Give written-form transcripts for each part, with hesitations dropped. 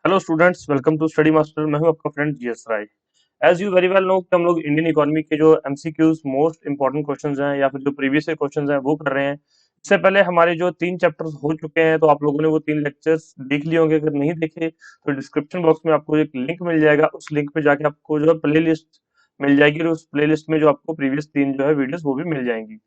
Hello students, welcome to study master. मैं हूं आपका friend GS Rai. As you very well know कि हम लोग इंडियन इकोनॉमी के जो एमसीक्यूज मोस्ट इंपॉर्टेंट क्वेश्चंस हैं या फिर जो प्रीवियस ईयर क्वेश्चंस हैं वो कर रहे हैं। इससे पहले हमारे जो 3 चैप्टर्स हो चुके हैं, तो आप लोगों ने वो 3 लेक्चर्स देख लिए होंगे। अगर नहीं देखे तो डिस्क्रिप्शन बॉक्स में आपको एक लिंक मिल जाएगा, उस लिंक पे जाके आपको जो है प्ले लिस्ट मिल जाएगी और उस प्ले लिस्ट में जो आपको प्रीवियस 3 जो है वीडियोस वो भी मिल जाएंगी।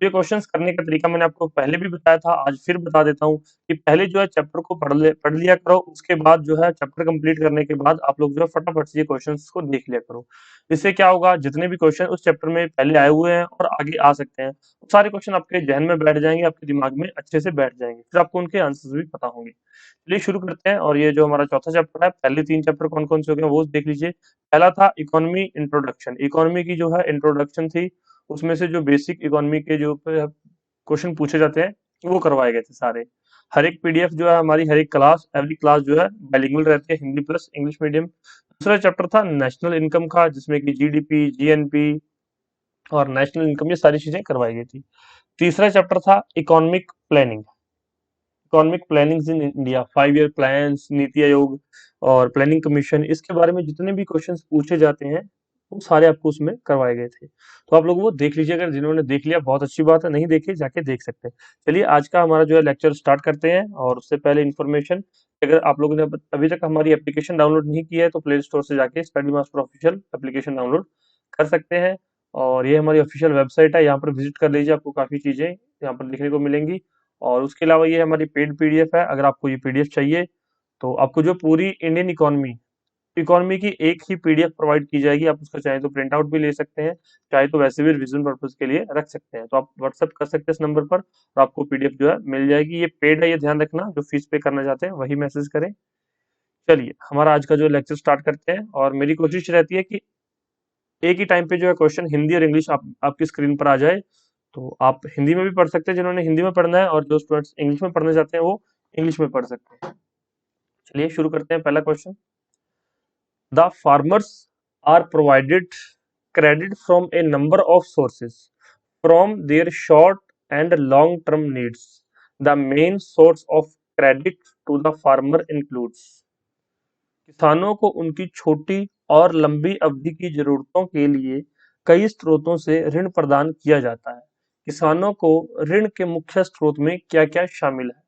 तो ये क्वेश्चंस करने का तरीका मैंने आपको पहले भी बताया था, आज फिर बता देता हूँ कि पहले जो है चैप्टर को पढ़ लिया करो। उसके बाद जो है चैप्टर कंप्लीट करने के बाद आप लोग जो है फटाफट से ये क्वेश्चंस को देख लिया करो। इससे क्या होगा, जितने भी क्वेश्चन उस चैप्टर में पहले आए हुए हैं और आगे आ सकते हैं, वो सारे क्वेश्चन आपके जहन में बैठ जाएंगे, आपके दिमाग में अच्छे से बैठ जाएंगे, फिर आपको उनके आंसर्स भी पता होंगे। चलिए शुरू करते हैं। और ये जो हमारा चौथा चैप्टर है, पहले 3 चैप्टर कौन कौन से हो गए वो देख लीजिए। पहला था इकोनॉमी इंट्रोडक्शन। इकोनॉमी की जो है इंट्रोडक्शन थी, उसमें से जो बेसिक इकोनॉमी के जो क्वेश्चन पूछे जाते हैं वो करवाए गए थे सारे। हर एक पीडीएफ जो है हमारी, हर एक क्लास, एवरी क्लास जो है बाइलिंगुअल रहती है, हिंदी प्लस इंग्लिश मीडियम। दूसरा चैप्टर था नेशनल इनकम का, जिसमें कि जीडीपी, जीएनपी और नेशनल इनकम ये सारी चीजें करवाई गई थी। तीसरा चैप्टर था economic planning. Economic planning in India, 5 year plans, NITI Aayog और प्लानिंग कमीशन, इसके बारे में जितने भी क्वेश्चंस पूछे जाते हैं वो सारे आपको उसमें करवाए गए थे। तो आप लोग वो देख लीजिए। अगर जिन्होंने देख लिया बहुत अच्छी बात है, नहीं देखे जाके देख सकते हैं। चलिए आज का हमारा जो है लेक्चर स्टार्ट करते हैं। और उससे पहले इन्फॉर्मेशन, अगर आप लोगों ने अभी तक हमारी एप्लीकेशन डाउनलोड नहीं की है तो प्ले स्टोर से जाके study master official application download कर सकते हैं। और ये हमारी ऑफिशियल वेबसाइट है, यहाँ पर विजिट कर लीजिए, आपको काफी चीजें यहाँ पर देखने को मिलेंगी। और उसके अलावा ये हमारी पेड पीडीएफ है। अगर आपको ये पीडीएफ चाहिए तो आपको जो पूरी इंडियन इकोनॉमी इकोनॉमी की एक ही पीडीएफ प्रोवाइड की जाएगी। आप उसका चाहे तो प्रिंट आउट भी ले सकते हैं, चाहे तो वैसे भी रिविजन पर्पज के लिए रख सकते हैं। तो आप व्हाट्सएप कर सकते हैं इस नंबर पर और आपको पीडीएफ जो है मिल जाएगी। ये पेड है, ये ध्यान रखना। जो फीस पे करना चाहते हैं वही मैसेज करें। चलिए हमारा आज का जो लेक्चर स्टार्ट करते हैं। और मेरी कोशिश रहती है कि एक ही टाइम पे जो है क्वेश्चन हिंदी और इंग्लिश आपकी स्क्रीन पर आ जाए। तो आप हिंदी में भी पढ़ सकते हैं जिन्होंने हिंदी में पढ़ना है, और जो स्टूडेंट्स इंग्लिश में पढ़ना चाहते हैं वो इंग्लिश में पढ़ सकते हैं। चलिए शुरू करते हैं। पहला question, the farmers are provided credit from a number of sources from their short and long term needs. The main source of credit to the farmer includes. किसानों को उनकी छोटी और लंबी अवधि की जरूरतों के लिए कई स्रोतों से ऋण प्रदान किया जाता है। किसानों को ऋण के मुख्य स्रोत में क्या क्या शामिल है?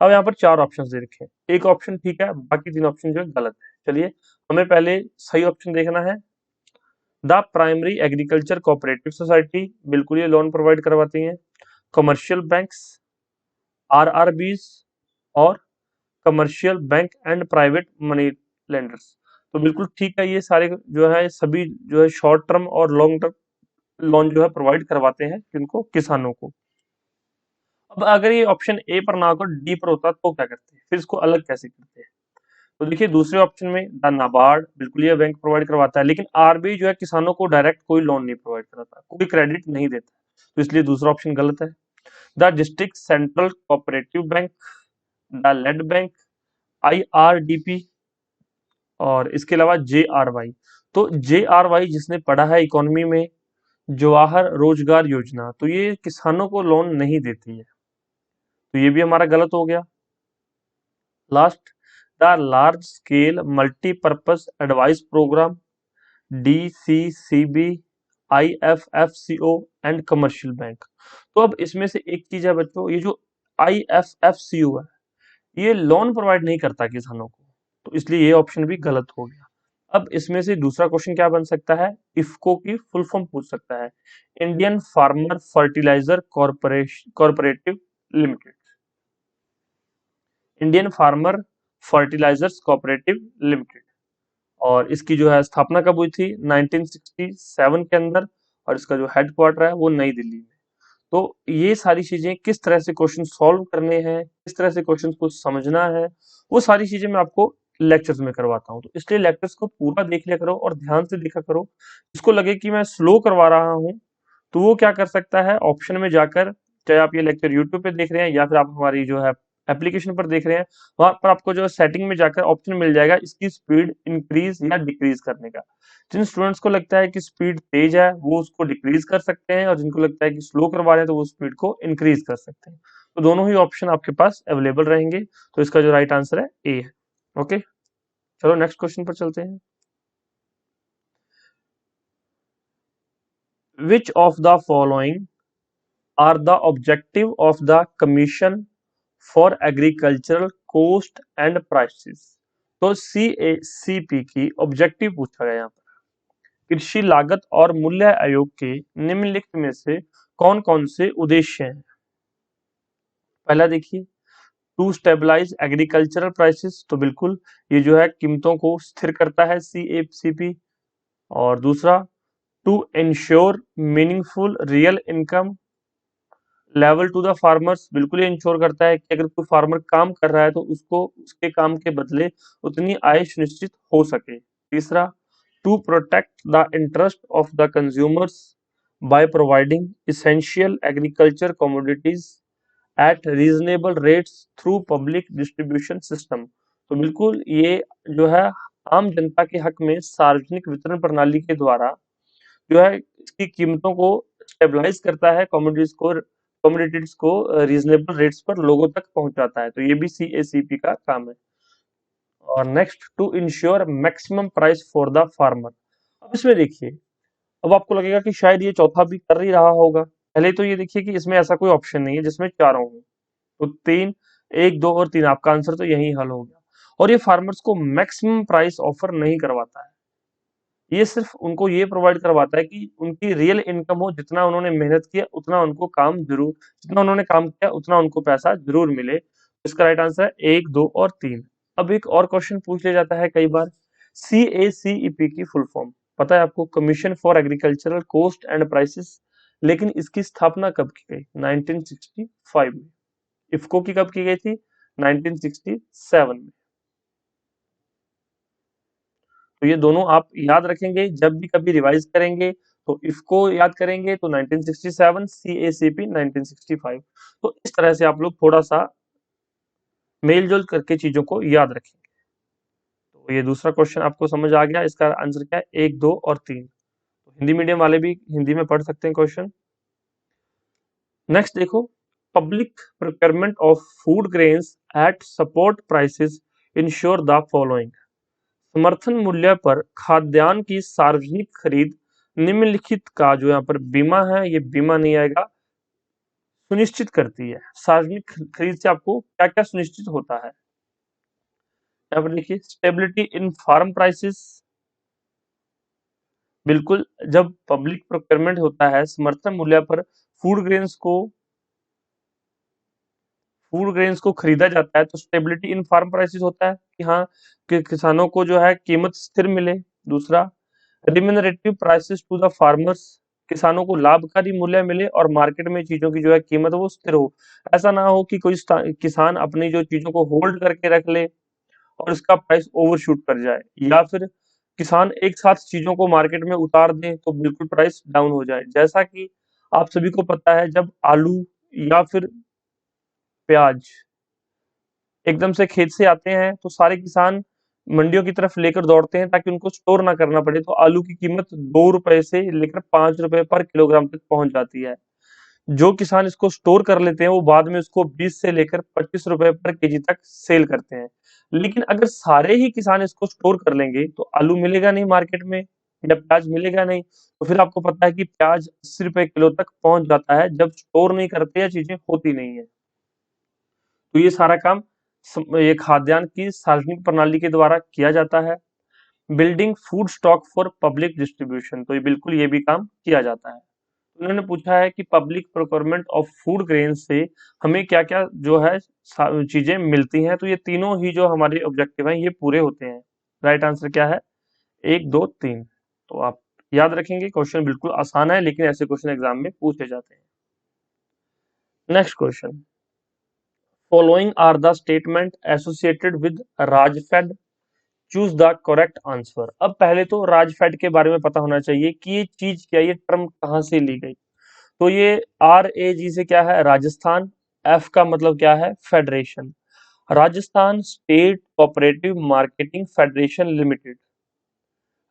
अब यहाँ पर 4 ऑप्शन दे रखे हैं। एक ऑप्शन ठीक है, बाकी 3 ऑप्शन जो है गलत है। चलिए हमें पहले सही ऑप्शन देखना है। The primary agriculture cooperative society, बिल्कुल ये लोन प्रोवाइड करवाती हैं। कमर्शियल बैंक्स, आरआरबीज और commercial bank and private money lenders. तो बिल्कुल ठीक है, ये सारे जो है सभी जो है शॉर्ट टर्म और लॉन्ग टर्म लोन जो है प्रोवाइड करवाते हैं किनको, किसानों को। अब अगर ये ऑप्शन ए पर ना होकर डी पर होता तो क्या करते हैं, फिर इसको अलग कैसे करते हैं? तो देखिए दूसरे ऑप्शन में द नाबार्ड, बिल्कुल ये बैंक प्रोवाइड करवाता है, लेकिन आरबीआई जो है किसानों को डायरेक्ट कोई लोन नहीं प्रोवाइड कराता, कोई क्रेडिट नहीं देता, तो इसलिए दूसरा ऑप्शन गलत है। The district central cooperative bank, the lead bank, IRDP और इसके अलावा जेआरवाई। तो जेआरवाई जिसने पढ़ा है इकोनॉमी में, जवाहर रोजगार योजना, तो ये किसानों को लोन नहीं देती है, तो ये भी हमारा गलत हो गया। Last, the large scale multipurpose advice program, DCCB, IFFCO and commercial bank. तो अब इसमें से एक चीज है बच्चों, ये जो आईएफएफसीओ है ये लोन प्रोवाइड नहीं करता किसानों को, तो इसलिए ये ऑप्शन भी गलत हो गया। अब इसमें से दूसरा क्वेश्चन क्या बन सकता है, इफको की फुल फॉर्म पूछ सकता है, Indian farmer fertiliser corporative limited. Indian farmer fertilisers corporative limited, और इसकी जो है स्थापना कब हुई थी, 1967 के अंदर, और इसका जो हेडक्वार्टर है वो नई दिल्ली में। तो ये सारी चीजें किस तरह से क्वेश्चन सॉल्व करने हैं, किस तरह से क्वेश्चन को समझना है, वो सारी चीजें मैं आपको लेक्चर्स में करवाता हूँ। तो इसलिए लेक्चर्स को पूरा देख लिया करो और ध्यान से देखा करो। जिसको लगे कि मैं स्लो करवा रहा हूँ तो वो क्या कर सकता है, ऑप्शन में जाकर, चाहे आप ये लेक्चर यूट्यूब पे देख रहे हैं या फिर आप हमारी जो है एप्लीकेशन पर देख रहे हैं, वहां पर आपको जो सेटिंग में जाकर ऑप्शन मिल जाएगा इसकी स्पीड इंक्रीज या डिक्रीज करने का। जिन स्टूडेंट्स को लगता है कि स्पीड तेज है वो उसको डिक्रीज कर सकते हैं, और जिनको लगता है कि स्लो करवा रहे हैं तो वो स्पीड को इंक्रीज कर सकते हैं। तो दोनों ही ऑप्शन आपके पास अवेलेबल रहेंगे। तो इसका जो राइट आंसर है ए है। ओके, चलो नेक्स्ट क्वेश्चन पर चलते हैं। Which of the following are the objective of the commission for agricultural cost and prices. तो CACP की ऑब्जेक्टिव पूछा गया यहाँ पर। कृषि लागत और मूल्य आयोग के निम्नलिखित में से कौन कौन से उद्देश्य हैं। पहला देखिए, टू स्टेबलाइज एग्रीकल्चरल प्राइसेस, तो बिल्कुल ये जो है कीमतों को स्थिर करता है CACP। और दूसरा, to ensure meaningful real income level to the farmers, बिल्कुल ये इंश्योर करता है कि अगर कोई फार्मर काम कर रहा है तो उसको उसके काम के बदले उतनी आय सुनिश्चित हो सके। तीसरा, to protect the interest of the consumers by providing essential agriculture commodities at reasonable rates through public distribution system. तो बिल्कुल ये जो है आम जनता के हक में सार्वजनिक वितरण प्रणाली के द्वारा जो है इसकी कीमतों को स्टेबलाइज करता है, कमोडिटीज को रीजनेबल रेट्स पर लोगों तक पहुंचाता है। तो ये भी CACP का काम है। और next, to ensure maximum price for the farmer. अब इसमें देखिए, अब आपको लगेगा कि शायद ये चौथा भी कर ही रहा होगा। पहले तो ये देखिए कि इसमें ऐसा कोई ऑप्शन नहीं है जिसमें चारों हो। तो तीन, एक, दो और तीन, आपका आंसर तो यही हल हो गया। और ये फार्मर्स को मैक्सिमम प्राइस ऑफर नहीं करवाता है, ये सिर्फ उनको ये प्रोवाइड करवाता है कि उनकी रियल इनकम हो, जितना उन्होंने मेहनत किया उतना उनको काम जरूर, जितना उन्होंने काम किया उतना उनको पैसा जरूर मिले। इसका राइट आंसर है एक, दो और तीन। अब एक और क्वेश्चन पूछ लिया जाता है कई बार, CACEP की फुल फॉर्म पता है आपको? Commission for agricultural cost and prices. लेकिन इसकी स्थापना कब की गई? 1965 में। इफको की कब की गई थी? 1967 में। तो ये दोनों आप याद रखेंगे, जब भी कभी रिवाइज करेंगे तो इसको याद करेंगे तो 1967, CACP 1965। तो इस तरह से आप लोग थोड़ा सा मेल जोल करके चीजों को याद रखेंगे। तो ये दूसरा क्वेश्चन आपको समझ आ गया, इसका आंसर क्या है? एक, दो और तीन। तो हिंदी मीडियम वाले भी हिंदी में पढ़ सकते हैं क्वेश्चन। नेक्स्ट देखो, public procurement of food grains eight support prices ensure the following. समर्थन मूल्य पर खाद्यान्न की सार्वजनिक खरीद निम्नलिखित का जो यहाँ पर बीमा है, ये बीमा नहीं आएगा, सुनिश्चित करती है। सार्वजनिक खरीद से आपको क्या क्या सुनिश्चित होता है? यहाँ पर देखिए, स्टेबिलिटी इन फार्म प्राइसेस, बिल्कुल जब पब्लिक प्रोक्योरमेंट होता है समर्थन मूल्य पर फूड ग्रेन्स को खरीदा जाता है तो स्टेबिलिटी इन फार्म प्राइसेस होता है कि हाँ, कि किसानों को जो है कीमत स्थिर मिले। दूसरा, remunerative prices to the farmers, किसानों को लाभकारी मूल्य मिले और मार्केट में चीजों की जो है कीमत वो स्थिर हो। ऐसा ना हो कि कोई किसान अपनी जो चीजों को होल्ड करके रख ले और इसका प्राइस ओवरशूट कर जाए, या फिर किसान एक साथ चीजों को मार्केट में उतार दें तो बिल्कुल प्राइस डाउन हो जाए। जैसा कि आप सभी को पता है, जब आलू या फिर प्याज एकदम से खेत से आते हैं तो सारे किसान मंडियों की तरफ लेकर दौड़ते हैं ताकि उनको स्टोर ना करना पड़े। तो आलू की कीमत 2 रुपए से लेकर 5 रुपए पर किलोग्राम तक पहुंच जाती है। जो किसान इसको स्टोर कर लेते हैं वो बाद में उसको 20 से लेकर 25 रुपए पर केजी तक सेल करते हैं। लेकिन अगर सारे ही किसान इसको स्टोर कर लेंगे तो आलू मिलेगा नहीं मार्केट में, या प्याज मिलेगा नहीं। तो फिर आपको पता है कि प्याज 80 रुपए किलो तक पहुंच जाता है जब स्टोर नहीं करते या चीजें होती नहीं है। तो ये सारा काम ये खाद्यान्न की सार्वजनिक प्रणाली के द्वारा किया जाता है। Building food stock for public distribution, तो ये बिल्कुल ये भी काम किया जाता है। उन्होंने पूछा है कि public procurement of food grain से हमें क्या क्या जो है चीजें मिलती हैं। तो ये तीनों ही जो हमारे ऑब्जेक्टिव हैं ये पूरे होते हैं। राइट आंसर क्या है? एक, दो, तीन। तो आप याद रखेंगे, क्वेश्चन बिल्कुल आसान है लेकिन ऐसे क्वेश्चन एग्जाम में पूछे जाते हैं। Next question, following are the statement associated with Rajfed, choose the correct answer. अब पहले तो राजफेड के बारे में पता होना चाहिए कि ये चीज क्या, ये टर्म कहाँ से ली गई। तो ये RAG से क्या है? राजस्थान। F का मतलब क्या है? Federation. Rajasthan state cooperative marketing federation limited.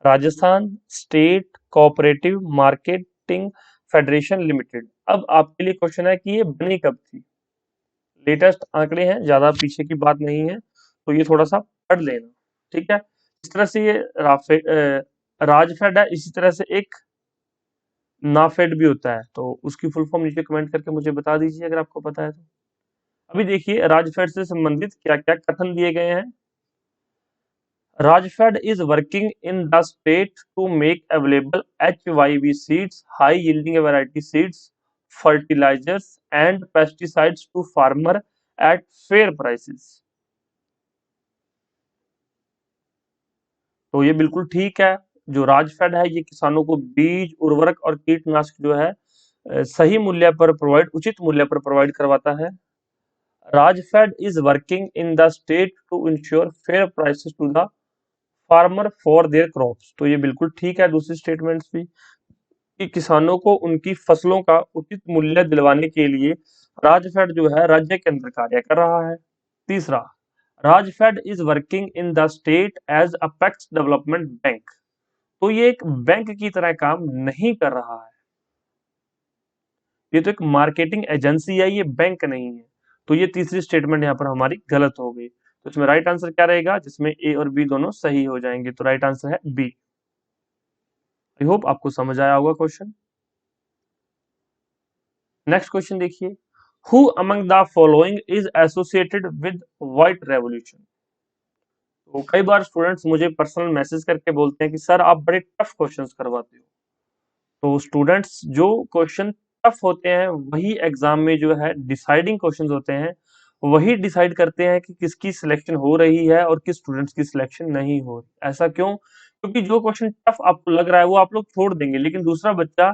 Rajasthan state cooperative marketing federation limited. अब आपके लिए क्वेश्चन है कि ये बनी कब थी। लेटेस्ट आंकड़े हैं, ज्यादा पीछे की बात नहीं है, तो ये थोड़ा सा पढ़ लेना, ठीक है। इस तरह से ये राजफेड है, इसी तरह से एक नाफेड भी होता है। तो उसकी फुल फॉर्म नीचे कमेंट करके मुझे बता दीजिए अगर आपको पता है तो। अभी देखिए राजफेड से संबंधित क्या क्या कथन दिए गए हैं। Rajfed is working in the state to make available HYV seeds, high yielding variety seeds, fertilizers and pesticides to farmer at fair prices। तो ये बिल्कुल ठीक है। जो राजफेड है ये किसानों को बीज, उर्वरक और कीटनाशक जो है सही मूल्य पर प्रोवाइड, उचित मूल्य पर प्रोवाइड करवाता है। Rajfed is working in the state to ensure fair prices to the farmer for their crops. तो ये बिल्कुल ठीक है। दूसरी स्टेटमेंट्स भी कि किसानों को उनकी फसलों का उचित मूल्य दिलवाने के लिए राजफेड जो है राज्य के अंदर कार्य कर रहा है। तीसरा, Rajfed is working in the state as apex development bank. तो ये एक बैंक की तरह काम नहीं कर रहा है, ये तो एक मार्केटिंग एजेंसी है, ये बैंक नहीं है। तो ये तीसरी स्टेटमेंट यहाँ पर हमारी गलत हो गई। तो इसमें राइट आंसर क्या रहेगा, जिसमें ए और बी दोनों सही हो जाएंगे। तो राइट आंसर है बी। आई होप आपको समझ आया होगा क्वेश्चन। नेक्स्ट क्वेश्चन देखिए, who among the following is associated with white revolution. तो कई बार स्टूडेंट्स मुझे पर्सनल मैसेज करके बोलते हैं कि सर आप बड़े टफ क्वेश्चंस करवाते हो। तो स्टूडेंट्स जो क्वेश्चन टफ होते हैं वही एग्जाम में जो है डिसाइडिंग क्वेश्चंस होते हैं, वही डिसाइड करते हैं कि किसकी सिलेक्शन हो रही है और किस स्टूडेंट्स की सिलेक्शन नहीं हो रही। ऐसा क्यों? क्योंकि जो क्वेश्चन टफ आपको लग रहा है वो आप लोग छोड़ देंगे, लेकिन दूसरा बच्चा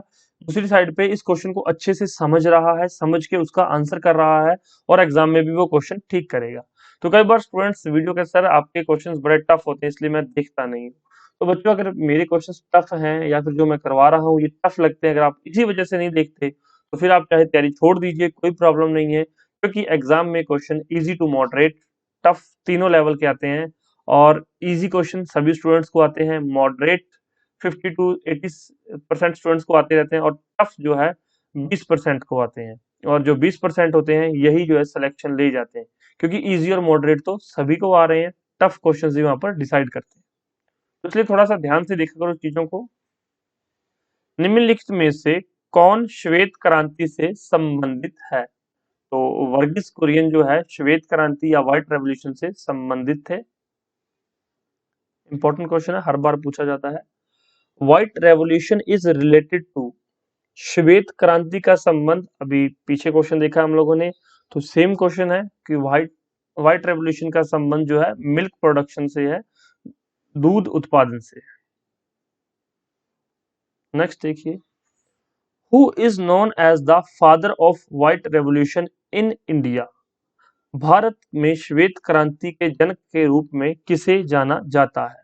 दूसरी साइड पे इस क्वेश्चन को अच्छे से समझ रहा है, समझ के उसका आंसर कर रहा है और एग्जाम में भी वो क्वेश्चन ठीक करेगा। तो कई बार स्टूडेंट्स वीडियो के सर आपके क्वेश्चंस बड़े टफ होते हैं इसलिए मैं देखता नहीं हूँ। तो बच्चों अगर मेरे क्वेश्चंस टफ हैं या फिर जो मैं करवा रहा हूँ ये टफ लगते हैं, अगर आप इसी वजह से नहीं देखते तो फिर आप चाहे तैयारी छोड़ दीजिए, कोई प्रॉब्लम नहीं है। क्योंकि एग्जाम में question easy to moderate, tough तीनों लेवल के आते हैं। और इजी क्वेश्चन सभी स्टूडेंट्स को आते हैं, मॉडरेट 50 टू 80% स्टूडेंट्स को आते रहते हैं और टफ जो है 20% को आते हैं। और जो 20% होते हैं यही जो है सिलेक्शन ले जाते हैं, क्योंकि इजी और मॉडरेट तो सभी को आ रहे हैं, टफ क्वेश्चन भी वहां पर डिसाइड करते हैं। तो इसलिए थोड़ा सा ध्यान से देखा करो चीजों को। निम्नलिखित में से कौन श्वेत क्रांति से संबंधित है? तो वर्गीस कुरियन जो है श्वेत क्रांति या व्हाइट रेवोल्यूशन से संबंधित थे। इंपॉर्टेंट क्वेश्चन है, हर बार पूछा जाता है। White revolution is related to, श्वेत क्रांति का संबंध, अभी पीछे क्वेश्चन देखा हम लोगों ने तो सेम क्वेश्चन है कि व्हाइट व्हाइट रेवोल्यूशन का संबंध जो है मिल्क प्रोडक्शन से है, दूध उत्पादन से। नेक्स्ट देखिए, who is known as the father of white revolution in India. Bharat में श्वेत क्रांति के जनक के रूप में किसे जाना जाता है?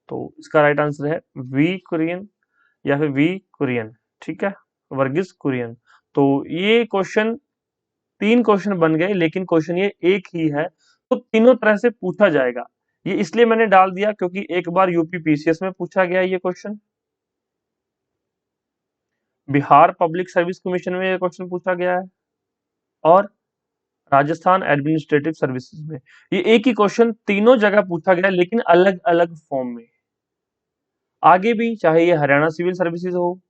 तो इसका राइट आंसर है वी कुरियन या फिर वी कुरियन। ठीक है, वर्गीस कुरियन। तो ये क्वेश्चन, तीन क्वेश्चन बन गए लेकिन क्वेश्चन ये एक ही है, तो तीनों तरह से पूछा जाएगा। ये इसलिए मैंने डाल दिया क्योंकि एक बार यूपी पीसीएस में पूछा गया ये question, Bihar public service commission में ये क्वेश्चन पूछा गया है और राजस्थान एडमिनिस्ट्रेटिव सर्विसेज में। ये एक ही क्वेश्चन तीनों जगह पूछा गया लेकिन अलग अलग फॉर्म में। आगे भी चाहे ये हरियाणा सिविल सर्विसेज हो,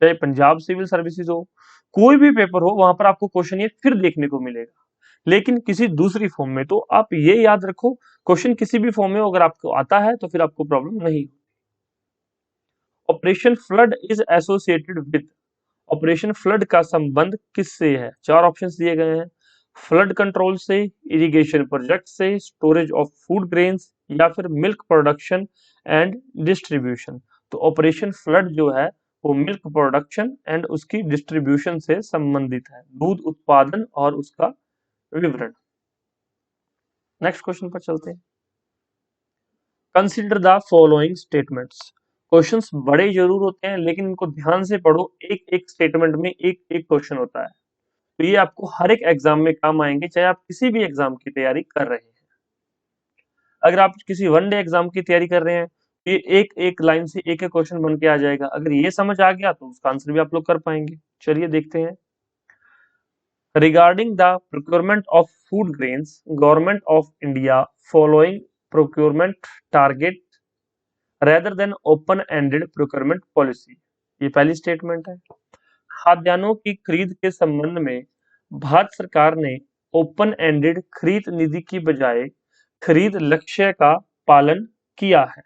चाहे पंजाब सिविल सर्विसेज हो, कोई भी पेपर हो वहां पर आपको क्वेश्चन ये फिर देखने को मिलेगा, लेकिन किसी दूसरी फॉर्म में। तो आप ये याद रखो, क्वेश्चन किसी भी फॉर्म में अगर आपको आता है तो फिर आपको प्रॉब्लम नहीं। Operation flood is associated with, operation flood का संबंध किससे है? चार ऑप्शंस दिए गए हैं, फ्लड कंट्रोल से, इरिगेशन प्रोजेक्ट से, स्टोरेज ऑफ फूड ग्रेन्स या फिर मिल्क प्रोडक्शन एंड डिस्ट्रीब्यूशन। तो ऑपरेशन फ्लड जो है वो मिल्क प्रोडक्शन एंड उसकी डिस्ट्रीब्यूशन से संबंधित है, दूध उत्पादन और उसका विवरण। नेक्स्ट क्वेश्चन पर चलते हैं। Consider the following statements. Questions बड़े जरूर होते हैं लेकिन इनको ध्यान से पढ़ो, एक एक स्टेटमेंट में एक एक क्वेश्चन होता है। तो ये आपको हर एक एग्जाम में काम आएंगे, चाहे आप किसी भी एग्जाम की तैयारी कर रहे हैं। अगर आप किसी वनडे एग्जाम की तैयारी कर रहे हैं तो ये एक एक लाइन से एक एक क्वेश्चन बन के आ जाएगा। अगर ये समझ आ गया तो उसका आंसर भी आप लोग कर पाएंगे। चलिए देखते हैं। Regarding the procurement of food grains, Government of India following procurement target rather than open ended procurement policy. ये पहली स्टेटमेंट है। खाद्यान्नों की खरीद के संबंध में भारत सरकार ने ओपन एंडेड खरीद नीति की बजाय खरीद लक्ष्य का पालन किया है।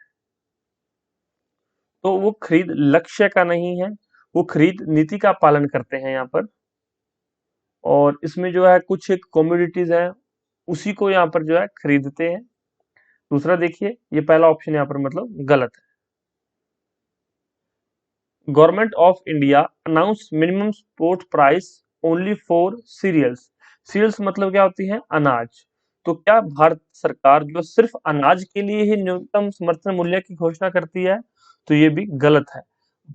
तो वो खरीद लक्ष्य का नहीं है, वो खरीद नीति का पालन करते हैं यहाँ पर। और इसमें जो है कुछ एक कमोडिटीज है, उसी को यहाँ पर जो है खरीदते हैं। दूसरा देखिए, ये पहला ऑप्शन यहाँ पर मतलब गलत है। Government of India announce minimum support price only for cereals. Cereals मतलब क्या होती है? अनाज। तो क्या भारत सरकार जो सिर्फ अनाज के लिए ही न्यूनतम समर्थन मूल्य की घोषणा करती है? तो ये भी गलत है।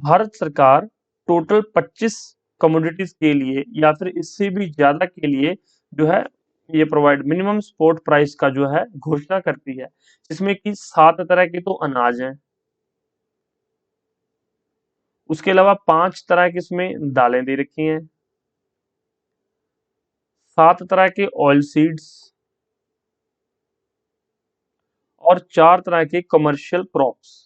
भारत सरकार टोटल 25 कमोडिटीज के लिए या फिर इससे भी ज्यादा के लिए जो है ये प्रोवाइड मिनिमम सपोर्ट प्राइस का जो है घोषणा करती है, जिसमें कि 7 तरह के तो अनाज हैं, उसके अलावा 5 तरह की इसमें दालें दे रखी हैं, 7 तरह के ऑयल सीड्स और 4 तरह के कमर्शियल क्रॉप्स।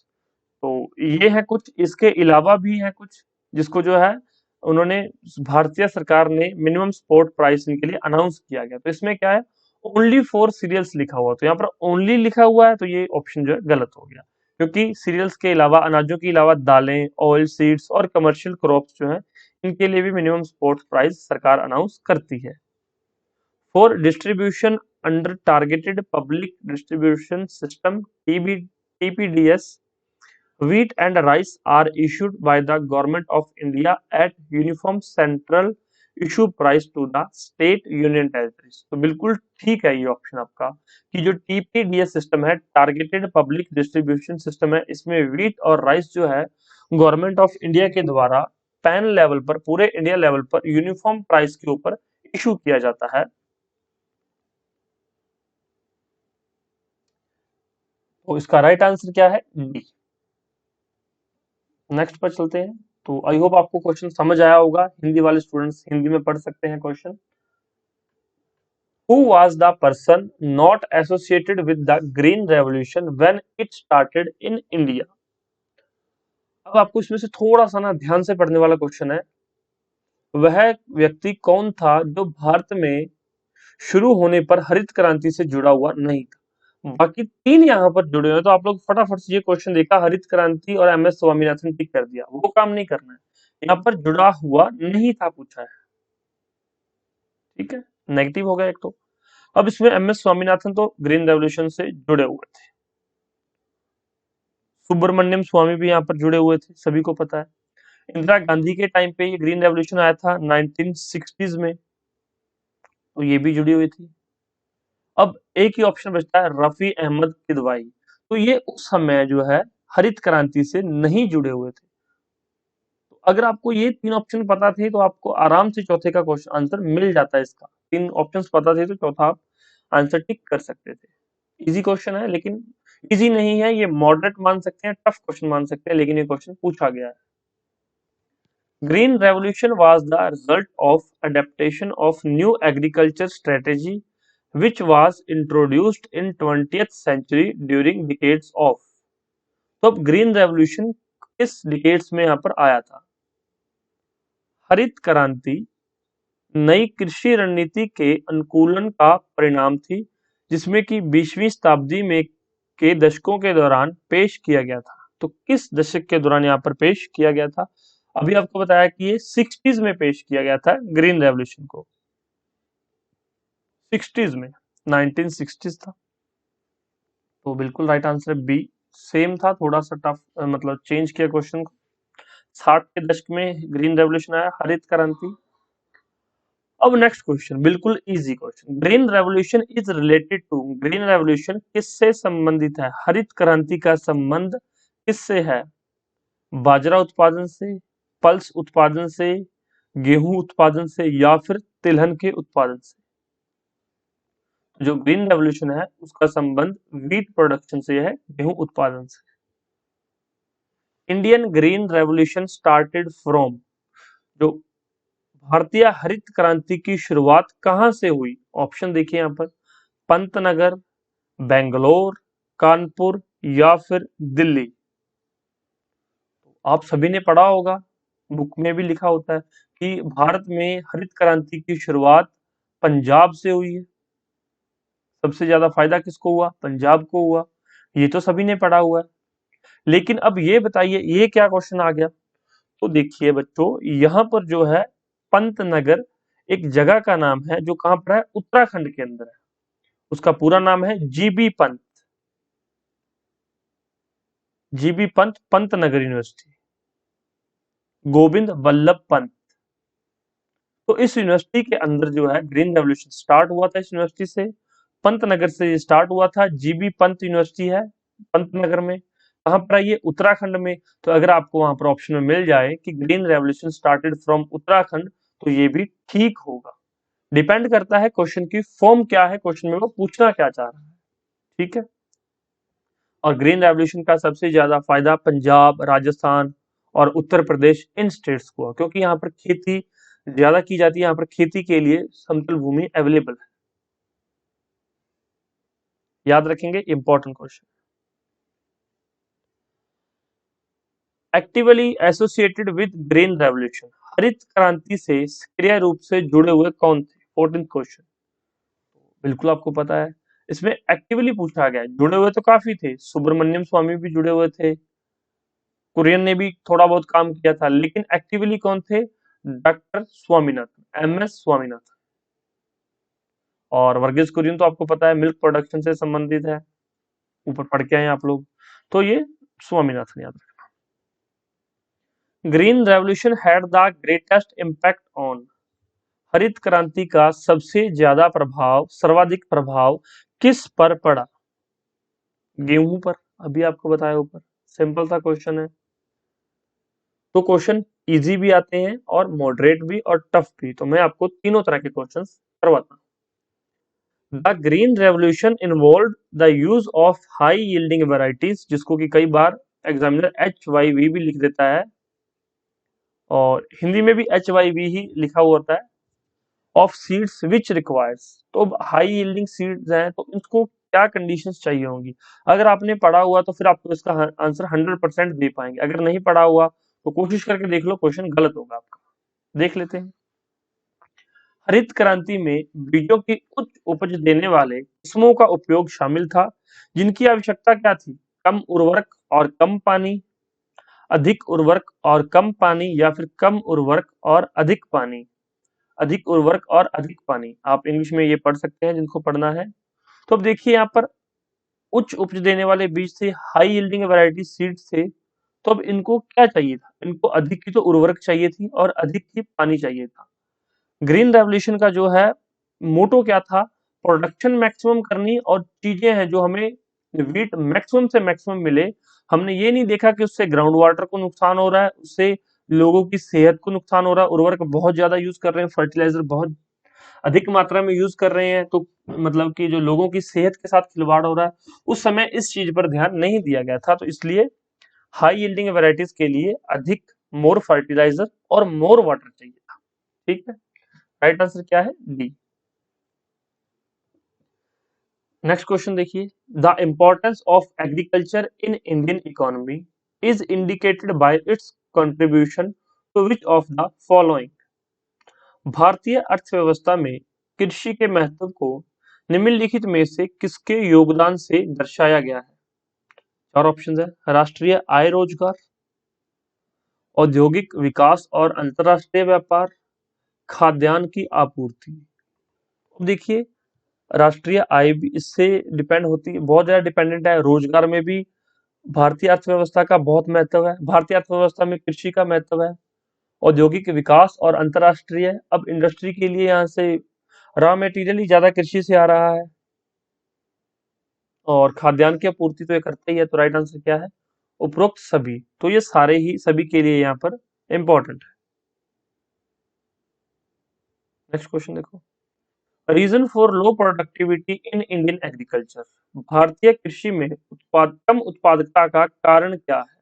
तो ये है कुछ, इसके अलावा भी है कुछ जिसको जो है उन्होंने भारतीय सरकार ने मिनिमम सपोर्ट प्राइस इनके लिए अनाउंस किया गया। तो इसमें क्या है? ओनली फॉर सीरियल्स लिखा हुआ, तो यहाँ पर ओनली लिखा हुआ है, तो ये ऑप्शन जो है गलत हो गया, क्योंकि सीरियल्स के अलावा, अनाजों के अलावा दालें, ऑयल सीड्स और कमर्शियल क्रॉप्स जो है इनके लिए भी मिनिमम सपोर्ट प्राइस सरकार अनाउंस करती है। For distribution under targeted public distribution system TPDS, wheat and rice are issued by the government of India at uniform central issue price to the state union territories। तो बिल्कुल ठीक है ये option आपका कि जो TPDS सिस्टम है, targeted public distribution system है, इसमें व्हीट और राइस जो है गवर्नमेंट ऑफ इंडिया के द्वारा पैन लेवल पर, पूरे इंडिया लेवल पर यूनिफॉर्म प्राइस के ऊपर इशू किया जाता है। तो इसका राइट आंसर क्या है? डी। नेक्स्ट पर चलते हैं। तो आई होप आपको क्वेश्चन समझ आया होगा। हिंदी वाले स्टूडेंट्स हिंदी में पढ़ सकते हैं question. Who was the person not associated with the Green Revolution when it started in India? अब आपको इसमें से थोड़ा सा ना ध्यान से पढ़ने वाला क्वेश्चन है। वह व्यक्ति कौन था जो भारत में शुरू होने पर हरित क्रांति से जुड़ा हुआ नहीं था? बाकी 3 यहाँ पर जुड़े हुए हैं, तो आप लोग फटाफट से ये क्वेश्चन देखा, हरित क्रांति और MS स्वामीनाथन टिक कर दिया, वो काम नहीं करना है। यहाँ पर जुड़ा हुआ नहीं था पूछा है, ठीक है, नेगेटिव हो गया एक तो। अब इसमें MS स्वामीनाथन तो ग्रीन रेवोल्यूशन से जुड़े हुए थे, सुब्रमण्यम स्वामी भी यहाँ पर जुड़े हुए थे, सभी को पता है। इंदिरा गांधी के टाइम पे ये ग्रीन रेवोल्यूशन आया था 1960s में, तो ये भी जुड़ी हुई थी। अब एक ही ऑप्शन बचता है, रफी अहमद किदवाई, तो ये उस समय जो है हरित क्रांति से नहीं जुड़े हुए थे। तो अगर आपको ये 3 ऑप्शन पता थे तो आपको आराम से चौथे का क्वेश्चन आंसर मिल जाता है। इसका 3 ऑप्शंस पता थे तो चौथा आप आंसर टिक कर सकते थे। इजी क्वेश्चन है, लेकिन इजी नहीं है, ये मॉडरेट मान सकते हैं, टफ क्वेश्चन मान सकते हैं, लेकिन ये क्वेश्चन पूछा गया है। Green revolution was the result of adaptation of new agriculture strategy which was introduced in 20th century during decades of। तो अब ग्रीन रेवोल्यूशन किस डिकेड्स में यहाँ पर आया था? हरित क्रांति नई कृषि रणनीति के अनुकूलन का परिणाम थी, जिसमें कि 20वीं शताब्दी में के दशकों के दौरान पेश किया गया था। तो किस दशक के दौरान यहाँ पर पेश किया गया था? अभी आपको बताया कि ये 60s में पेश किया गया था ग्रीन रेवोल्यूशन को, 60s में, 1960s था। तो बिल्कुल राइट आंसर बी। सेम था, थोड़ा सा टफ, मतलब चेंज किया क्वेश्चन को। 60 के दशक में ग्रीन रेवोल्यूशन आया, हरित क्रांति। अब नेक्स्ट क्वेश्चन बिल्कुल easy question, green revolution is related to, green revolution किससे संबंधित है? हरित क्रांति का संबंध किससे है? बाजरा उत्पादन से, पल्स उत्पादन से, गेहूं उत्पादन से या फिर तिलहन के उत्पादन से? जो ग्रीन रेवोल्यूशन है उसका संबंध व्हीट प्रोडक्शन से है, गेहूं उत्पादन से। Indian green revolution started from, जो भारतीय हरित क्रांति की शुरुआत कहां से हुई? ऑप्शन देखिए यहाँ पर, पंतनगर, बेंगलोर, कानपुर या फिर दिल्ली? आप सभी ने पढ़ा होगा, बुक में भी लिखा होता है कि भारत में हरित क्रांति की शुरुआत पंजाब से हुई है। सबसे ज्यादा फायदा किसको हुआ? पंजाब को हुआ। ये तो सभी ने पढ़ा हुआ है। लेकिन अब ये बताइए, ये क्या क्वेश्चन आ गया? तो देखिए बच्चों, यहाँ पर जो है पंतनगर एक जगह का नाम है जो कहाँ पर है? उत्तराखंड के अंदर है। उसका पूरा नाम है GB Pant, GB Pant, Pantnagar university, Govind Vallabh Pant. तो इस यूनिवर्सिटी के अंदर जो है ग्रीन रेवोल्यूशन स्टार्ट हुआ था। इस यूनिवर्सिटी से, पंतनगर से स्टार्ट हुआ था। जीबी पंत यूनिवर्सिटी है पंतनगर में। कहाँ पर है ये? उत्तराखंड में। तो अगर आपको वहां पर ऑप्शन में मिल जाए कि green revolution started from Uttarakhand, तो ये भी ठीक होगा। डिपेंड करता है क्वेश्चन की फॉर्म क्या है, क्वेश्चन में वो पूछना क्या चाह रहा है। ठीक है। और ग्रीन रेवोल्यूशन का सबसे ज्यादा फायदा पंजाब, राजस्थान और उत्तर प्रदेश, इन स्टेट्स को है, क्योंकि यहाँ पर खेती ज्यादा की जाती है। यहाँ पर खेती के लिए समतल भूमि अवेलेबल है। याद रखेंगे, important question. Actively associated with green revolution, हरित क्रांति से सक्रिय रूप से जुड़े हुए कौन थे? 14th question. बिल्कुल आपको पता है, इसमें एक्टिवली पूछा गया है। जुड़े हुए तो काफी थे, सुब्रमण्यम स्वामी भी जुड़े हुए थे, कुरियन ने भी थोड़ा बहुत काम किया था, लेकिन एक्टिवली कौन थे? Doctor Swaminathan, MS Swaminathan. और वर्गीस कुरियन तो आपको पता है मिल्क प्रोडक्शन से संबंधित है, ऊपर पढ़ के आए आप लोग। तो ये स्वामीनाथन याद रखना। Green revolution had the greatest impact on, हरित क्रांति का सबसे ज्यादा प्रभाव, सर्वाधिक प्रभाव किस पर पड़ा? गेहूं पर। अभी आपको बताया ऊपर, सिंपल सा क्वेश्चन है। तो क्वेश्चन इजी भी आते हैं और मॉडरेट भी और टफ भी, तो मैं आपको तीनों तरह के क्वेश्चंस करवाता हूं। The green revolution involve the use of high yielding varieties, जिसको कि कई बार एग्जामिनर HYV भी लिख देता है, और हिंदी में भी HYV ही लिखा हुआ होता है। ऑफ सीड्स विच रिक्वायर्स, तो हाई यील्डिंग सीड्स हैं तो इनको क्या कंडीशंस चाहिए होंगी? अगर आपने पढ़ा हुआ तो फिर आपको इसका आंसर 100% दे पाएंगे। अगर नहीं पढ़ा हुआ तो कोशिश करके देख लो, क्वेश्चन गलत होगा आपका। देख लेते हैं। हरित क्रांति में बीजों की उच्च उपज देने वाले किस्मों का उपयोग शामिल था, जिनकी आवश्यकता क्या थी? कम उर्वरक और कम पानी, अधिक उर्वरक और कम पानी, या फिर कम उर्वरक और अधिक पानी? अधिक उर्वरक और अधिक पानी, आप इंग्लिश में ये पढ़ सकते हैं जिनको पढ़ना है। तो अब देखिए यहाँ पर उच्च उपज देने वाले बीज थे, हाई यील्डिंग वैरायटी सीड्स थे। तो अब इनको क्या चाहिए था? इनको अधिक की तो उर्वरक चाहिए थी और अधिक की पानी चाहिए था। ग्रीन रेवोल्यूशन का जो है मोटो क्या था? प्रोडक्शन मैक्सिमम करनी, और चीजें हैं जो हमें वीट मैक्सिमम से मैक्सिमम मिले। हमने ये नहीं देखा कि उससे ग्राउंड वाटर को नुकसान हो रहा है, उससे लोगों की सेहत को नुकसान हो रहा है, उर्वरक बहुत ज्यादा यूज कर रहे हैं, फर्टिलाइजर बहुत अधिक मात्रा में यूज कर रहे हैं, तो मतलब कि जो लोगों की सेहत के साथ खिलवाड़ हो रहा है, उस समय इस चीज पर ध्यान नहीं दिया गया था। तो इसलिए हाई यील्डिंग वैरायटीज के लिए अधिक, मोर फर्टिलाइजर और मोर वाटर चाहिए था। ठीक है, राइट आंसर क्या है? डी। नेक्स्ट क्वेश्चन देखिए। The importance of agriculture in Indian economy is indicated by its contribution to which of the following, भारतीय अर्थव्यवस्था में कृषि के महत्व को निम्नलिखित में से किसके योगदान से दर्शाया गया है? चार ऑप्शन है। राष्ट्रीय आय, रोजगार, औद्योगिक विकास और अंतरराष्ट्रीय व्यापार, खाद्यान्न की आपूर्ति। अब देखिए, राष्ट्रीय आय भी इससे डिपेंड होती है, बहुत ज्यादा डिपेंडेंट है। रोजगार में भी भारतीय अर्थव्यवस्था का बहुत महत्व है, भारतीय अर्थव्यवस्था में कृषि का महत्व है। औद्योगिक विकास और अंतरराष्ट्रीय, अब इंडस्ट्री के लिए यहाँ से रॉ मटेरियल ही ज्यादा कृषि से आ रहा है, और खाद्यान्न की आपूर्ति तो ये करता ही है। तो राइट आंसर क्या है? उपरोक्त सभी। तो ये सारे ही सभी के लिए यहाँ पर इंपॉर्टेंट है। नेक्स्ट क्वेश्चन देखो। Reason for low productivity in Indian agriculture, भारतीय कृषि में कम उत्पादकता का कारण क्या है?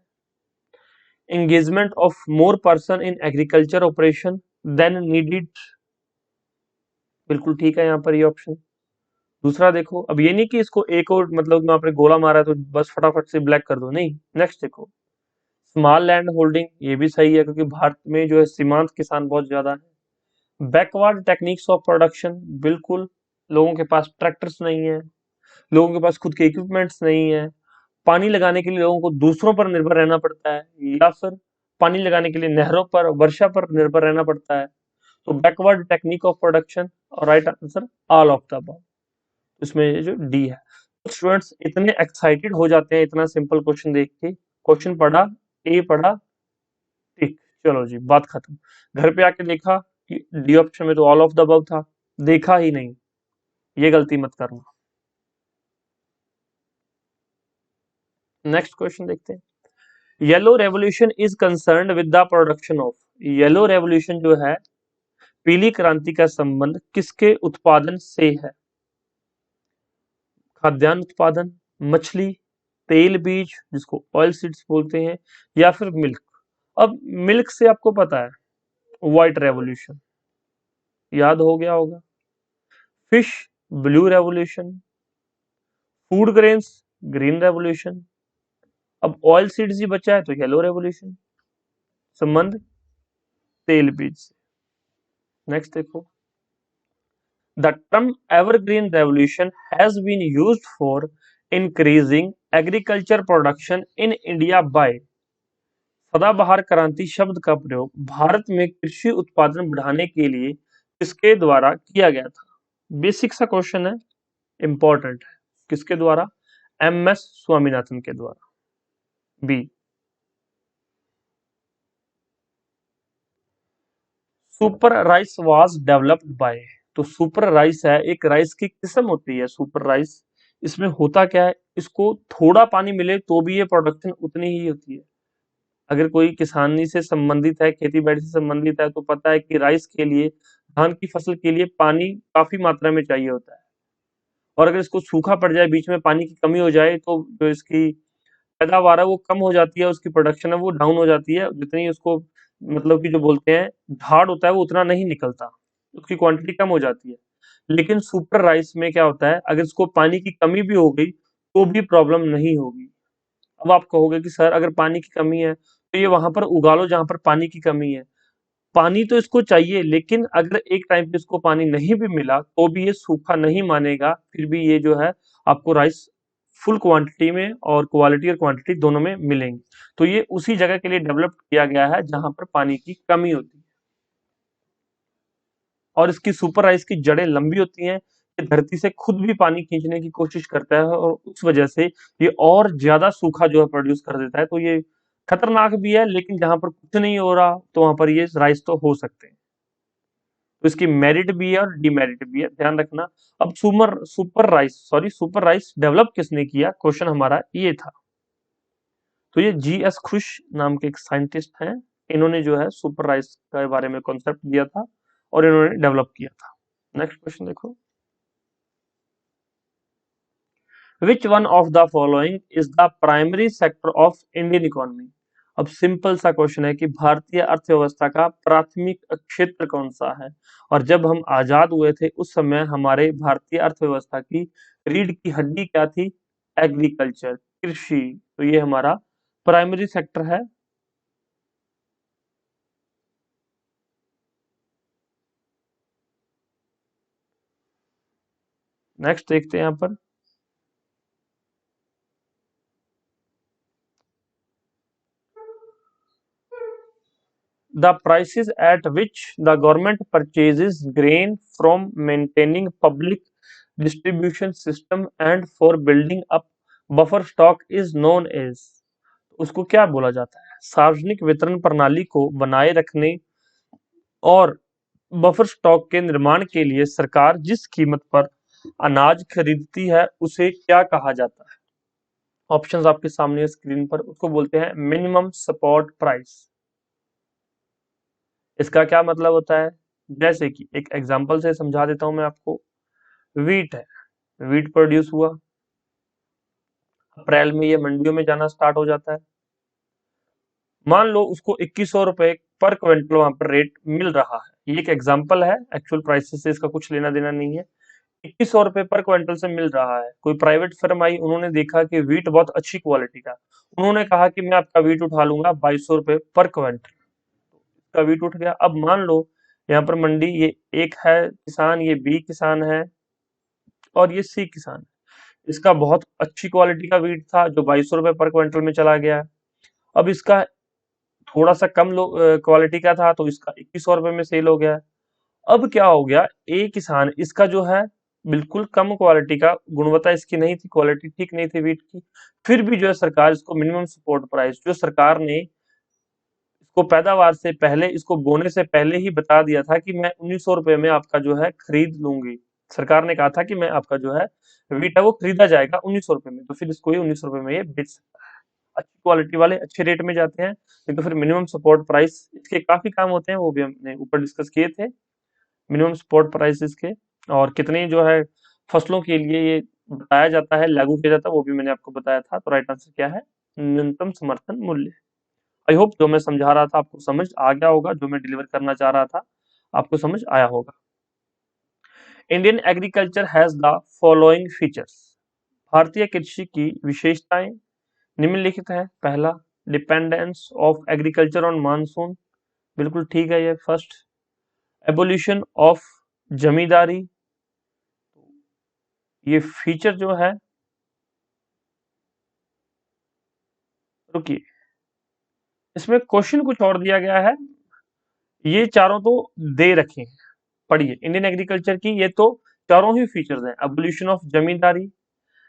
Engagement of more person in agriculture operation than needed, बिल्कुल ठीक है यहाँ पर ये ऑप्शन। दूसरा देखो, अब ये नहीं कि इसको एक और मतलब में आपने गोला मारा है तो बस फटाफट से ब्लैक कर दो, नहीं। नेक्स्ट देखो, स्मॉल लैंड होल्डिंग, ये भी सही है क्योंकि भारत में जो है सीमांत किसान बहुत ज्यादा है। बैकवर्ड टेक्निक्स ऑफ प्रोडक्शन, बिल्कुल, लोगों के पास ट्रैक्टर्स नहीं है, लोगों के पास खुद के इक्विपमेंट्स नहीं है, पानी लगाने के लिए लोगों को दूसरों पर निर्भर रहना पड़ता है, या फिर पानी लगाने के लिए नहरों पर, वर्षा पर निर्भर रहना पड़ता है। तो बैकवर्ड टेक्निक ऑफ प्रोडक्शन, और right answer all of the above, इसमें ये जो डी है। स्टूडेंट्स इतने एक्साइटेड हो जाते हैं इतना सिंपल क्वेश्चन देख के, क्वेश्चन पढ़ा, ए पढ़ा, ठीक, चलो जी बात खत्म। घर पे आके देखा कि डी ऑप्शन में तो ऑल ऑफ द अबव था, देखा ही नहीं, ये गलती मत करना। नेक्स्ट क्वेश्चन देखते हैं। Yellow revolution is concerned with the production of, yellow revolution जो है, पीली क्रांति का संबंध किसके उत्पादन से है? खाद्यान्न उत्पादन, मछली, तेल बीज जिसको ऑयल सीड्स बोलते हैं, या फिर मिल्क। अब मिल्क से आपको पता है व्हाइट रेवोल्यूशन, याद हो गया होगा। Fish, blue revolution, food grains, green revolution. अब ऑयल सीड्स ही बचा है तो येलो रेवोल्यूशन, संबंध तेल बीज से। नेक्स्ट देखो, the term evergreen revolution has been used for increasing agriculture production in India by, सदाबहार क्रांति शब्द का प्रयोग भारत में कृषि उत्पादन बढ़ाने के लिए किसके द्वारा किया गया था? बेसिक सा क्वेश्चन है, इंपॉर्टेंट है। किसके द्वारा? एम एस स्वामीनाथन के द्वारा। B. Super rice was developed by, तो सुपर राइस है, एक राइस की किस्म होती है सुपर राइस। इसमें होता क्या है, इसको थोड़ा पानी मिले तो भी ये प्रोडक्शन उतनी ही होती है। अगर कोई किसानी से संबंधित है, खेती बाड़ी से संबंधित है, तो पता है कि राइस के लिए, धान की फसल के लिए पानी काफी मात्रा में चाहिए होता है। और अगर इसको सूखा पड़ जाए, बीच में पानी की कमी हो जाए, तो जो इसकी पैदावार है वो कम हो जाती है, उसकी प्रोडक्शन है वो डाउन हो जाती है, जितनी उसको मतलब कि जो बोलते हैं झाड़ होता है वो उतना नहीं निकलता, उसकी क्वांटिटी कम हो जाती है। लेकिन सुपर राइस में क्या होता है, अगर इसको पानी की कमी भी हो गई तो भी प्रॉब्लम नहीं होगी। अब आप कहोगे कि सर अगर पानी की कमी है तो ये वहां पर उगा लो जहां पर पानी की कमी है। पानी तो इसको चाहिए, लेकिन अगर एक टाइम पे इसको पानी नहीं भी मिला तो भी ये सूखा नहीं मानेगा, फिर भी ये जो है आपको राइस फुल क्वांटिटी में और क्वालिटी और क्वांटिटी दोनों में मिलेंगी। तो ये उसी जगह के लिए डेवलप किया गया है जहां पर पानी की कमी होती है। और इसकी सुपर राइस की जड़ें लंबी होती हैं, ये धरती से खुद भी पानी खींचने की कोशिश करता है, और उस वजह से ये और ज्यादा सूखा जो है प्रोड्यूस कर देता है। तो ये खतरनाक भी है, लेकिन जहां पर कुछ नहीं हो रहा तो वहां पर ये राइस तो हो सकते हैं। तो इसकी मेरिट भी है और डिमेरिट भी है, ध्यान रखना। अब सुपर राइस डेवलप किसने किया, क्वेश्चन हमारा ये था। तो ये जी एस खुश नाम के एक साइंटिस्ट हैं, इन्होंने जो है सुपर राइस के बारे में कॉन्सेप्ट दिया था और इन्होंने डेवलप किया था। नेक्स्ट क्वेश्चन देखो, विच one of the following is the primary sector of Indian economy. अब सिंपल सा क्वेश्चन है कि भारतीय अर्थव्यवस्था का प्राथमिक क्षेत्र कौन सा है? और जब हम आजाद हुए थे उस समय हमारे भारतीय अर्थव्यवस्था की रीढ़ की हड्डी क्या थी? एग्रीकल्चर, कृषि। तो ये हमारा प्राइमरी सेक्टर है। नेक्स्ट देखते हैं यहाँ पर, the prices at which the government purchases grain from maintaining public distribution system and for building up buffer stock is known as, उसको क्या बोला जाता है? सार्वजनिक वितरण प्रणाली को बनाए रखने और बफर स्टॉक के निर्माण के लिए सरकार जिस कीमत पर अनाज खरीदती है उसे क्या कहा जाता है? ऑप्शंस आपके सामने स्क्रीन पर, उसको बोलते हैं मिनिमम सपोर्ट प्राइस। इसका क्या मतलब होता है? जैसे कि एक एग्जांपल से समझा देता हूं मैं आपको। वीट है, वीट प्रोड्यूस हुआ, अप्रैल में ये मंडियों में जाना स्टार्ट हो जाता है। मान लो उसको 2100 रुपए पर क्विंटल वहां पर रेट मिल रहा है। ये एक एग्जांपल है, एक्चुअल प्राइसेस से इसका कुछ लेना देना नहीं है। ₹2100 पर क्विंटल से मिल रहा है। कोई प्राइवेट फर्म आई, उन्होंने देखा कि व्हीट बहुत अच्छी क्वालिटी का, उन्होंने कहा कि मैं आपका व्हीट उठा लूंगा ₹2200 पर क्विंटल। का व्हीट उठ गया। अब मान लो यहाँ पर मंडी, ये एक है किसान, ये बी किसान है और ये सी किसान है। इसका बहुत अच्छी क्वालिटी का व्हीट था जो ₹2200 पर क्विंटल में चला गया। अब इसका थोड़ा सा कम क्वालिटी का था तो इसका ₹2100 में सेल हो गया। अब क्या हो गया, ए किसान, इसका जो है बिल्कुल कम क्वालिटी का, गुणवत्ता इसकी नहीं थी, क्वालिटी ठीक नहीं थी वीट की, फिर भी जो है सरकार इसको मिनिमम सपोर्ट प्राइस, जो सरकार ने इसको पैदावार से पहले, इसको बोने से पहले ही बता दिया था कि मैं ₹1900 में आपका जो है खरीद लूंगी। सरकार ने कहा था कि मैं आपका जो है वीट है वो खरीदा जाएगा ₹1900 में, तो फिर इसको ये ₹1900 में ये बेच सकता है। अच्छी क्वालिटी वाले अच्छे रेट में जाते हैं, नहीं तो फिर मिनिमम सपोर्ट प्राइस इसके काफी काम होते हैं, वो भी हमने ऊपर डिस्कस किए थे। मिनिमम सपोर्ट प्राइसेस के और कितने जो है फसलों के लिए ये बताया जाता है, लागू किया जाता है, वो भी मैंने आपको बताया था। तो राइट आंसर क्या है, न्यूनतम समर्थन मूल्य। आई होप जो मैं समझा रहा था आपको समझ आ गया होगा, जो मैं डिलीवर करना चाह रहा था आपको समझ आया होगा। Indian agriculture has the following features. भारतीय कृषि की विशेषताएं निम्नलिखित है। पहला, dependence of agriculture on monsoon, बिल्कुल ठीक है ये फर्स्ट। एबोल्यूशन ऑफ जमींदारी, ये फीचर जो है, रुकिए इसमें क्वेश्चन कुछ और दिया गया है, ये चारों तो दे रखे हैं, पढ़िए। इंडियन एग्रीकल्चर की ये तो चारों ही फीचर्स हैं। Abolition of zamindari,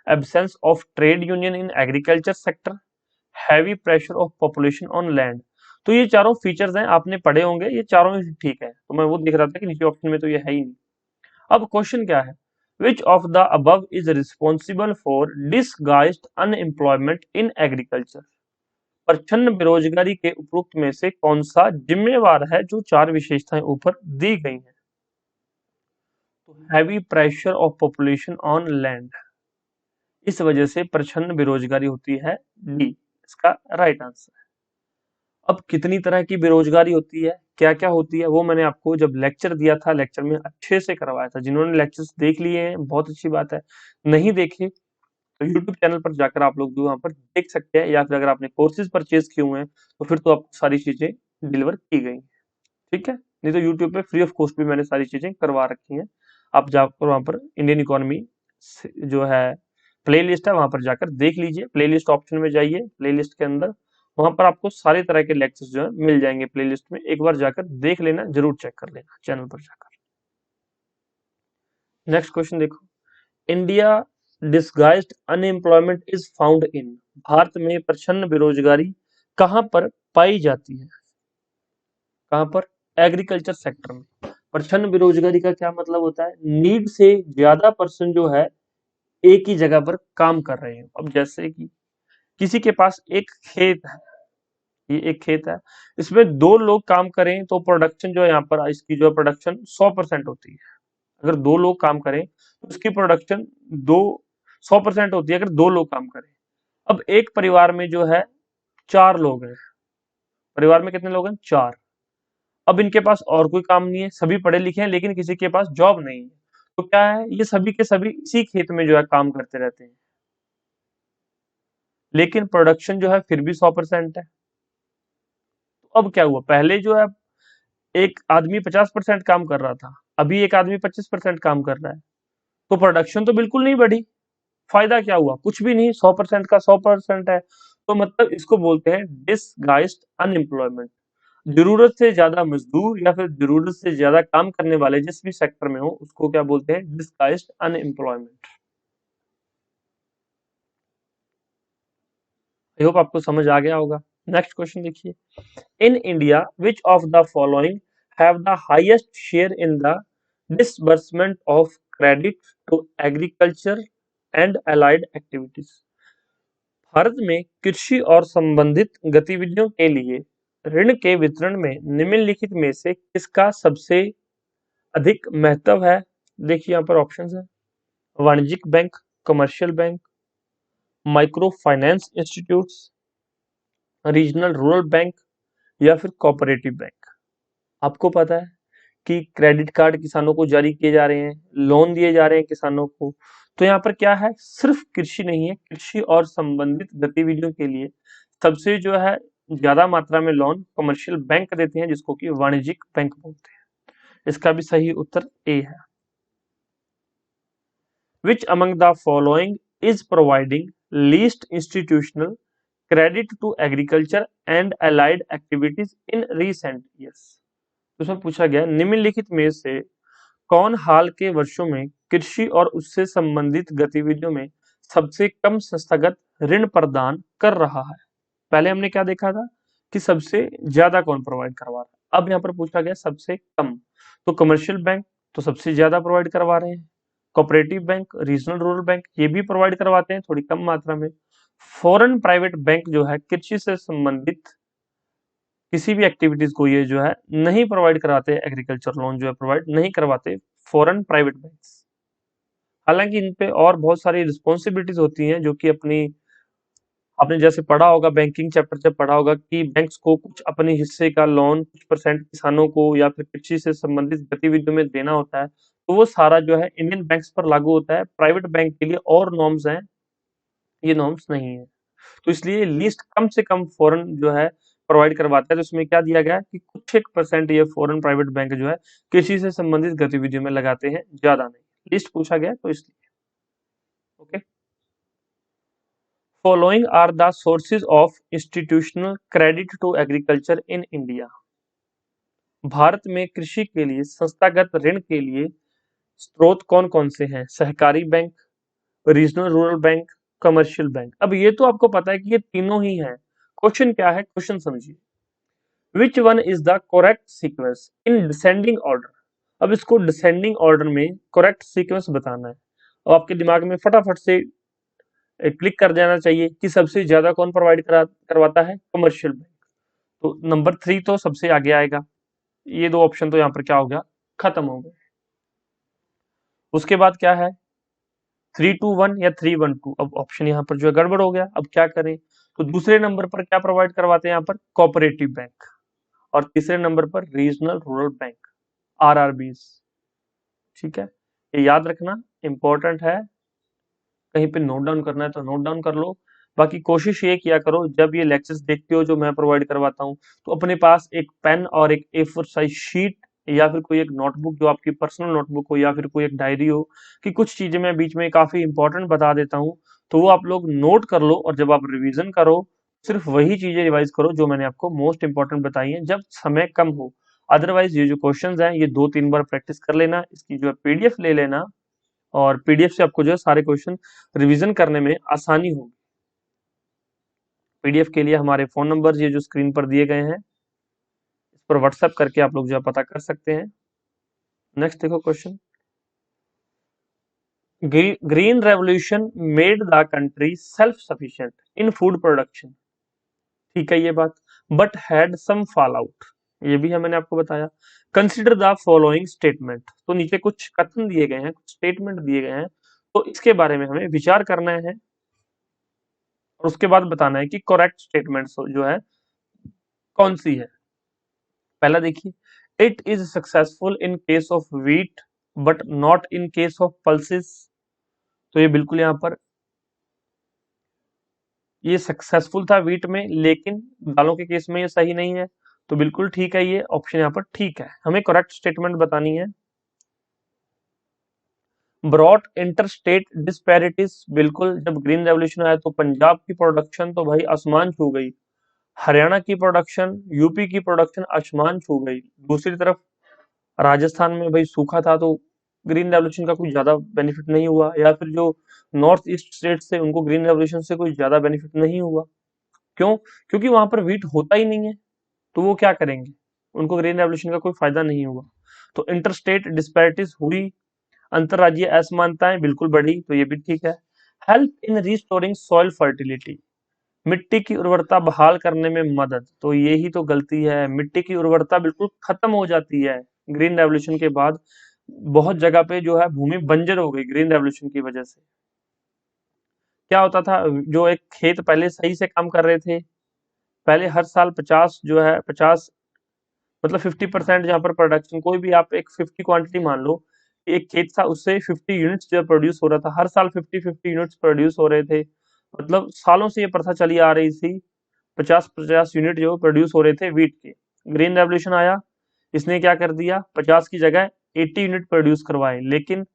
absence of trade union in agriculture sector, heavy pressure of population on land. तो ये चारों फीचर्स हैं, आपने पढ़े होंगे, ये चारों ही ठीक है। तो मैं वो देख रहा था कि नीचे ऑप्शन में तो ये है ही नहीं। अब क्वेश्चन क्या है, which of the above is responsible for disguised unemployment in agriculture. प्रच्छन्न बेरोजगारी के उपरोक्त में से कौन सा जिम्मेवार है, जो चार विशेषताएं ऊपर दी गई हैं। तो heavy pressure of population on land, इस वजह से प्रच्छन्न बेरोजगारी होती है, डी इसका राइट आंसर है। अब कितनी तरह की बेरोजगारी होती है, क्या क्या होती है, वो मैंने आपको जब लेक्चर दिया था, लेक्चर में अच्छे से करवाया था। जिन्होंने लेक्चर्स देख लिए हैं बहुत अच्छी बात है, नहीं देखे तो यूट्यूब चैनल पर जाकर आप लोग भी वहां पर देख सकते हैं, या फिर अगर आपने कोर्सेज परचेज किए हुए हैं तो फिर तो आपको सारी चीजें डिलीवर की गई हैं, ठीक है। नहीं तो यूट्यूब पे फ्री ऑफ कॉस्ट भी मैंने सारी चीजें करवा रखी हैं। आप जाकर वहां पर इंडियन इकोनॉमी जो है प्ले लिस्ट है, वहां पर जाकर देख लीजिए। प्ले लिस्ट ऑप्शन में जाइए, प्ले लिस्ट के अंदर वहां पर आपको सारे तरह के लेक्चर्स जो है मिल जाएंगे प्ले लिस्ट में। एक बार जाकर देख लेना, जरूर चेक कर लेना चैनल पर जाकर। नेक्स्ट क्वेश्चन देखो, India disguised unemployment is found in. Bharat में प्रच्छन्न बेरोजगारी कहां पर पाई जाती है, कहां पर, एग्रीकल्चर सेक्टर में। प्रच्छन्न बेरोजगारी का क्या मतलब होता है, नीड से ज्यादा पर्सन जो है एक ही जगह पर काम कर रहे हैं। अब जैसे कि किसी के पास एक खेत है, ये एक खेत है, इसमें दो लोग काम करें तो प्रोडक्शन जो है यहाँ पर, इसकी जो प्रोडक्शन 100% होती है। अगर दो लोग काम करें तो इसकी प्रोडक्शन दो 100% होती है, अगर दो लोग काम करें। अब एक परिवार में जो है चार लोग हैं, परिवार में कितने लोग हैं, चार। अब इनके पास और कोई काम नहीं है, सभी पढ़े लिखे हैं लेकिन किसी के पास जॉब नहीं है, तो क्या है, ये सभी के सभी इसी खेत में जो है काम करते रहते हैं, लेकिन प्रोडक्शन जो है फिर भी 100% है। तो अब क्या हुआ, पहले जो है एक आदमी 50% काम कर रहा था, अभी एक आदमी 25% काम कर रहा है, तो प्रोडक्शन तो बिल्कुल नहीं बढ़ी, फायदा क्या हुआ, कुछ भी नहीं, 100% का 100% है। तो मतलब इसको बोलते हैं डिसगाइज्ड अनएम्प्लॉयमेंट। जरूरत से ज्यादा मजदूर या फिर जरूरत से ज्यादा काम करने वाले जिस भी सेक्टर में हो, उसको क्या बोलते हैं, डिसगाइज्ड अनएम्प्लॉयमेंट। आई होप आपको समझ आ गया होगा। नेक्स्ट क्वेश्चन देखिए, in India which of the following have the highest share in the disbursement of credit to agriculture and allied activities. Bharat में कृषि और संबंधित गतिविधियों के लिए ऋण के वितरण में निम्नलिखित में से किसका सबसे अधिक महत्व है। देखिए यहाँ पर ऑप्शंस है, वाणिज्यिक bank, commercial bank, micro finance institutes, regional rural bank, या फिर कोऑपरेटिव बैंक। आपको पता है कि क्रेडिट कार्ड किसानों को जारी किए जा रहे हैं, लोन दिए जा रहे हैं किसानों को। तो यहाँ पर क्या है, सिर्फ कृषि नहीं है, कृषि और संबंधित गतिविधियों के लिए सबसे जो है ज्यादा मात्रा में लोन कमर्शियल बैंक देते हैं, जिसको कि वाणिज्यिक बैंक बोलते हैं। इसका भी सही उत्तर ए है। Which among the following is providing least institutional credit to agriculture and allied activities in recent years? तो उसमें पूछा गया निम्नलिखित में से कौन हाल के वर्षों में कृषि और उससे संबंधित गतिविधियों में सबसे कम संस्थागत ऋण प्रदान कर रहा है। पहले हमने क्या देखा था कि सबसे ज्यादा कौन प्रोवाइड करवा रहा है, अब यहाँ पर पूछा गया सबसे कम। तो कमर्शियल बैंक तो सबसे ज्यादा प्रोवाइड करवा रहे हैं, cooperative bank, regional rural bank ये भी प्रोवाइड करवाते हैं थोड़ी कम मात्रा में। फॉरेन प्राइवेट बैंक जो है कृषि से संबंधित किसी भी एक्टिविटीज को ये जो है नहीं प्रोवाइड कराते, एग्रीकल्चर लोन जो है प्रोवाइड नहीं करवाते फॉरेन प्राइवेट बैंक्स। हालांकि इन पे और बहुत सारी रिस्पॉन्सिबिलिटीज होती हैं, जो कि अपनी आपने जैसे पढ़ा होगा, बैंकिंग चैप्टर से पढ़ा होगा कि बैंक्स को कुछ अपने हिस्से का लोन कुछ परसेंट किसानों को या फिर कृषि से संबंधित गतिविधियों में देना होता है। तो वो सारा जो है इंडियन बैंक्स पर लागू होता है, प्राइवेट बैंक के लिए और नॉर्म्स हैं, ये नॉर्म्स नहीं है। तो इसलिए लिस्ट कम से कम फॉरेन जो है प्रोवाइड करवाता है। तो इसमें क्या दिया गया है कि कुछ एक परसेंट ये फॉरेन प्राइवेट बैंक जो है कृषि से संबंधित गतिविधियों में लगाते हैं, ज्यादा नहीं। लिस्ट पूछा गया तो इसलिए। Okay, following are the sources of institutional credit to agriculture in India. Bharat में कृषि के लिए संस्थागत ऋण के लिए स्रोत कौन कौन से हैं? सहकारी bank, regional rural bank, commercial bank. अब ये तो आपको पता है कि ये तीनों ही हैं। क्वेश्चन क्या है, क्वेश्चन समझिए। विच one is the correct sequence in descending order. अब इसको डिसेंडिंग ऑर्डर में करेक्ट सीक्वेंस बताना है। अब आपके दिमाग में फटाफट से क्लिक कर जाना चाहिए कि सबसे ज्यादा कौन प्रोवाइड करवाता है? Commercial bank. तो नंबर 3 तो सबसे आगे आएगा। ये दो ऑप्शन तो यहाँ पर क्या हो गया, खत्म हो गए। उसके बाद क्या है, 321 या 312। अब ऑप्शन यहाँ पर जो है गड़बड़ हो गया, अब क्या करें? तो दूसरे नंबर पर क्या प्रोवाइड करवाते हैं यहाँ पर? Cooperative bank. और तीसरे नंबर पर रीजनल रूरल बैंक, आरआरबीज। ठीक है, ये याद रखना इंपॉर्टेंट है, कहीं पे नोट डाउन करना है तो नोट डाउन कर लो। बाकी कोशिश ये किया करो जब ये लेक्चर्स देखते हो जो मैं प्रोवाइड करवाता हूँ, तो अपने पास एक पेन और एक A4 साइज शीट या फिर कोई एक नोटबुक जो आपकी पर्सनल नोटबुक हो या फिर कोई एक डायरी हो, कि कुछ चीजें मैं बीच में काफी इंपॉर्टेंट बता देता हूँ, तो वो आप लोग नोट कर लो। और जब आप रिवीजन करो सिर्फ वही चीजें रिवाइज करो जो मैंने आपको मोस्ट इंपॉर्टेंट बताई हैं, जब समय कम हो। अदरवाइज ये जो क्वेश्चंस हैं ये 2-3 बार प्रैक्टिस कर लेना, इसकी जो है पीडीएफ ले लेना, और पीडीएफ से आपको जो है सारे क्वेश्चन रिवीजन करने में आसानी होगी। पीडीएफ के लिए हमारे फोन नंबर ये जो स्क्रीन पर दिए गए हैं, इस पर व्हाट्सएप करके आप लोग जो है पता कर सकते हैं। नेक्स्ट देखो question, green revolution made the country self sufficient in food production. ठीक है ये बात, but had some fall out, ये भी है मैंने आपको बताया। कंसिडर द फॉलोइंग स्टेटमेंट, तो नीचे कुछ कथन दिए गए हैं, कुछ स्टेटमेंट दिए गए हैं, तो इसके बारे में हमें विचार करना है और उसके बाद बताना है कि करेक्ट स्टेटमेंट जो है कौन सी है। पहला देखिए, it is successful in case of wheat but not in case of pulses. तो ये बिल्कुल यहाँ पर ये सक्सेसफुल था व्हीट में, लेकिन दालों के केस में ये सही नहीं है। तो बिल्कुल ठीक है, ये ऑप्शन यहाँ पर ठीक है। हमें करेक्ट स्टेटमेंट बतानी है। ब्रॉड इंटरस्टेट डिस्पैरिटीज, बिल्कुल जब ग्रीन रेवोल्यूशन आया तो पंजाब की प्रोडक्शन तो भाई आसमान छू गई, हरियाणा की प्रोडक्शन, यूपी की प्रोडक्शन आसमान छू गई। दूसरी तरफ राजस्थान में भाई सूखा था, तो ग्रीन रेवोल्यूशन का कुछ ज्यादा बेनिफिट नहीं हुआ, या फिर जो नॉर्थ ईस्ट स्टेट से उनको ग्रीन रेवोल्यूशन से कोई ज्यादा बेनिफिट नहीं हुआ। क्यों? क्योंकि वहां पर व्हीट होता ही नहीं है, तो वो क्या करेंगे, उनको ग्रीन रेवोल्यूशन का कोई फायदा नहीं हुआ। तो इंटरस्टेट डिस्पैरिटीज हुई, अंतरराज्यीय असमानताएं बिल्कुल बढ़ी, तो ये भी ठीक है। Help in restoring soil fertility, मिट्टी की उर्वरता बहाल करने में मदद, तो यही तो गलती है, मिट्टी की उर्वरता बिल्कुल खत्म हो जाती है ग्रीन रेवोल्यूशन के बाद। बहुत जगह पे जो है भूमि बंजर हो गई ग्रीन रेवोल्यूशन की वजह से। क्या होता था, जो एक खेत पहले सही से काम कर रहे थे, पहले हर साल 50 जो है 50 मतलब 50% जहाँ पर प्रोडक्शन, कोई भी आप एक 50 क्वांटिटी मान लो, एक खेत था उससे 50 यूनिट्स जो प्रोड्यूस हो रहा था, हर साल 50 यूनिट्स प्रोड्यूस हो रहे थे, मतलब सालों से ये प्रथा चली आ रही थी। 50 यूनिट जो प्रोड्यूस हो रहे थे वीट के। ग्रीन रेवोल्यूशन आया, इसने क्या कर दिया, 50 की जगह 80 यूनिट प्रोड्यूस करवाए, लेकिन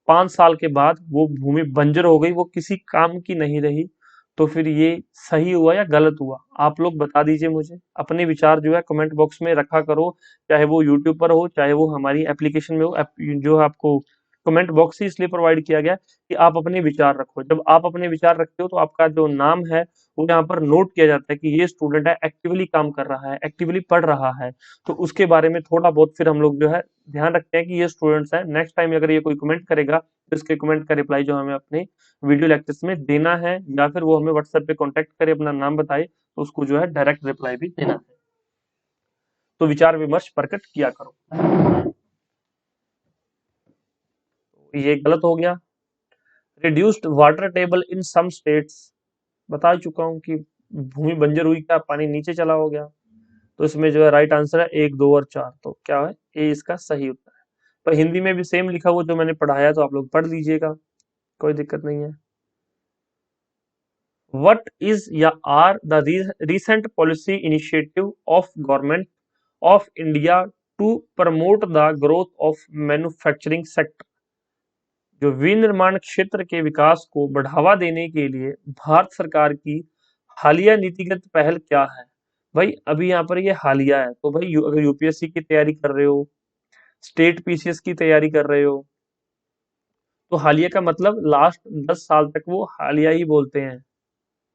5 साल के बाद वो भूमि बंजर हो गई, वो किसी काम की नहीं रही। तो फिर ये सही हुआ या गलत हुआ, आप लोग बता दीजिए मुझे। अपने विचार जो है कमेंट बॉक्स में रखा करो, चाहे वो यूट्यूब पर हो, चाहे वो हमारी एप्लीकेशन में हो। जो आपको कमेंट बॉक्स ही इसलिए प्रोवाइड किया गया कि आप अपने विचार रखो। जब आप अपने विचार रखते हो तो आपका जो नाम है वो यहाँ पर नोट किया जाता है कि ये स्टूडेंट है, एक्टिवली काम कर रहा है, एक्टिवली पढ़ रहा है। तो उसके बारे में थोड़ा बहुत फिर हम लोग जो है ध्यान रखते हैं कि ये स्टूडेंट्स हैं। नेक्स्ट टाइम अगर ये कोई कमेंट करेगा तो इसके कमेंट का रिप्लाई जो हमें अपने वीडियो लेक्चर्स में देना है, या फिर वो हमें व्हाट्सएप पे कांटेक्ट करे, अपना नाम बताए, तो उसको जो है डायरेक्ट रिप्लाई भी देना है। तो विचार विमर्श प्रकट किया करो। ये गलत हो गया। Reduced water table in some states, बता चुका हूं कि भूमि बंजर हुई, क्या पानी नीचे चला हो गया। तो इसमें जो है राइट आंसर है 1, 2 और 4, तो क्या है ए इसका सही उत्तर है। पर हिंदी में भी सेम लिखा हुआ जो मैंने पढ़ाया, तो आप लोग पढ़ लीजिएगा, कोई दिक्कत नहीं है। What is या are the recent policy initiative of government of India to promote the growth of manufacturing sector? जो विनिर्माण क्षेत्र के विकास को बढ़ावा देने के लिए भारत सरकार की हालिया नीतिगत पहल क्या है? भाई अभी यहाँ पर ये हालिया है, तो भाई अगर यूपीएससी की तैयारी कर रहे हो, स्टेट पीसीएस की तैयारी कर रहे हो, तो हालिया का मतलब लास्ट 10 साल तक वो हालिया ही बोलते हैं,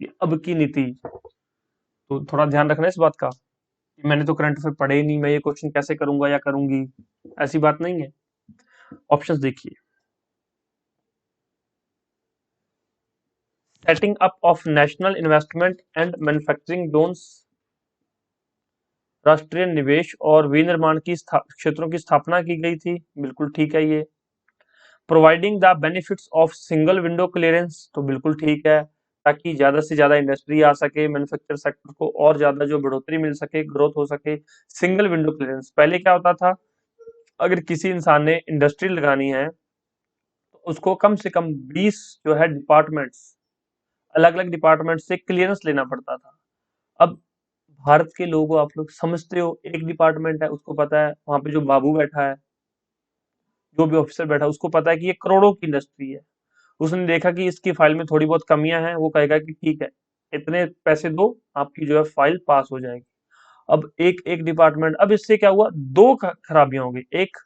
ये अब की नीति। तो थोड़ा ध्यान रखना इस बात का कि मैंने तो करंट अफेयर पढ़े ही नहीं, मैं ये क्वेश्चन कैसे करूंगा या करूंगी, ऐसी बात नहीं है। ऑप्शंस देखिए। Setting up of national investment and manufacturing zones, राष्ट्रीय निवेश और विनिर्माण की क्षेत्रों की स्थापना की गई थी, बिल्कुल ठीक है ये। Providing the benefits of single window clearance, तो बिल्कुल ठीक है, ताकि ज्यादा से ज्यादा इंडस्ट्री आ सके, मैन्युफैक्चर सेक्टर को और ज्यादा जो बढ़ोतरी मिल सके, ग्रोथ हो सके। सिंगल विंडो क्लियरेंस, पहले क्या होता था, अगर किसी इंसान ने इंडस्ट्री लगानी है तो उसको कम से कम 20 जो है डिपार्टमेंट्स, अलग अलग डिपार्टमेंट से क्लियरेंस लेना पड़ता था। अब भारत के लोगों, आप लोग समझते हो, एक डिपार्टमेंट है, उसको पता है वहां पे जो बाबू बैठा है, जो भी ऑफिसर बैठा है, उसको पता है कि ये करोड़ों की इंडस्ट्री है। उसने देखा कि इसकी फाइल में थोड़ी बहुत कमियां हैं, वो कहेगा कि ठीक है, इतने पैसे दो, आपकी जो है फाइल पास हो जाएगी। अब एक एक डिपार्टमेंट, अब इससे क्या हुआ, दो खराबियां हो गई। एक,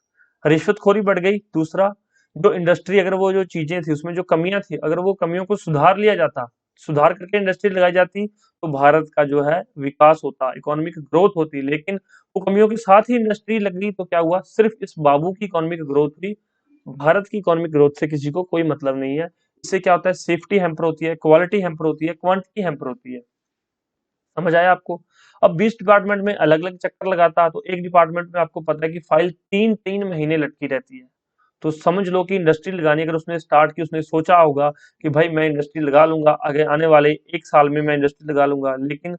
रिश्वतखोरी बढ़ गई। दूसरा, जो इंडस्ट्री, अगर वो जो चीजें थी उसमें जो कमियां थी, अगर वो कमियों को सुधार लिया जाता, सुधार करके इंडस्ट्री लगाई जाती, तो भारत का जो है विकास होता, इकोनॉमिक ग्रोथ होती। लेकिन वो कमियों के साथ ही इंडस्ट्री लग गई, तो क्या हुआ, सिर्फ इस बाबू की इकोनॉमिक ग्रोथ हुई, भारत की इकोनॉमिक ग्रोथ से किसी को कोई मतलब नहीं है। इससे क्या होता है, सेफ्टी हैम्पर होती है, क्वालिटी हैम्पर होती है, क्वांटिटी हैम्पर होती है। समझ आया आपको? अब 20 डिपार्टमेंट में अलग अलग चक्कर लगाता, तो एक डिपार्टमेंट में आपको पता है कि फाइल 3 3 महीने लटकी रहती है। तो समझ लो कि इंडस्ट्री लगानी अगर उसने स्टार्ट की, उसने सोचा होगा कि भाई मैं इंडस्ट्री लगा लूंगा, आगे आने वाले 1 साल में मैं इंडस्ट्री लगा लूंगा, लेकिन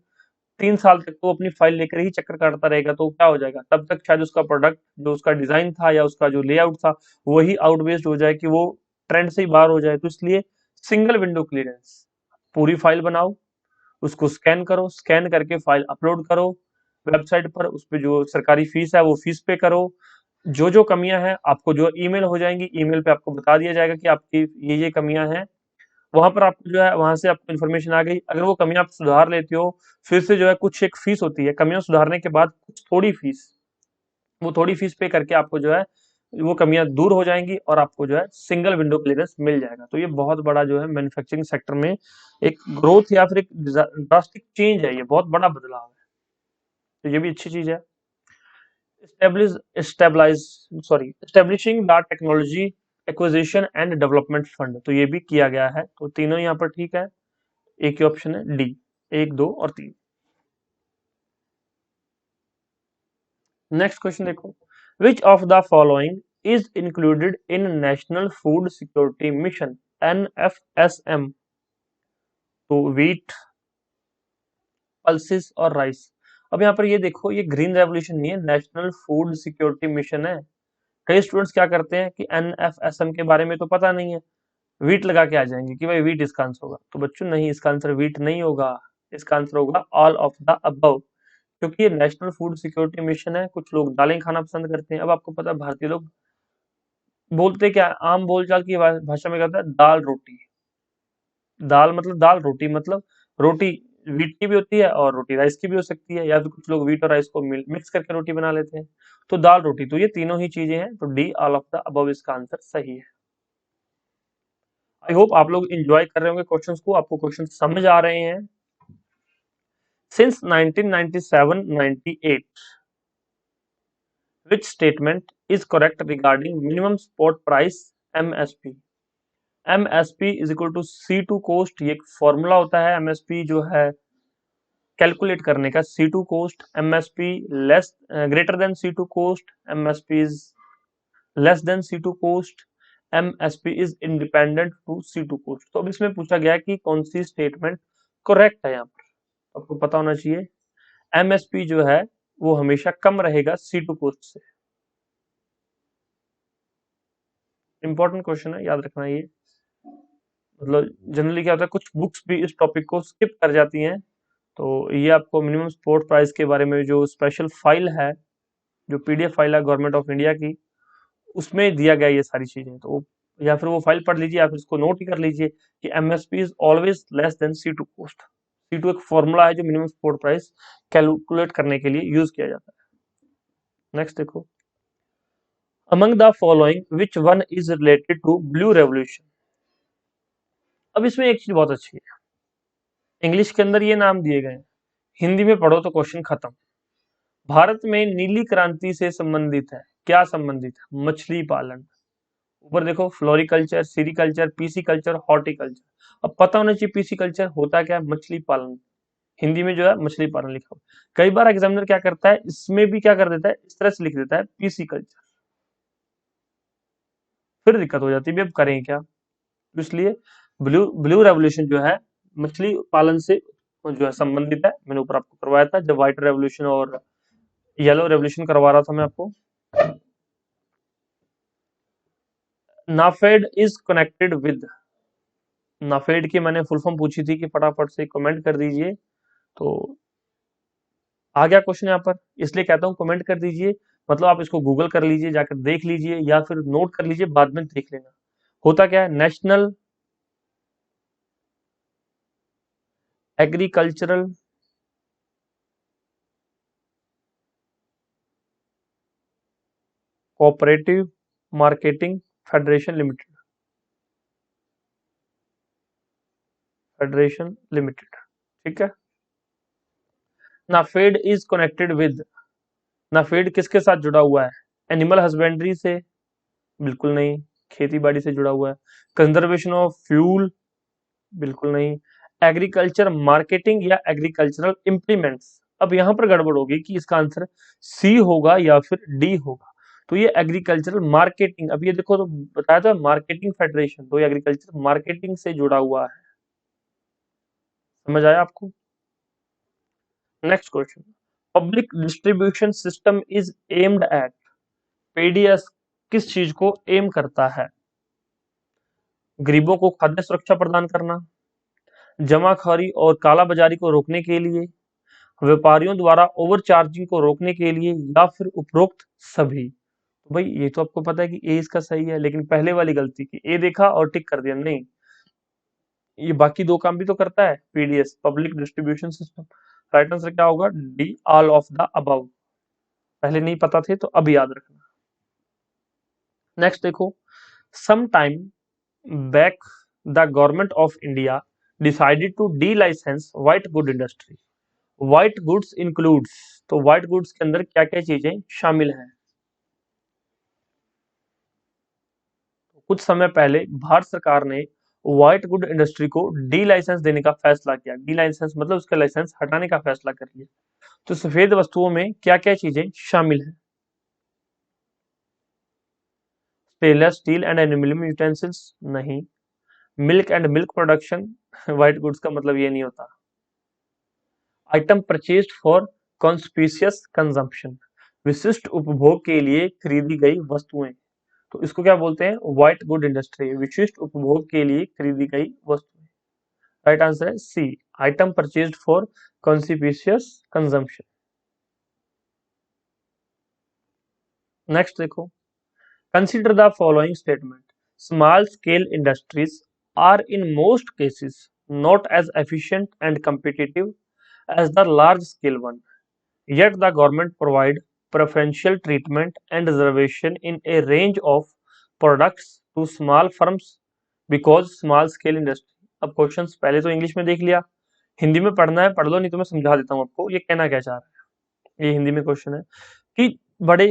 3 साल तक तो अपनी फाइल लेकर ही चक्कर काटता रहेगा, तो क्या हो जाएगा, तब तक शायद उसका प्रोडक्ट, जो उसका डिजाइन था या उसका जो लेआउट था, वही आउटबेस्ड हो जाए, कि वो ट्रेंड से ही बाहर हो जाए। तो इसलिए सिंगल विंडो क्लियरेंस, पूरी फाइल बनाओ, उसको स्कैन करो, स्कैन करके फाइल अपलोड करो वेबसाइट पर, उस पे जो सरकारी फीस है वो फीस पे करो। जो जो कमियां हैं आपको जो ईमेल हो जाएंगी, ईमेल पे आपको बता दिया जाएगा कि आपकी ये कमियां हैं। वहां पर आपको जो है, वहां से आपको इन्फॉर्मेशन आ गई, अगर वो कमियां आप सुधार लेते हो, फिर से जो है कुछ एक फीस होती है, कमियां सुधारने के बाद कुछ थोड़ी फीस, वो थोड़ी फीस पे करके आपको जो है वो कमियां दूर हो जाएंगी, और आपको जो है सिंगल विंडो क्लियरेंस मिल जाएगा। तो ये बहुत बड़ा जो है मैन्युफैक्चरिंग सेक्टर में एक ग्रोथ या फिर एक ड्रास्टिक चेंज है, ये बहुत बड़ा बदलाव है। तो ये भी अच्छी चीज है। Establish stabilise sorry establishing the technology acquisition and development fund, तो ये भी किया गया है। तो तीनों यहाँ पर ठीक है, एक ही ऑप्शन है डी, 1, 2 और 3। नेक्स्ट क्वेश्चन देखो, विच of the following is included in national food security mission, NFSM? तो वीट, पल्सिस और राइस। अब यहाँ पर ये देखो, ये ग्रीन रेवोल्यूशन नहीं है, नेशनल फूड सिक्योरिटी मिशन है। कई स्टूडेंट्स क्या करते हैं कि NFSM के बारे में तो पता नहीं है, वीट लगा के आ जाएंगे कि भाई वीट इसका आंसर होगा। तो बच्चों नहीं, इसका आंसर वीट नहीं होगा, इसका आंसर होगा ऑल ऑफ द अबव, क्योंकि ये नेशनल फूड सिक्योरिटी मिशन है। कुछ लोग दालें खाना पसंद करते हैं। अब आपको पता है भारतीय लोग बोलते क्या है? आम बोलचाल की भाषा में कहता है दाल रोटी। दाल मतलब दाल, रोटी मतलब रोटी व्हीट की भी होती है और रोटी राइस की भी हो सकती है, या फिर कुछ लोग व्हीट और राइस को मिक्स करके रोटी बना लेते हैं। तो दाल रोटी, तो ये तीनों ही चीजें हैं, तो D all of the above इसका आंसर सही है। आई होप आप लोग एंजॉय कर रहे होंगे क्वेश्चंस को, आपको क्वेश्चन समझ आ रहे हैं। Since 1997-98 which statement is correct regarding minimum spot price MSP? MSP is equal to C2 cost, ये एक फॉर्मूला होता है MSP जो है कैलकुलेट करने का। C2 cost, MSP less greater than C2 cost, MSP is less than C2 cost, MSP is independent to C2 cost. तो अब इसमें पूछा गया कि कौन सी स्टेटमेंट करेक्ट है। यहाँ पर आपको पता होना चाहिए MSP जो है वो हमेशा कम रहेगा C2 कोस्ट से। इंपॉर्टेंट क्वेश्चन है, याद रखना ये। मतलब जनरली क्या होता है, कुछ बुक्स भी इस टॉपिक को स्किप कर जाती हैं। तो ये आपको मिनिमम सपोर्ट प्राइस के बारे में जो स्पेशल फाइल है, जो PDF फाइल है गवर्नमेंट ऑफ इंडिया की, उसमें दिया गया ये सारी चीजें। तो या फिर वो फाइल पढ़ लीजिए या फिर इसको नोट ही कर लीजिए कि MSP is always less than C2 cost. C2 एक फॉर्मूला है जो मिनिमम सपोर्ट प्राइस कैलकुलेट करने के लिए यूज किया जाता है। नेक्स्ट देखो, among the following which one is related to blue revolution. अब इसमें एक चीज बहुत अच्छी है, इंग्लिश के अंदर ये नाम दिए गए हैं, हिंदी में पढ़ो तो क्वेश्चन खत्म। भारत में नीली क्रांति से संबंधित है, क्या संबंधित है? मछली पालन। ऊपर देखो, floriculture, sericulture, PC culture, horticulture. अब पता होना चाहिए पीसी कल्चर होता क्या है, मछली पालन। हिंदी में जो है मछली पालन लिखा हुआ। कई बार एग्जामिनर क्या करता है, इसमें भी क्या कर देता है, इस तरह से लिख देता है पीसी कल्चर, फिर दिक्कत हो जाती है, अब करें क्या। इसलिए ब्लू ब्लू रेवोल्यूशन जो है मछली पालन से जो है संबंधित है। मैंने ऊपर आपको करवाया था जब व्हाइट रेवोल्यूशन और येलो रेवोल्यूशन करवा रहा था मैं आपको। NAFED is connected with, NAFED की मैंने फुल फॉर्म पूछी थी कि फटाफट से कमेंट कर दीजिए। तो आ गया क्वेश्चन यहाँ पर, इसलिए कहता हूँ कमेंट कर दीजिए। मतलब आप इसको गूगल कर लीजिए, जाकर देख लीजिए या फिर नोट कर लीजिए, बाद में देख लेना। होता क्या है, national agricultural cooperative marketing federation limited, federation limited, ठीक है। NAFED is connected with, NAFED किसके साथ जुड़ा हुआ है? एनिमल हस्बेंड्री से? बिल्कुल नहीं। खेती बाड़ी से जुड़ा हुआ है। Conservation of fuel? बिल्कुल नहीं। एग्रीकल्चर मार्केटिंग या एग्रीकल्चरल इम्प्लीमेंट्स? अब यहां पर गड़बड़ होगी कि इसका आंसर सी होगा या फिर डी होगा। तो ये एग्रीकल्चरल मार्केटिंग, अब ये देखो तो बताया था मार्केटिंग फेडरेशन, तो ये एग्रीकल्चर मार्केटिंग से जुड़ा हुआ है। समझ आया आपको? Next question, public distribution system is aimed at, PDS किस चीज को एम करता है? गरीबों को खाद्य सुरक्षा प्रदान करना, जमाखोरी और कालाबाजारी को रोकने के लिए, व्यापारियों द्वारा ओवर चार्जिंग को रोकने के लिए, या फिर उपरोक्त सभी। तो भाई ये तो आपको पता है कि ए इसका सही है, लेकिन पहले वाली गलती की, ए देखा और टिक कर दिया, नहीं, ये बाकी दो काम भी तो करता है। PDS public distribution system, right answer क्या होगा? D all of the above. पहले नहीं पता थे तो अब याद रखना। नेक्स्ट देखो, some time back the government of India decided to delicense white good industry. White goods includes, तो व्हाइट गुड्स के अंदर क्या क्या चीजें शामिल हैं? कुछ समय पहले भारत सरकार ने व्हाइट गुड इंडस्ट्री को डी लाइसेंस देने का फैसला किया। डी लाइसेंस मतलब उसका लाइसेंस हटाने का फैसला कर लिया। तो सफेद वस्तुओं में क्या क्या चीजें शामिल हैं? Stainless steel and aluminium utensils? नहीं। Milk and milk production? White goods का मतलब ये नहीं होता। Item purchased for conspicuous consumption, विशिष्ट उपभोग के लिए खरीदी गई वस्तुएं। तो इसको क्या बोलते हैं? व्हाइट गुड इंडस्ट्री, विशिष्ट उपभोग के लिए खरीदी गई वस्तुएं। राइट आंसर है C, item purchased for conspicuous consumption. Next देखो, consider the following statement, small scale industries are in most cases not as efficient and competitive as the large scale one, yet the government provide preferential treatment and reservation in a range of products to small firms because small scale industry। अब questions पहले तो English में देख लिया, हिंदी में पढ़ना है पढ़ लो, नहीं तो मैं समझा देता हूँ आपको ये कहना क्या चाह रहा है। ये हिंदी में क्वेश्चन है कि बड़े,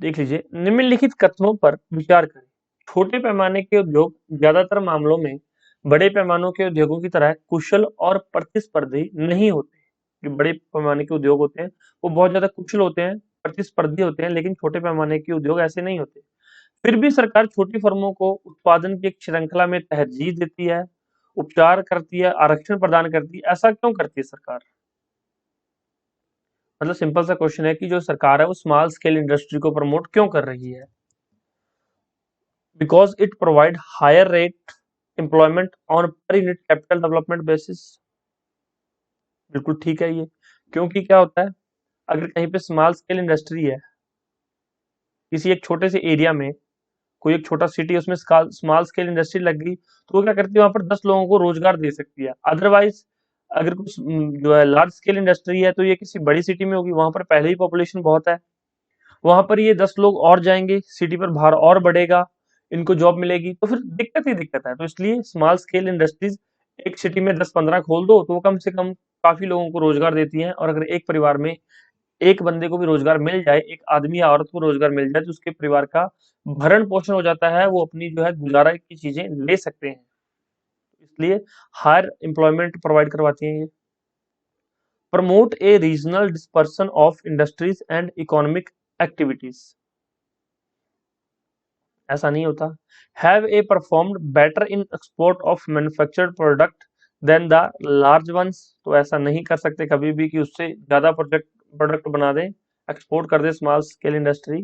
देख लीजिए, निम्नलिखित कथनों पर विचार करें। छोटे पैमाने के उद्योग ज्यादातर मामलों में बड़े पैमानों के उद्योगों की तरह कुशल और प्रतिस्पर्धी नहीं होते। जो बड़े पैमाने के उद्योग होते हैं वो बहुत ज्यादा कुशल होते हैं, प्रतिस्पर्धी होते हैं, लेकिन छोटे पैमाने के उद्योग ऐसे नहीं होते। फिर भी सरकार छोटी फर्मों को उत्पादन की एक श्रृंखला में तरजीह देती है, उपचार करती है, आरक्षण प्रदान करती है। ऐसा क्यों करती है सरकार? मतलब सिंपल सा क्वेश्चन है कि जो सरकार है वो स्मॉल स्केल इंडस्ट्री को प्रमोट क्यों कर रही है? Because it provide higher rate employment on per unit capital development basis. बिल्कुल ठीक है ये, क्योंकि क्या होता है, अगर कहीं पे स्मॉल स्केल इंडस्ट्री है, किसी एक छोटे से एरिया में, कोई एक छोटा सिटी, उसमें स्मॉल स्केल इंडस्ट्री लग गई, तो वो क्या करती है, वहां पर 10 लोगों को रोजगार दे सकती है। अदरवाइज अगर कुछ जो है लार्ज स्केल इंडस्ट्री है तो ये किसी बड़ी सिटी में होगी, वहां पर पहले ही पॉपुलेशन बहुत है, वहां पर ये 10 लोग और जाएंगे, सिटी पर भार और बढ़ेगा, इनको जॉब मिलेगी, तो फिर दिक्कत ही दिक्कत है। तो इसलिए स्मॉल स्केल इंडस्ट्रीज एक सिटी में 10-15 खोल दो तो वो कम से कम काफी लोगों को रोजगार देती हैं। और अगर एक परिवार में एक बंदे को भी रोजगार मिल जाए, एक आदमी या औरत को रोजगार मिल जाए, तो उसके परिवार का भरण पोषण हो जाता है, वो अपनी जो है गुजारा की चीजें ले सकते हैं। इसलिए हायर एम्प्लॉयमेंट प्रोवाइड करवाती हैं ये। Promote a regional dispersion of industries and economic activities, ऐसा नहीं होता। Have a performed better in export of manufactured product than the large ones, तो ऐसा नहीं कर सकते कभी भी कि उससे ज्यादा प्रोडक्ट बना दें, एक्सपोर्ट कर दे small scale industry.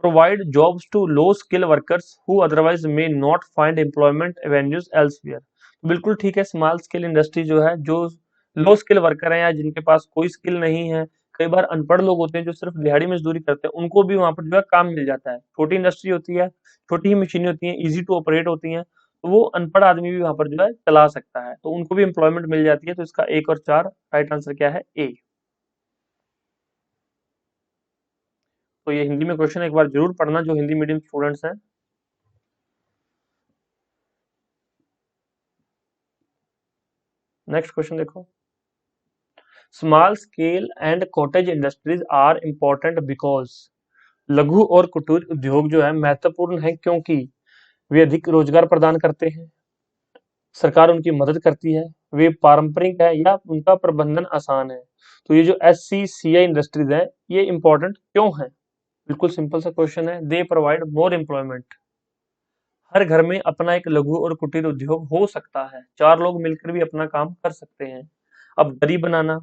Provide jobs to low skill workers who otherwise may not find employment avenues elsewhere. बिल्कुल ठीक है, स्मॉल स्केल इंडस्ट्री जो है, जो लो स्किल वर्कर हैं या जिनके पास कोई स्किल नहीं है, कई बार अनपढ़ लोग होते हैं जो सिर्फ दिहाड़ी मजदूरी करते हैं, उनको भी वहां पर जो है काम मिल जाता है। छोटी इंडस्ट्री होती है, छोटी ही मशीनें होती हैं, इजी टू ऑपरेट होती हैं, तो वो अनपढ़ आदमी भी वहां पर जो है चला सकता है, तो उनको भी एम्प्लॉयमेंट मिल जाती है। तो इसका 1 और 4 राइट आंसर क्या है? ए। तो ये हिंदी में क्वेश्चन एक बार जरूर पढ़ना जो हिंदी मीडियम स्टूडेंट्स हैं। नेक्स्ट क्वेश्चन देखो, small scale and cottage industries are important because, लघु और कुटीर उद्योग जो है महत्वपूर्ण है क्योंकि वे अधिक रोजगार प्रदान करते हैं, सरकार उनकी मदद करती है, वे पारंपरिक है या उनका प्रबंधन आसान है। तो ये जो SCCI इंडस्ट्रीज है ये इंपॉर्टेंट क्यों है? बिल्कुल सिंपल सा क्वेश्चन है, दे प्रोवाइड मोर एम्प्लॉयमेंट। हर घर में अपना एक लघु और कुटीर उद्योग हो सकता है, 4 लोग मिलकर भी अपना काम कर सकते हैं। अब दरी बनाना,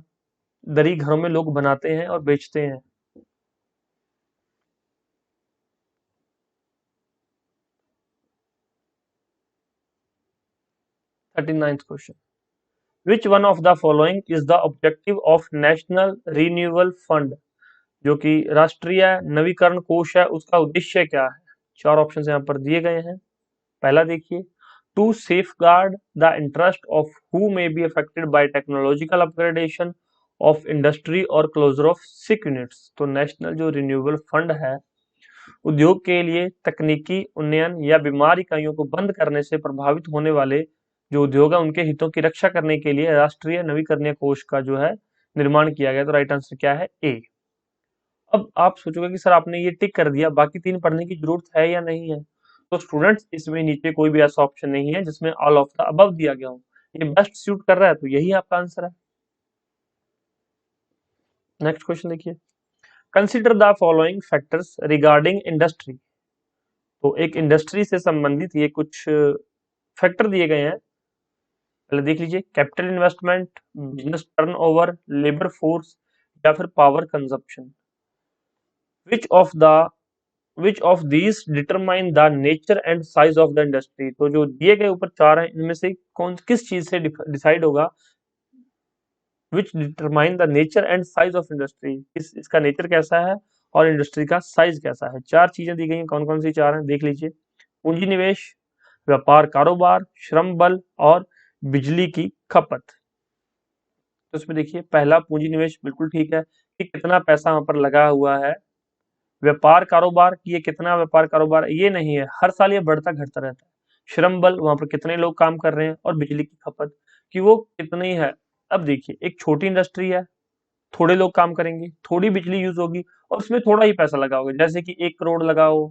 दरी घरों में लोग बनाते हैं और बेचते हैं। 39th question, which one of the following is the objective of national renewal fund, जो कि राष्ट्रीय नवीकरण कोष है, उसका उद्देश्य क्या है? 4 ऑप्शन यहाँ पर दिए गए हैं। पहला देखिए, to safeguard the interest of who may be affected by technological upgradation of industry और क्लोजर ऑफ सिक यूनिट्स। तो नेशनल जो रिन्यूएबल फंड है, उद्योग के लिए तकनीकी उन्नयन या बीमार इकाइयों को बंद करने से प्रभावित होने वाले जो उद्योग है उनके हितों की रक्षा करने के लिए राष्ट्रीय नवीकरणीय कोष का जो है निर्माण किया गया। तो राइट आंसर क्या है? ए। अब आप सोचोगे कि सर आपने ये टिक कर दिया, बाकी 3 पढ़ने की जरूरत है या नहीं है? तो स्टूडेंट्स इसमें नीचे कोई भी ऐसा ऑप्शन नहीं है जिसमें ऑल ऑफ द अबव दिया गया हो, ये बेस्ट सूट कर रहा है, तो यही आपका आंसर है। नेक्स्ट क्वेश्चन देखिए, consider the following factors regarding industry. तो एक इंडस्ट्री से संबंधित ये कुछ फैक्टर दिए गए हैं पहले देख लीजिए, capital investment, business turnover, labour force या फिर power consumption. Which of the which of these determine the nature and size of the industry. तो जो दिए गए ऊपर चार हैं, इनमें से कौन किस चीज से डिसाइड होगा, विच determine the nature and size of industry, इसका नेचर कैसा है और इंडस्ट्री का साइज कैसा है। चार चीजें दी गई हैं, कौन कौन सी चार हैं देख लीजिए। पूंजी निवेश, व्यापार कारोबार, श्रम बल और बिजली की खपत। तो इसमें देखिए, पहला पूंजी निवेश बिल्कुल ठीक है कि कितना पैसा वहां पर लगा हुआ है। व्यापार कारोबार की, ये कितना व्यापार कारोबार, ये नहीं है, हर साल ये बढ़ता घटता रहता है। श्रम बल, वहां पर कितने लोग काम कर रहे हैं, और बिजली की खपत कि वो कितनी है। अब देखिए, एक छोटी इंडस्ट्री है, थोड़े लोग काम करेंगे, थोड़ी बिजली यूज होगी और उसमें थोड़ा ही पैसा लगा होगा, जैसे कि 1 करोड़ लगाओ,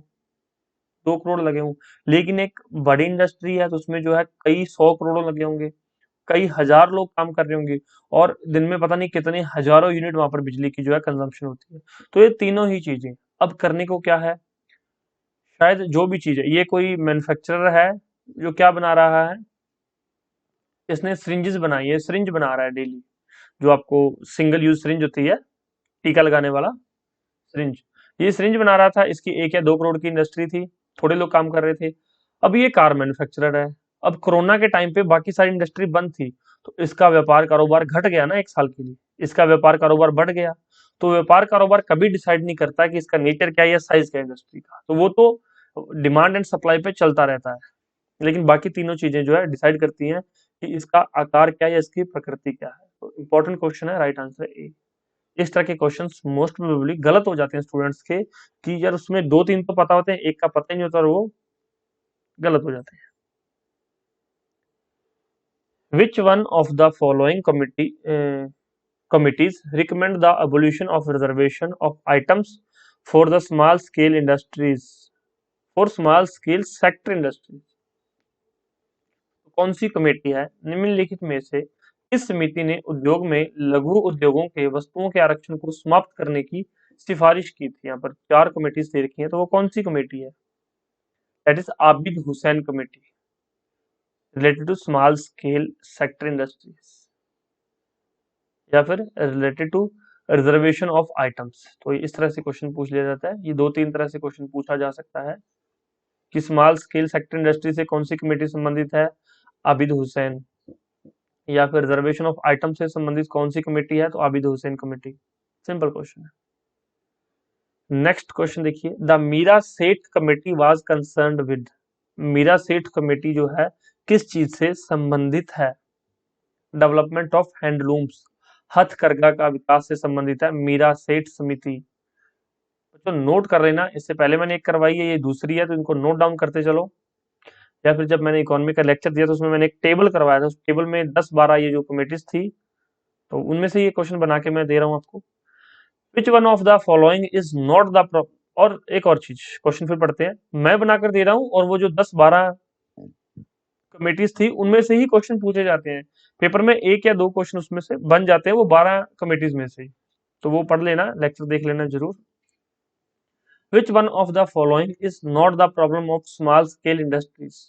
2 करोड़ लगे हों। लेकिन एक बड़ी इंडस्ट्री है तो उसमें जो है कई 100 करोड़ लगे होंगे, कई हजार लोग काम कर रहे होंगे, और दिन में पता नहीं कितने हजारों यूनिट वहां पर बिजली की जो है कंजम्पशन होती है। तो ये तीनों ही चीजें अब करने को क्या है, शायद जो भी चीज है, ये कोई मैन्युफैक्चरर है जो क्या बना रहा है, इसने सिरिंजेस बनाई है, सिरिंज बना रहा है डेली, जो आपको सिंगल यूज सिरिंज होती है, टीका लगाने वाला सिरिंज। ये सिरिंज बना रहा था, इसकी 1 या 2 करोड़ की इंडस्ट्री थी, थोड़े लोग काम कर रहे थे। अब ये कार मैन्युफैक्चरर है। अब कोरोना के टाइम पे बाकी सारी इंडस्ट्री बंद थी, तो इसका व्यापार कारोबार घट गया ना 1 साल के लिए, इसका व्यापार कारोबार बढ़ गया। तो व्यापार कारोबार कभी डिसाइड नहीं करता कि इसका नेचर क्या है या साइज क्या है इंडस्ट्री का, तो वो तो डिमांड एंड सप्लाई पे चलता रहता है। लेकिन बाकी तीनों चीजें जो है डिसाइड करती हैं कि इसका आकार क्या है या इसकी प्रकृति क्या है। तो इंपॉर्टेंट क्वेश्चन है, राइट आंसर ए। इस तरह के क्वेश्चंस मोस्ट प्रोबेबली गलत हो जाते हैं स्टूडेंट्स के, कि यार उसमें दो तीन तो पता होते हैं, एक का पता ही नहीं होता और वो गलत हो जाते हैं। विच one of the following committees recommend the abolition of reservation of items for the small scale industries, for small scale sector industries। कौन सी कमेटी है निम्नलिखित में से इस समिति ने उद्योग में लघु उद्योगों के वस्तुओं के आरक्षण को समाप्त करने की सिफारिश की थी। यहाँ पर चार कमेटीज दे रखी हैं, तो वो कौन सी कमेटी है, that is Abid Hussain committee, related to small scale sector industries, या फिर related to reservation of items. तो इस तरह से क्वेश्चन पूछ लिया जाता है, ये दो तीन तरह से क्वेश्चन पूछा जा सकता है कि स्मॉल स्केल सेक्टर इंडस्ट्री से कौन सी कमेटी संबंधित है, आबिद हुसैन, या फिर रिजर्वेशन ऑफ आइटम से संबंधित कौन सी कमेटी है, तो Abid Hussain committee. Simple question है। नेक्स्ट क्वेश्चन देखिए, the Meera Seth committee was concerned with, Meera Seth committee जो है किस चीज से संबंधित है, डेवलपमेंट ऑफ हैंडलूम्स, हथकरघा का विकास से संबंधित है मीरा सेठ समिति। तो नोट कर लेना, इससे पहले मैंने एक करवाई है, ये दूसरी है, तो इनको नोट डाउन करते चलो। या फिर जब मैंने इकोनॉमी का लेक्चर दिया तो उसमें मैंने एक टेबल करवाया था, उस टेबल में 10-12 ये जो कमेटीज थी, तो उनमें से ये क्वेश्चन बना के मैं दे रहा हूँ आपको। विच one of the following is not the, और एक और चीज, क्वेश्चन फिर पढ़ते हैं, मैं बनाकर दे रहा हूँ और वो जो 10-12 कमेटीज थी उनमें से ही क्वेश्चन पूछे जाते हैं पेपर में, 1 या 2 क्वेश्चन उसमें से बन जाते हैं वो 12 कमेटीज में से। तो वो पढ़ लेना, लेक्चर देख लेना जरूर। विच one of the following is not the problem of small scale industries.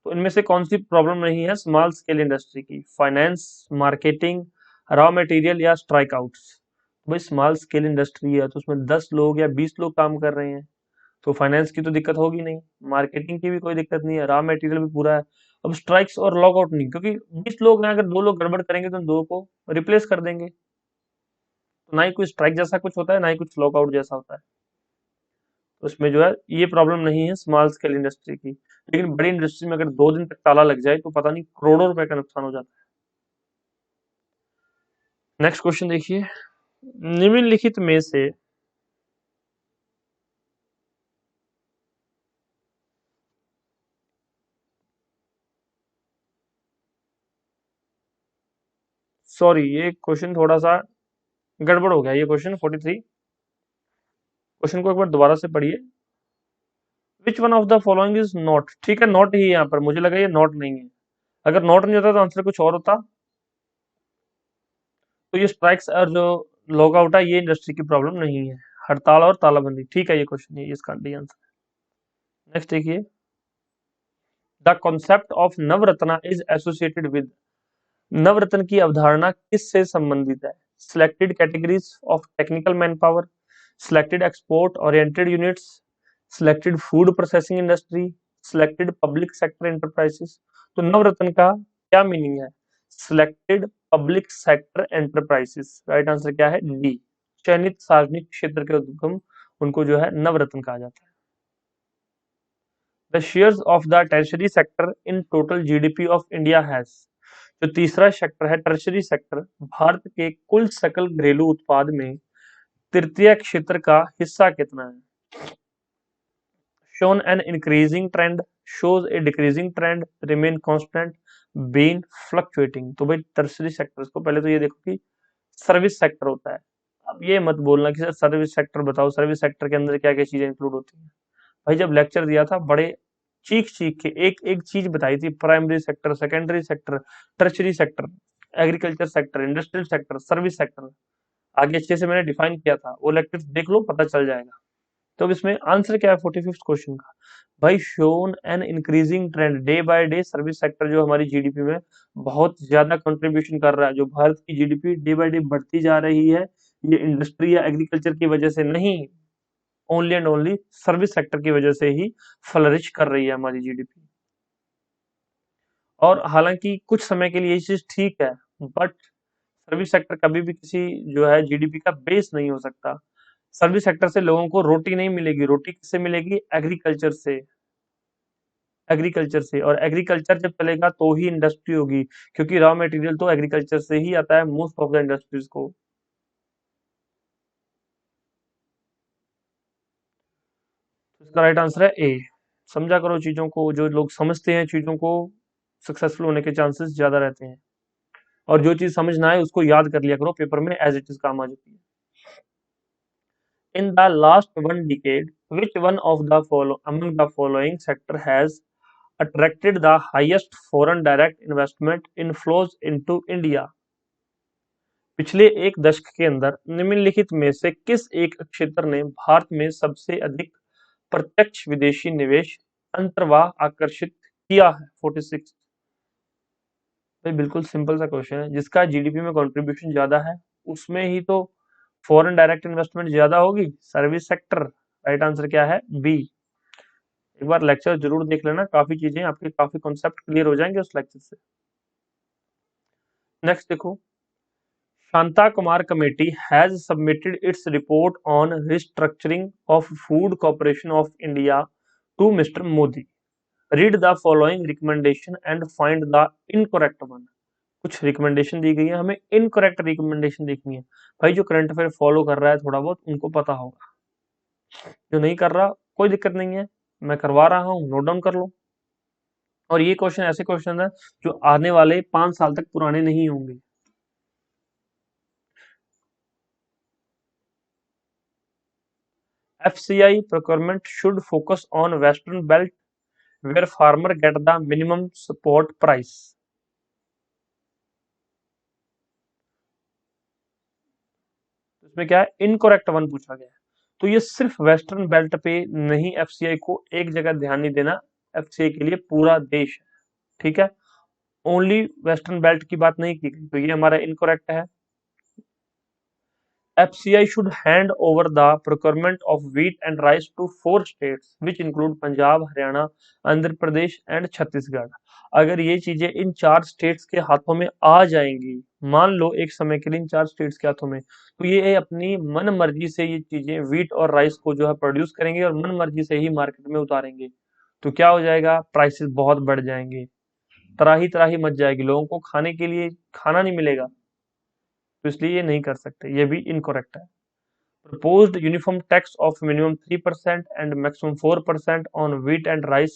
तो इनमें से कौन सी प्रॉब्लम नहीं है स्मॉल स्केल इंडस्ट्री की, फाइनेंस, मार्केटिंग, रॉ मटेरियल या स्ट्राइक आउट्स। भाई स्मॉल स्केल इंडस्ट्री है तो उसमें 10 लोग या 20 लोग काम कर रहे हैं, तो फाइनेंस की तो दिक्कत होगी नहीं, मार्केटिंग की भी कोई दिक्कत नहीं है, रॉ मटेरियल भी पूरा है। अब स्ट्राइक्स और लॉकआउट नहीं, क्योंकि 20 लोग हैं, अगर 2 लोग गड़बड़ करेंगे तो 2 को रिप्लेस कर देंगे, तो ना ही कोई स्ट्राइक जैसा कुछ होता है, ना ही कुछ लॉकआउट जैसा होता है। तो उसमें जो है ये प्रॉब्लम नहीं है स्मॉल स्केल इंडस्ट्री की। लेकिन बड़ी इंडस्ट्री में अगर 2 दिन तक ताला लग जाए तो पता नहीं करोड़ों रुपए का नुकसान हो जाता है। नेक्स्ट क्वेश्चन देखिए, निम्नलिखित में से सॉरी, ये क्वेश्चन थोड़ा सा गड़बड़ हो गया, ये क्वेश्चन 43, क्वेश्चन को एक बार दोबारा से पढ़िए। विच one of the following is not, ठीक है नॉट ही है यहाँ पर, मुझे लगा ये नॉट नहीं है, अगर नॉट नहीं होता तो आंसर कुछ और होता। तो ये स्ट्राइक्स और जो लॉकआउट है ये इंडस्ट्री की प्रॉब्लम नहीं है, हड़ताल और तालाबंदी, ठीक है ये क्वेश्चन, ये इसका डी आंसर। नेक्स्ट देखिए, the concept of Navratna is associated with, Navratna की अवधारणा किससे संबंधित है? Selected categories of technical manpower, selected export oriented units, selected food processing industry, selected public sector enterprises. तो नवरत्न का क्या मीनिंग है? Selected public sector enterprises. Right answer क्या है? डी। चयनित सार्वजनिक क्षेत्र के उद्यम, उनको जो है नवरत्न कहा जाता है। The shares of the tertiary sector in total GDP of India has. जो तीसरा सेक्टर है टर्शरी सेक्टर, भारत के कुल सकल घरेलू उत्पाद में तृतीय क्षेत्र का हिस्सा कितना है? shown an increasing trend, shows a decreasing trend, remain constant, been fluctuating। तो भाई टर्शरी सेक्टर को पहले तो ये देखो कि सर्विस सेक्टर होता है। अब ये मत बोलना कि सर सर्विस सेक्टर बताओ, सर्विस सेक्टर के अंदर क्या क्या चीजें इंक्लूड होती हैं। भाई जब लेक्चर दिया था बड़े चीख चीख के एक एक चीज बताई थी, primary sector, secondary sector, tertiary sector, agriculture sector, industrial sector, service sector, आगे अच्छे से मैंने डिफाइन किया था, वो लेक्चर देख लो पता चल जाएगा। तो अब इसमें आंसर क्या है 45th क्वेश्चन का? भाई shown an increasing trend, day by day service sector जो हमारी जीडीपी में बहुत ज्यादा कंट्रीब्यूशन कर रहा है, जो भारत की जीडीपी डे बाय डे बढ़ती जा रही है, ये इंडस्ट्री या एग्रीकल्चर की वजह से नहीं, only and only service sector की वजह से ही फ्लरिश कर रही है हमारी जीडीपी। और हालांकि कुछ समय के लिए ये चीज ठीक है, बट सर्विस सेक्टर कभी भी किसी जो है जीडीपी का बेस नहीं हो सकता। सर्विस सेक्टर से लोगों को रोटी नहीं मिलेगी, रोटी किससे मिलेगी? एग्रीकल्चर से। एग्रीकल्चर से, और एग्रीकल्चर जब चलेगा तो ही इंडस्ट्री होगी, क्योंकि रॉ मटेरियल तो एग्रीकल्चर से ही आता है मोस्ट ऑफ द इंडस्ट्रीज को। तो इसका राइट आंसर है ए। समझा करो चीजों को, जो लोग समझते हैं चीजों को सक्सेसफुल होने के चांसेस ज्यादा रहते हैं, और जो चीज समझ ना आए उसको याद कर लिया करो, पेपर में एज इट इज काम आ जाती है। In the last one decade, which one of the among the following sector has attracted the highest foreign direct investment inflows into India? पिछले एक दशक के अंदर निम्नलिखित में से किस एक क्षेत्र ने भारत में सबसे अधिक प्रत्यक्ष विदेशी निवेश अंतर्वाह आकर्षित किया है? 46। भाई बिल्कुल सिंपल सा क्वेश्चन है, जिसका जीडीपी में कंट्रीब्यूशन ज्यादा है उसमें ही तो फॉरेन डायरेक्ट इन्वेस्टमेंट ज्यादा होगी, सर्विस सेक्टर। राइट आंसर क्या है? बी। एक बार लेक्चर जरूर देख लेना, काफी चीजें आपके काफी कॉन्सेप्ट क्लियर हो जाएंगे उस लेक्चर से। नेक्स्ट देखो, Shanta Kumar committee has submitted its report on restructuring of food corporation of India to mister Modi. Read the following recommendation and find the incorrect one. कुछ रिकमेंडेशन दी गई है, हमें इनकरेक्ट रिकमेंडेशन देखनी है। भाई जो करंट अफेयर फॉलो कर रहा है थोड़ा बहुत उनको पता होगा, जो नहीं कर रहा कोई दिक्कत नहीं है, मैं करवा रहा हूँ, नोट डाउन कर लो। और ये क्वेश्चन ऐसे क्वेश्चन है जो आने वाले 5 साल तक पुराने नहीं होंगे। FCI procurement should focus on western belt where farmer get the minimum support price। इसमें क्या है? इनकरेक्ट वन पूछा गया है, तो ये सिर्फ वेस्टर्न बेल्ट पे नहीं, एफसीआई को एक जगह ध्यान नहीं देना, एफसीआई के लिए पूरा देश है, ठीक है, ओनली वेस्टर्न बेल्ट की बात नहीं की गई, तो ये हमारा इनकरेक्ट है। FCI should hand over the procurement of wheat and rice to 4 states which include Punjab, Haryana, Andhra Pradesh and Chhattisgarh. अगर ये चीजें इन 4 स्टेट्स के हाथों में आ जाएंगी, मान लो एक समय के लिए इन 4 स्टेट्स के हाथों में, तो ये अपनी मन मर्जी से ये चीजें व्हीट और राइस को जो है प्रोड्यूस करेंगे और मन मर्जी से ही मार्केट में उतारेंगे। तो क्या हो जाएगा? प्राइसेस बहुत बढ़ जाएंगे, त्राही त्राही मच जाएगी, लोगों को खाने के लिए खाना नहीं मिलेगा, तो इसलिए ये नहीं कर सकते, ये भी इनकरेक्ट है। Proposed uniform tax of minimum 3% and maximum 4% on wheat and rice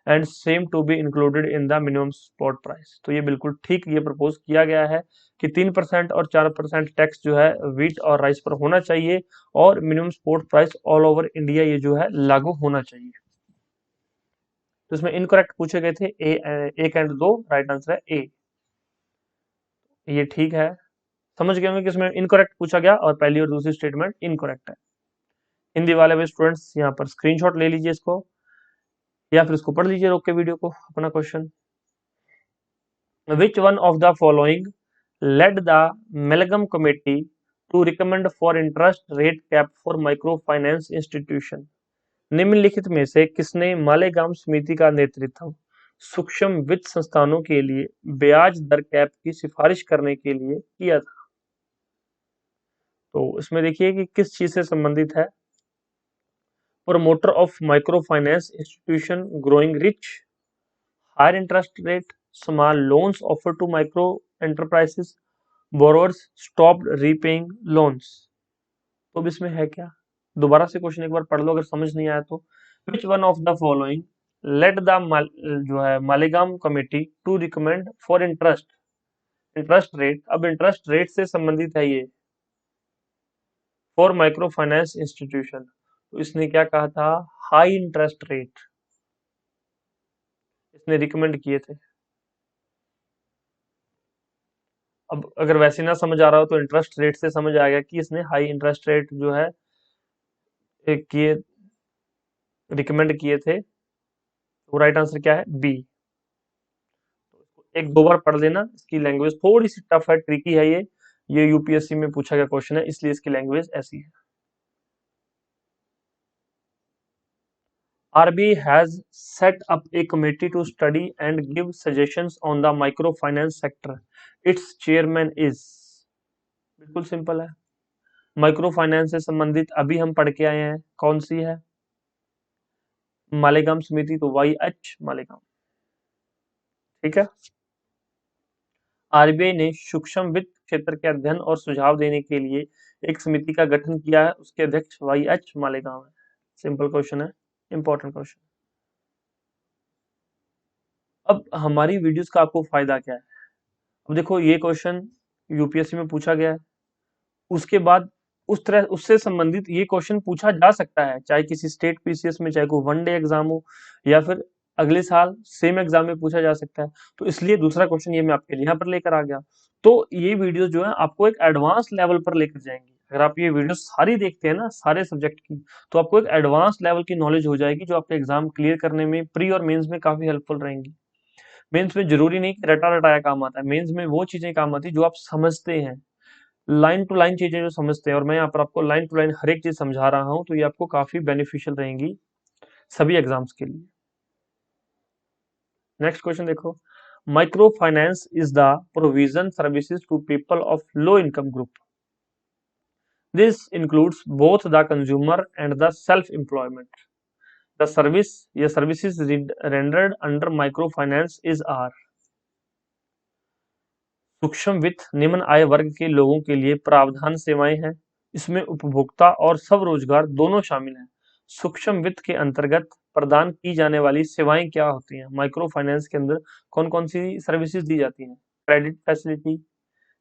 and same to be included in the minimum spot price। तो ये बिल्कुल ठीक ये प्रपोज किया गया है कि 3% और 4% टैक्स जो है व्हीट और राइस पर होना चाहिए, और minimum sport price all over India ये जो है लागू होना चाहिए। तो इसमें इनकरेक्ट पूछे गए थे एक एंड दो, राइट आंसर है ए। ये ठीक है, समझ गए होंगे कि इसमें इनकरेक्ट पूछा गया और पहली और दूसरी स्टेटमेंट इनकरेक्ट है। हिंदी वाले भी स्टूडेंट्स यहाँ पर स्क्रीनशॉट ले लीजिए इसको, या फिर इसको पढ़ लीजिए रोक के वीडियो को, अपना question. Which one of the following led the Malcolm Committee to recommend for interest rate cap for microfinance institution? निम्नलिखित में से किसने मालेगाम समिति का नेतृत्व सूक्ष्म वित्त संस्थानों के लिए ब्याज दर कैप की सिफारिश करने के लिए किया था? तो इसमें देखिए कि किस चीज से संबंधित है। Promoter of micro finance institution growing rich, higher interest rate, small loans offer to micro enterprises, borrowers stopped repaying loans. तो अब इसमें है क्या? दोबारा से क्वेश्चन एक बार पढ़ लो अगर समझ नहीं आया तो। Which one of the following let the जो है Malegam committee to recommend for interest rate. अब इंटरेस्ट रेट से संबंधित है ये फॉर माइक्रो फाइनेंस इंस्टीट्यूशन। तो इसने क्या कहा था? हाई इंटरेस्ट रेट इसने रिकमेंड किए थे। अब अगर वैसे ना समझ आ रहा हो तो इंटरेस्ट रेट से समझ आ गया कि इसने हाई इंटरेस्ट रेट जो है किए, रिकमेंड किए थे। तो राइट आंसर क्या है? बी। एक दो बार पढ़ लेना। इसकी लैंग्वेज थोड़ी सी टफ है, ट्रिकी है ये यूपीएससी में पूछा गया क्वेश्चन है, इसलिए इसकी लैंग्वेज ऐसी है। RBI has set up a committee to study and give suggestions on the microfinance sector. Its chairman is, बिल्कुल सिंपल है। माइक्रो फाइनेंस से संबंधित अभी हम पढ़ के आए हैं, कौन सी है? मालेगाम समिति, तो YH मालेगाम। ठीक है। आरबीआई ने सूक्ष्म वित्त क्षेत्र के अध्ययन और सुझाव देने के लिए एक समिति का गठन किया है, उसके अध्यक्ष YH मालेगाम है। सिंपल क्वेश्चन है, इंपॉर्टेंट क्वेश्चन। अब हमारी वीडियोस का आपको फायदा क्या है? अब देखो ये क्वेश्चन यूपीएससी में पूछा गया है, उसके बाद उस तरह उससे संबंधित ये क्वेश्चन पूछा जा सकता है, चाहे किसी स्टेट पीसीएस में, चाहे कोई वनडे एग्जाम हो, या फिर अगले साल सेम एग्जाम में पूछा जा सकता है। तो इसलिए दूसरा क्वेश्चन ये मैं आपके लिए यहाँ पर लेकर आ गया। तो ये वीडियो जो है आपको एक एडवांस लेवल पर लेकर जाएंगी। अगर आप ये वीडियो सारी देखते हैं ना, सारे सब्जेक्ट की, तो आपको एक एडवांस लेवल की नॉलेज हो जाएगी, जो आपके एग्जाम क्लियर करने में प्री और मेंस में काफी हेल्पफुल रहेंगी। मेंस में जरूरी नहीं कि रटा रटाया काम आता है, मेंस में वो चीजें काम आती है जो आप समझते हैं, लाइन टू लाइन चीजें जो समझते हैं। और मैं यहाँ पर आपको लाइन टू लाइन हर एक चीज समझा रहा हूँ, तो ये आपको काफी बेनिफिशियल रहेंगी सभी एग्जाम्स के लिए। नेक्स्ट क्वेश्चन देखो। Micro finance is the provision services to people of low income group. This includes both the consumer and the self employment. The service या services rendered under micro finance is are. सूक्ष्म वित्त निम्न आय वर्ग के लोगों के लिए प्रावधान सेवाएं हैं। इसमें उपभोक्ता और स्वरोजगार दोनों शामिल हैं। सूक्ष्म वित्त के अंतर्गत प्रदान की जाने वाली सेवाएं क्या होती हैं? माइक्रो फाइनेंस के अंदर कौन कौन सी सर्विसेज दी जाती हैं? Credit facility,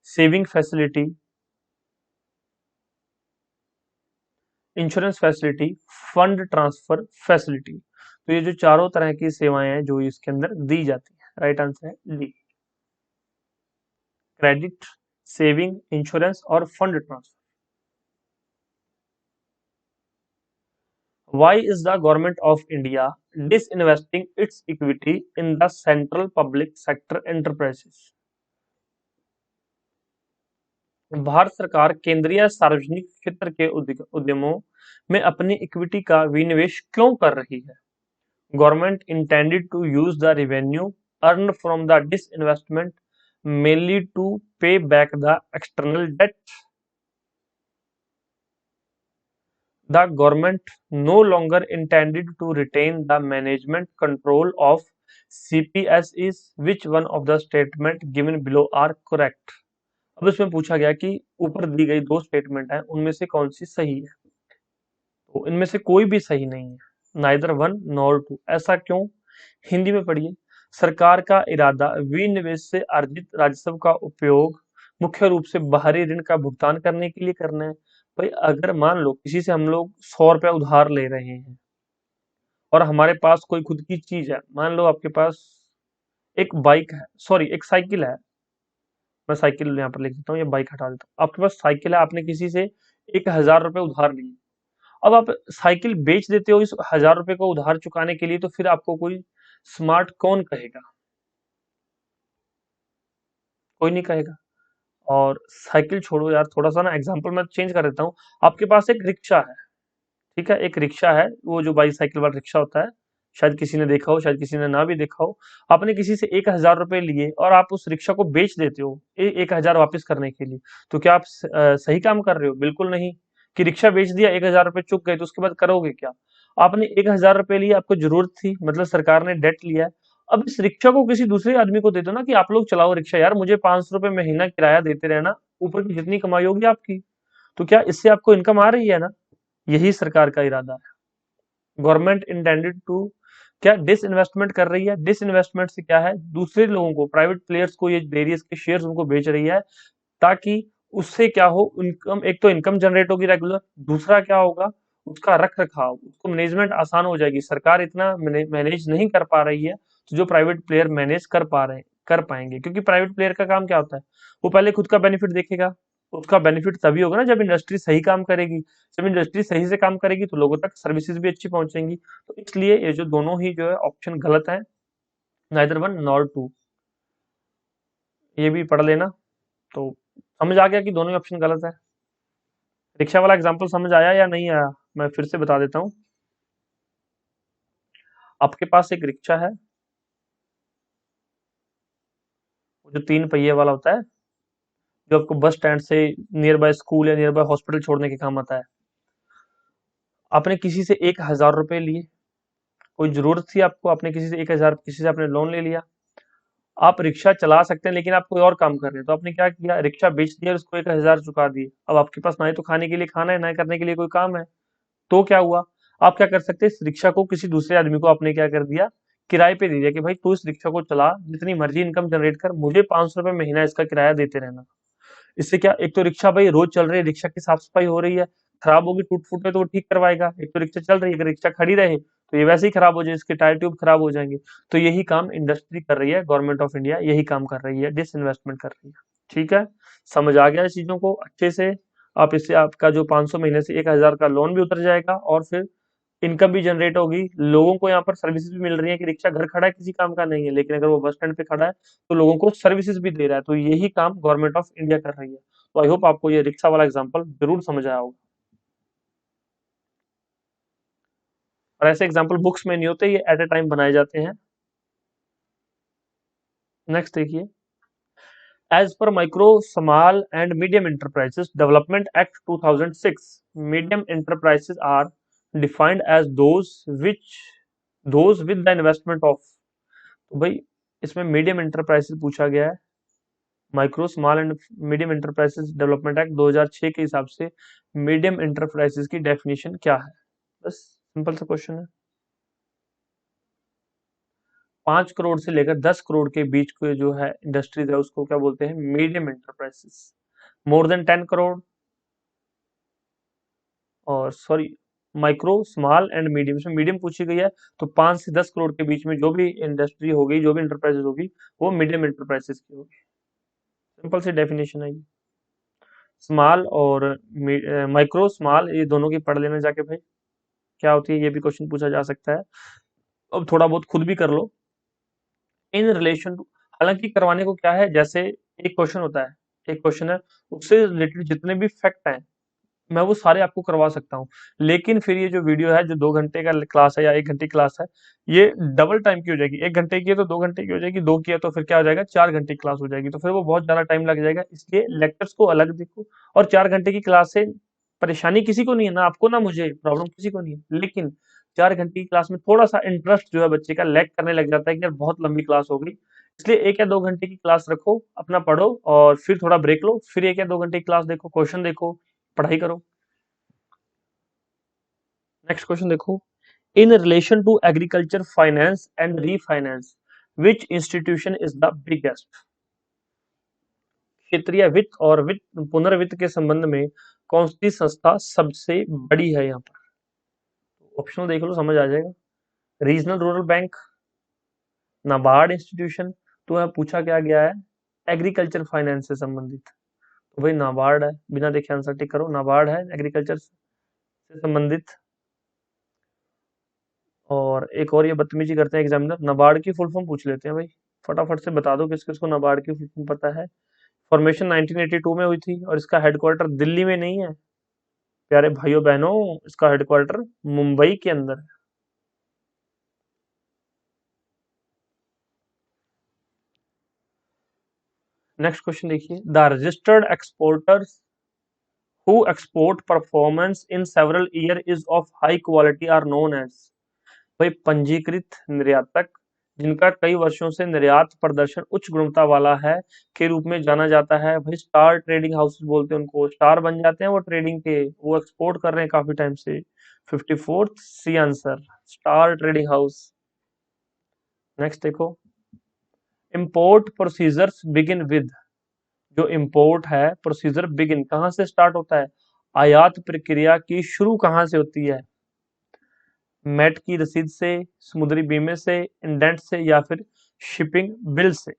saving facility, insurance facility, fund transfer facility. तो ये जो चारों तरह की सेवाएं हैं जो इसके अंदर डी जाती है, राइट आंसर है डी। क्रेडिट, सेविंग, इंश्योरेंस और fund transfer. Why is the government of India disinvesting its equity in the central public sector enterprises? Bharat सरकार केंद्रीय सार्वजनिक क्षेत्र के उद्यमों में अपनी इक्विटी का विनिवेश क्यों कर रही है? Government intended to use the revenue earned from the disinvestment mainly to pay back the external debt. The government no longer intended to retain the management control of CPSEs. Which one of the statement given below are correct? अब इसमें पूछा गया कि ऊपर दी गई दो statement है, उनमें से कौन सी सही है? तो इनमें से कोई भी सही नहीं है, नाइदर वन नॉर टू। ऐसा क्यों? हिंदी में पढ़िए। सरकार का इरादा विनिवेश से अर्जित राजस्व का उपयोग मुख्य रूप से बाहरी ऋण का भुगतान करने के लिए करना है। भाई अगर मान लो किसी से हम लोग 100 रुपया उधार ले रहे हैं और हमारे पास कोई खुद की चीज है, मान लो आपके पास एक बाइक है, सॉरी एक साइकिल है, मैं साइकिल यहाँ पर लिख देता हूँ, ये बाइक हटा देता हूँ। आपके पास साइकिल है, आपने किसी से 1000 रुपये उधार लिए। अब आप साइकिल बेच देते हो इस 1000 रुपये को उधार चुकाने के लिए, तो फिर आपको कोई स्मार्ट कौन कहेगा? कोई नहीं कहेगा। और साइकिल छोड़ो यार, थोड़ा सा ना एग्जाम्पल मैं चेंज कर देता हूँ। आपके पास एक रिक्शा है, ठीक है, एक रिक्शा है, वो जो बाईसाइकिल वाला रिक्शा होता है, शायद किसी ने देखा हो, शायद किसी ने ना भी देखा हो। आपने किसी से 1,000 रुपए लिए और आप उस रिक्शा को बेच देते हो 1,000 वापस करने के लिए, तो क्या आप सही काम कर रहे हो? बिल्कुल नहीं। कि रिक्शा बेच दिया, 1,000 रुपए चुक गए, तो उसके बाद करोगे क्या? आपने 1,000 रुपए लिए, आपको जरूरत थी, मतलब सरकार ने डेट लिया है। अब इस रिक्शा को किसी दूसरे आदमी को दे दो ना, कि आप लोग चलाओ रिक्शा यार, मुझे 500 रुपए महीना किराया देते रहना, ऊपर की जितनी कमाई होगी आपकी। तो क्या इससे आपको इनकम आ रही है ना? यही सरकार का इरादा है। गवर्नमेंट इंटेंडेड टू क्या डिसइन्वेस्टमेंट कर रही है। डिसइन्वेस्टमेंट से क्या है, दूसरे लोगों को, प्राइवेट प्लेयर्स को ये डेरियस के शेयर्स उनको बेच रही है, ताकि उससे क्या हो, इनकम, एक तो इनकम जनरेट होगी रेगुलर, दूसरा क्या होगा, उसका रख रखाव, उसको मैनेजमेंट आसान हो जाएगी। सरकार इतना मैनेज नहीं कर पा रही है, तो जो प्राइवेट प्लेयर मैनेज कर पा रहे हैं, कर पाएंगे। क्योंकि प्राइवेट प्लेयर का काम क्या होता है, वो पहले खुद का बेनिफिट देखेगा। उसका बेनिफिट तभी होगा ना जब इंडस्ट्री सही काम करेगी। जब इंडस्ट्री सही से काम करेगी तो लोगों तक सर्विसेज भी अच्छी पहुंचेंगी। तो इसलिए ये जो दोनों ही जो है ऑप्शन गलत है, नाइदर वन नॉर टू। ये भी पढ़ लेना। तो समझ आ गया कि दोनों ही ऑप्शन गलत है। रिक्शा वाला एग्जांपल समझ आया या नहीं आया? मैं फिर से बता देता हूँ। आपके पास एक रिक्शा है, वो जो 3 पहिए वाला होता है, जो आपको बस स्टैंड से नियर बाय स्कूल या नियर बाय हॉस्पिटल छोड़ने के काम आता है। आपने किसी से 1,000 रुपए लिए, कोई जरूरत थी आपको, आपने किसी से 1,000, किसी से आपने लोन ले लिया। आप रिक्शा चला सकते हैं, लेकिन आप कोई और काम कर रहे हैं, तो आपने क्या किया, रिक्शा बेच दिया और उसको 1,000 चुका दिए। अब आपके पास ना ही तो खाने के लिए खाना है, ना ही करने के लिए कोई काम है। तो क्या हुआ, आप क्या कर सकते हैं, इस रिक्शा को किसी दूसरे आदमी को आपने क्या कर दिया, किराए पे दे दिया, कि भाई तू इस रिक्शा को चला, जितनी मर्जी इनकम जनरेट कर, मुझे 500 रुपए महीना इसका किराया देते रहना। इससे क्या, एक तो रिक्शा भाई रोज चल रही है, रिक्शा की साफ सफाई हो रही है, खराब होगी, टूट फूट है तो वो ठीक करवाएगा। एक तो रिक्शा चल रही है, अगर रिक्शा खड़ी रहे तो ये वैसे ही खराब हो जाए, इसके टायर ट्यूब खराब हो जाएंगे। तो यही काम इंडस्ट्री कर रही है, गवर्नमेंट ऑफ इंडिया यही काम कर रही है, डिसइन्वेस्टमेंट कर रही है। ठीक है, समझ आ गया इस चीजों को अच्छे से। आप इससे आपका जो 500 महीने से 1,000 का लोन भी उतर जाएगा, और फिर इनकम भी जनरेट होगी। लोगों को यहाँ पर सर्विसेज भी मिल रही है, कि रिक्शा घर खड़ा है, किसी काम का नहीं है, लेकिन अगर वो बस स्टैंड पे खड़ा है तो लोगों को सर्विसेज भी दे रहा है। तो यही काम गवर्नमेंट ऑफ इंडिया कर रही है। तो आई होप आपको ये रिक्शा वाला एग्जांपल जरूर समझ आया होगा। और ऐसे एग्जांपल बुक्स में नहीं होते, ये एट ए टाइम बनाए जाते हैं। नेक्स्ट देखिए, as per micro small and medium enterprises development act 2006, medium enterprises are defined as those with the investment of. तो भाई इसमें मीडियम एंटरप्राइजेस पूछा गया है। Micro small and medium enterprises development act 2006 के हिसाब से मीडियम एंटरप्राइजेस की डेफिनेशन क्या है? बस सिंपल सा क्वेश्चन है। 5 करोड़ से लेकर 10 करोड़ के बीच के जो है इंडस्ट्रीज है, उसको क्या बोलते हैं, medium enterprises. More than 10 crore, और sorry, micro small and medium, इसमें मीडियम पूछी गई है। तो 5 से 10 करोड़ के बीच में जो भी इंडस्ट्री होगी, जो भी इंटरप्राइजेस होगी, वो मीडियम इंटरप्राइजेस की होगी। सिंपल सी डेफिनेशन है ये। स्मॉल और माइक्रो स्मॉल, ये दोनों की पढ़ लेना जाके भाई, क्या होती है, ये भी क्वेश्चन पूछा जा सकता है। अब थोड़ा बहुत खुद भी कर लो। इन रिलेशन टू, हालांकि करवाने को क्या है, जैसे एक क्वेश्चन होता है, एक क्वेश्चन है, उससे रिलेटेड जितने भी फैक्ट हैं, मैं वो सारे आपको करवा सकता हूँ। लेकिन फिर ये जो वीडियो है, जो 2 घंटे का क्लास है या 1 घंटे की क्लास है, ये डबल टाइम की हो जाएगी। 1 घंटे की है तो 2 घंटे की हो जाएगी, 2 की है तो फिर क्या हो जाएगा, 4 घंटे की क्लास हो जाएगी। तो फिर वो बहुत ज्यादा टाइम लग जाएगा, इसलिए लेक्चर्स को अलग देखो। और 4 घंटे की क्लास से परेशानी किसी को नहीं है, ना आपको ना मुझे, प्रॉब्लम किसी को नहीं है। लेकिन 4 घंटे की क्लास में थोड़ा सा इंटरेस्ट जो है बच्चे का लैग करने लग जाता है, कि यार बहुत लंबी क्लास हो गई। इसलिए 1 या 2 घंटे की क्लास रखो, अपना पढ़ो, और फिर थोड़ा ब्रेक लो, फिर 1 या 2 घंटे की क्लास देखो, क्वेश्चन देखो, पढ़ाई करो। नेक्स्ट क्वेश्चन देखो, in relation to agriculture finance and refinance, which institution is the biggest? क्षेत्रीय वित्त और वित्त पुनर्वित्त के संबंध में कौन सी संस्था सबसे बड़ी है? यहाँ पर ऑप्शन देख लो, समझ आ जाएगा। Regional rural bank, NABARD institution. तो यहाँ पूछा क्या गया है, एग्रीकल्चर फाइनेंस से संबंधित। तो भाई नाबार्ड है, बिना देखे आंसर टिक करो, नाबार्ड है एग्रीकल्चर से संबंधित। और एक और ये बदतमीजी करते हैं एग्जामिनर, नाबार्ड की फुल फॉर्म पूछ लेते हैं भाई। फटाफट से बता दो किस किस को नाबार्ड की फुल फॉर्म पता है। फॉर्मेशन 1982 में हुई थी और इसका हेडक्वार्टर दिल्ली में नहीं है प्यारे भाइयों बहनों, इसका हेडक्वार्टर मुंबई के अंदर है। नेक्स्ट क्वेश्चन देखिए, the registered exporters who export performance in several year is of high quality are known as. भाई पंजीकृत निर्यातक जिनका कई वर्षों से निर्यात प्रदर्शन उच्च गुणवत्ता वाला है के रूप में जाना जाता है। भाई स्टार ट्रेडिंग हाउसेस बोलते हैं उनको, स्टार बन जाते हैं वो ट्रेडिंग के, वो एक्सपोर्ट कर रहे हैं काफी टाइम से। 54th C answer, star trading house. Next देखो, इंपोर्ट प्रोसीजर्स बिगिन विद। जो इंपोर्ट है प्रोसीजर बिगिन कहाँ से स्टार्ट होता है, आयात प्रक्रिया की शुरू कहाँ से होती है, मैट की रसीद से, समुद्री बीमे से, इंडेंट से या फिर शिपिंग बिल से।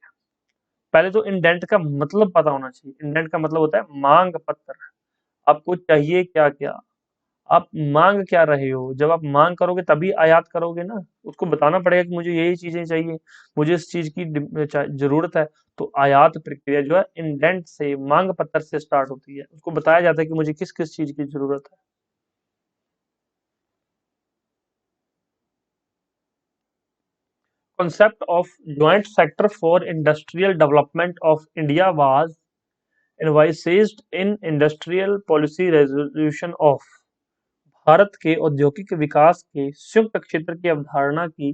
पहले तो इंडेंट का मतलब पता होना चाहिए। इंडेंट का मतलब होता है मांग पत्र। आपको चाहिए क्या क्या, आप मांग क्या रहे हो। जब आप मांग करोगे तभी आयात करोगे ना, उसको बताना पड़ेगा कि मुझे यही चीजें चाहिए, मुझे इस चीज की जरूरत है। तो आयात प्रक्रिया जो है इंडेंट से, मांग पत्र से स्टार्ट होती है। उसको बताया जाता है कि मुझे किस किस चीज की जरूरत है। Concept of joint sector for industrial development of India was envisaged in Industrial Policy Resolution of। Bharat के औद्योगिक विकास के संयुक्त क्षेत्र की अवधारणा की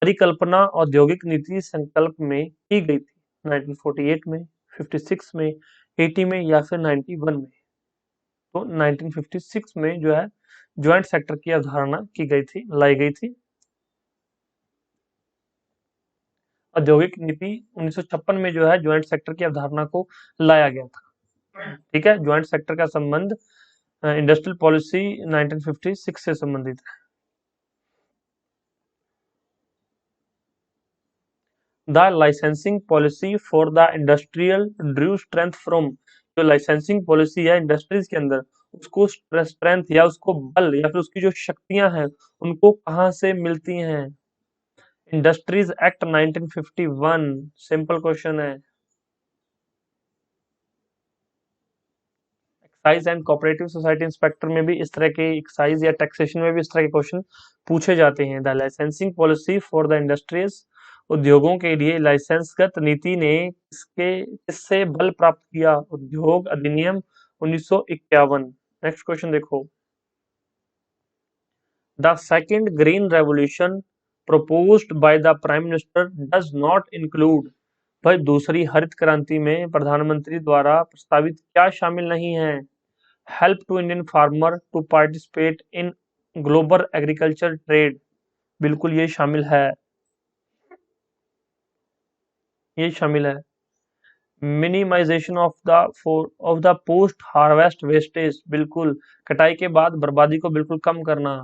परिकल्पना औद्योगिक नीति संकल्प में की गई थी 1948 में, 56 में, 80 में या फिर 91 में। तो 1956 में जो है ज्वाइंट सेक्टर की अवधारणा की गई थी, लाई गई थी। औद्योगिक नीति 1956 में जो है ज्वाइंट सेक्टर की अवधारणा को लाया गया था। ठीक है, ज्वाइंट सेक्टर का संबंध इंडस्ट्रियल पॉलिसी 1956 से संबंधित है। The licensing policy for the industrial Drew strength from. जो लाइसेंसिंग पॉलिसी है इंडस्ट्रीज के अंदर, उसको स्ट्रेंथ या उसको बल या फिर उसकी जो शक्तियां हैं उनको कहाँ से मिलती हैं, इंडस्ट्रीज एक्ट 1951। सिंपल क्वेश्चन है। Excise and cooperative society inspector में भी इस तरह के, एक्साइज या टैक्सेशन में भी इस तरह के क्वेश्चन पूछे जाते हैं। The licensing policy for the industries. उद्योगों के लिए लाइसेंसगत नीति ने किससे बल प्राप्त किया, उद्योग अधिनियम 1951। नेक्स्ट क्वेश्चन देखो, the second green revolution proposed by the prime minister does not include। भाई दूसरी हरित क्रांति में प्रधानमंत्री द्वारा प्रस्तावित क्या शामिल नहीं है, help to Indian farmer to participate in global agriculture trade. बिल्कुल ये शामिल है, ये शामिल है। Minimization of the post harvest wastage, बिल्कुल कटाई के बाद बर्बादी को बिल्कुल कम करना।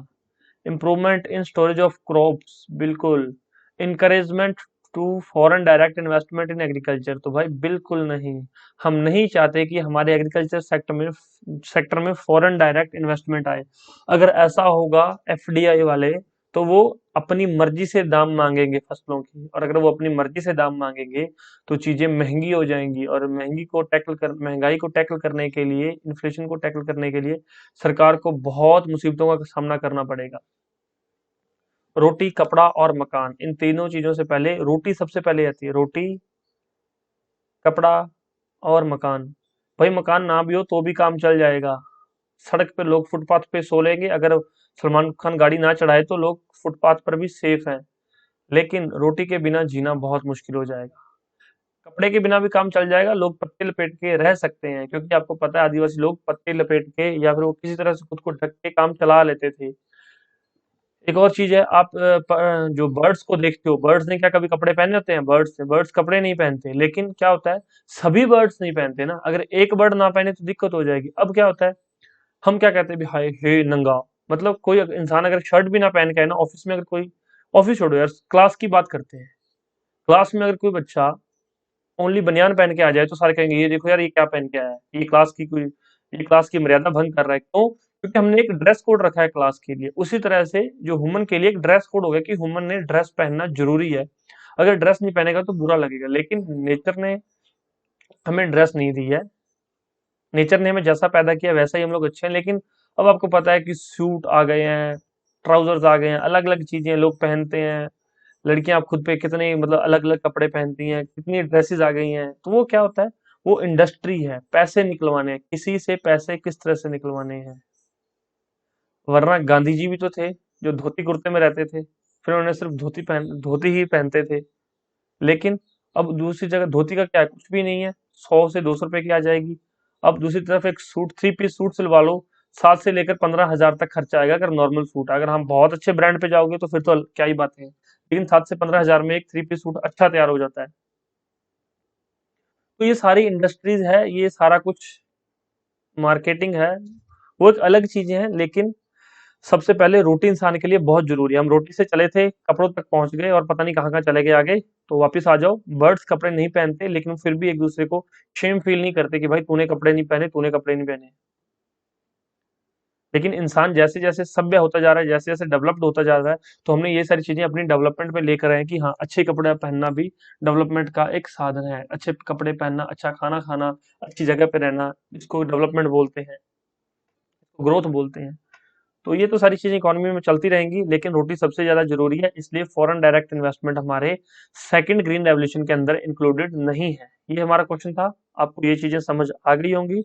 Improvement in storage of crops, बिल्कुल। Encouragement to foreign direct investment in agriculture, तो भाई बिल्कुल नहीं। हम नहीं चाहते कि हमारे एग्रीकल्चर सेक्टर में फॉरेन डायरेक्ट इन्वेस्टमेंट आए। अगर ऐसा होगा एफडीआई वाले, तो वो अपनी मर्जी से दाम मांगेंगे फसलों की, और अगर वो अपनी मर्जी से दाम मांगेंगे तो चीजें महंगी हो जाएंगी, और महंगाई को टैकल करने के लिए, इन्फ्लेशन को टैकल करने के लिए सरकार को बहुत मुसीबतों का सामना करना पड़ेगा। रोटी, कपड़ा और मकान, इन तीनों चीजों से पहले रोटी सबसे पहले आती है। रोटी, कपड़ा और मकान। भाई मकान ना भी हो तो भी काम चल जाएगा। सड़क पे लोग फुटपाथ पे सो लेंगे, अगर सलमान खान गाड़ी ना चढ़ाए तो लोग फुटपाथ पर भी सेफ हैं। लेकिन रोटी के बिना जीना बहुत मुश्किल हो जाएगा। कपड़े के बिना भी काम चल जाएगा, लोग पत्ते लपेट के रह सकते हैं, क्योंकि आपको पता है आदिवासी लोग पत्ते लपेट के या फिर वो किसी तरह से खुद को ढक के काम चला लेते थे। एक और चीज है, आप जो बर्ड्स को देखते हो, बर्ड्स ने क्या कभी कपड़े पहने होते हैं? बर्ड्स कपड़े नहीं पहनते। लेकिन क्या होता है, सभी बर्ड्स नहीं पहनते ना। अगर एक बर्ड ना पहने तो दिक्कत हो जाएगी। अब क्या होता है, हम क्या कहते हैं भी, हाय हे नंगा। मतलब कोई इंसान अगर शर्ट भी ना पहन के है ना ऑफिस में, अगर कोई, ऑफिस छोड़ो यार, क्लास की बात करते हैं। क्लास में अगर कोई बच्चा ओनली बनियान पहन के आ जाए तो सारे कहेंगे ये देखो यार ये क्या पहन के आया है, ये क्लास की मर्यादा भंग कर रहा है। क्यों? क्योंकि हमने एक ड्रेस कोड रखा है क्लास के लिए। उसी तरह से जो ह्यूमन के लिए एक ड्रेस कोड हो गया कि ह्यूमन ने ड्रेस पहनना जरूरी है। अगर ड्रेस नहीं पहनेगा तो बुरा लगेगा। लेकिन नेचर ने हमें ड्रेस नहीं दी है, नेचर ने हमें जैसा पैदा किया वैसा ही हम लोग अच्छे हैं, लेकिन अब आपको पता है कि सूट आ गए हैं, ट्राउजर्स आ गए हैं, अलग अलग चीजें लोग पहनते हैं। लड़कियां आप खुद पे कितने मतलब अलग अलग कपड़े पहनती हैं, कितनी ड्रेसेस आ गई हैं, तो वो क्या होता है, वो इंडस्ट्री है, पैसे निकलवाने हैं, किसी से पैसे किस तरह से निकलवाने हैं। वरना गांधी जी भी तो थे जो धोती कुर्ते में रहते थे, फिर उन्होंने सिर्फ धोती ही पहनते थे। लेकिन अब दूसरी जगह धोती का क्या है? कुछ भी नहीं है, 100 से 200 रुपए की आ जाएगी। अब दूसरी तरफ एक सूट, 3 पीस सूट सिलवा लो, 7 से लेकर 15 हजार तक खर्चा आएगा अगर नॉर्मल सूट। अगर हम बहुत अच्छे ब्रांड पे जाओगे तो फिर तो क्या ही बात है, लेकिन 7 से 15 हजार में एक 3 पीस सूट अच्छा तैयार हो जाता है। तो ये सारी इंडस्ट्रीज है, ये सारा कुछ मार्केटिंग है, वो एक अलग चीजें हैं। लेकिन सबसे पहले रोटी इंसान के लिए बहुत जरूरी है। हम रोटी से चले थे, कपड़ों तक पहुंच गए और पता नहीं कहाँ कहाँ चले गए आगे, तो वापस आ जाओ। बर्ड्स कपड़े नहीं पहनते, लेकिन फिर भी एक दूसरे को शेम फील नहीं करते कि भाई तूने कपड़े नहीं पहने, तूने कपड़े नहीं पहने। लेकिन इंसान जैसे जैसे सभ्य होता जा रहा है, जैसे जैसे डेवलप्ड होता जा रहा है, तो हमने ये सारी चीजें अपनी डेवलपमेंट में लेकर आए हैं कि हाँ, अच्छे कपड़े पहनना भी डेवलपमेंट का एक साधन है। अच्छे कपड़े पहनना, अच्छा खाना खाना, अच्छी जगह पे रहना, इसको डेवलपमेंट बोलते हैं, ग्रोथ बोलते हैं। तो ये तो सारी चीजें इकोनॉमी में चलती रहेंगी, लेकिन रोटी सबसे ज्यादा जरूरी है, इसलिए फॉरेन डायरेक्ट इन्वेस्टमेंट हमारे सेकंड ग्रीन रेवोल्यूशन के अंदर इंक्लूडेड नहीं है। ये हमारा क्वेश्चन था, आपको ये चीजें समझ आ गई होंगी।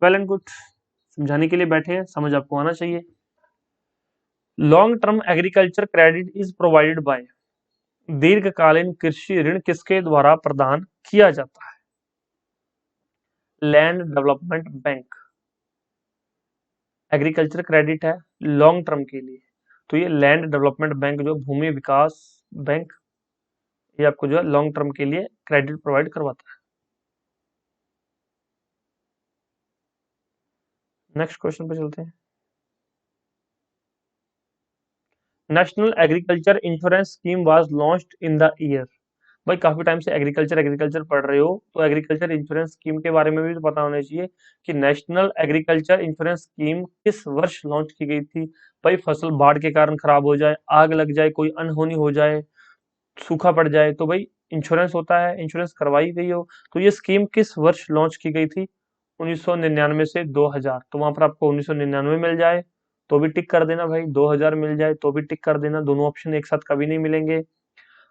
वेल एंड गुड, समझाने के लिए बैठे हैं, समझ आपको आना चाहिए। Long term agriculture credit is provided by, दीर्घकालीन कृषि ऋण किसके द्वारा प्रदान किया जाता है? Land development bank. Agriculture credit है लॉन्ग टर्म के लिए, तो ये लैंड डेवलपमेंट बैंक जो भूमि विकास बैंक, ये आपको जो है लॉन्ग टर्म के लिए क्रेडिट प्रोवाइड करवाता है। नेक्स्ट क्वेश्चन पे चलते हैं। National agriculture insurance scheme was launched in the year. भाई काफी टाइम से एग्रीकल्चर एग्रीकल्चर पढ़ रहे हो, तो एग्रीकल्चर इंश्योरेंस स्कीम के बारे में भी तो पता होना चाहिए कि नेशनल एग्रीकल्चर इंश्योरेंस स्कीम किस वर्ष लॉन्च की गई थी। भाई फसल बाढ़ के कारण खराब हो जाए, आग लग जाए, कोई अनहोनी हो जाए, सूखा पड़ जाए, तो भाई इंश्योरेंस होता है, इंश्योरेंस करवाई गई हो। तो ये स्कीम किस वर्ष लॉन्च की गई थी? 1999 से 2000। तो वहां पर आपको 1999 मिल जाए तो भी टिक कर देना भाई, 2000 मिल जाए तो भी टिक कर देना, दोनों ऑप्शन एक साथ कभी नहीं मिलेंगे।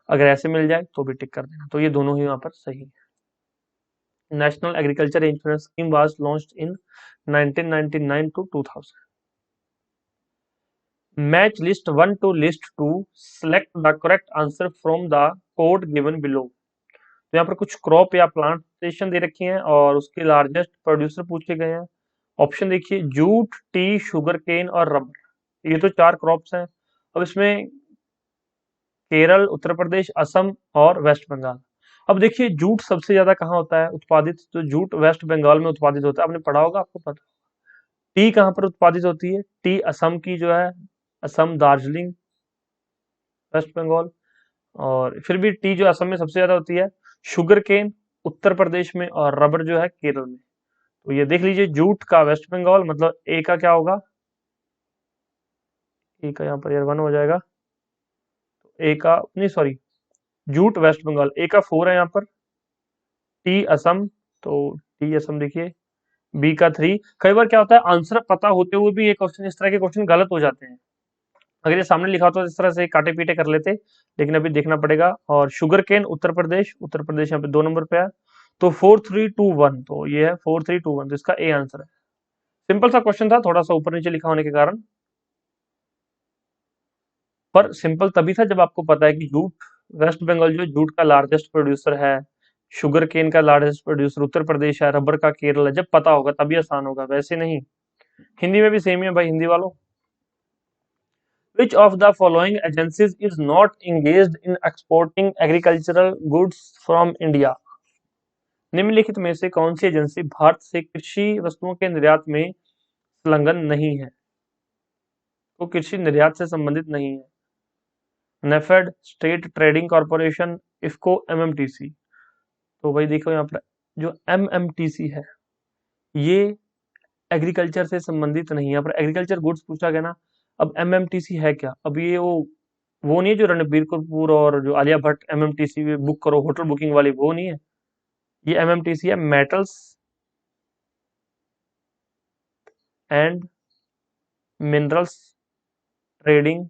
अगर ऐसे मिल जाए तो भी टिक कर देना, तो ये दोनों ही वहां पर सही है। National agriculture insurance scheme was launched in 1999 to 2000। Match list 1 to list 2, select the correct answer from the code given below. तो यहाँ पर कुछ क्रॉप या प्लांटेशन दे रखी हैं और उसके लार्जेस्ट प्रोड्यूसर पूछे गए हैं। ऑप्शन देखिए, जूट, टी, शुगर केन और रबर, ये तो 4 क्रॉप्स हैं। अब इसमें केरल, उत्तर प्रदेश, असम और वेस्ट बंगाल। अब देखिए जूट सबसे ज्यादा कहाँ होता है उत्पादित, तो जूट वेस्ट बंगाल में उत्पादित होता है, आपने पढ़ा होगा, आपको पता। टी कहाँ पर उत्पादित होती है? टी असम की जो है, असम, दार्जिलिंग, वेस्ट बंगाल। और फिर भी टी जो असम में सबसे ज्यादा होती है। शुगर केन उत्तर प्रदेश में और रबर जो है केरल में। तो ये देख लीजिए, जूट का वेस्ट बंगाल, मतलब ए का क्या होगा, ए का यहाँ पर यार 1 हो जाएगा, ए का नहीं सॉरी, जूट वेस्ट बंगाल, ए का 4 है यहाँ पर। टी असम, तो टी असम देखिए, बी का 3। कई बार क्या होता है, आंसर पता होते हुए भी ये क्वेश्चन, इस तरह के क्वेश्चन गलत हो जाते हैं। अगर ये सामने लिखा होता तो इस तरह से काटे पीटे कर लेते, लेकिन अभी देखना पड़ेगा। और शुगर केन उत्तर प्रदेश, उत्तर प्रदेश यहाँ पे 2 नंबर पे है। तो 4-3-2-1, तो ये है 4-3-2-1, तो इसका ए आंसर है। सिंपल सा क्वेश्चन था, थोड़ा सा ऊपर नीचे लिखा होने के कारण, पर सिंपल तभी था जब आपको पता है कि जूट, वेस्ट बंगाल जो जूट का लार्जेस्ट प्रोड्यूसर है, शुगर केन का लार्जेस्ट प्रोड्यूसर उत्तर प्रदेश है, रबर का केरल है, जब पता होगा तभी आसान होगा, वैसे नहीं। हिंदी में भी सेम ही है भाई, हिंदी वालों। Which of the following agencies is not engaged in exporting agricultural goods from India? निम्नलिखित में से कौन सी एजेंसी भारत से कृषि वस्तुओं के निर्यात में संलग्न नहीं है? तो कृषि निर्यात से संबंधित नहीं है। NAFED, state trading corporation, IFFCO, MMTC. तो भाई देखो यहाँ पर जो एमएमटीसी है, ये एग्रीकल्चर से संबंधित नहीं है। यहाँ पर एग्रीकल्चर गुड्स पूछा गया ना। अब एमएमटीसी है क्या? अब ये वो नहीं है जो रणबीर कपूर और जो आलिया भट्ट एमएमटीसी बुक करो होटल बुकिंग वाली, वो नहीं है। ये एमएमटीसी है, metals and minerals trading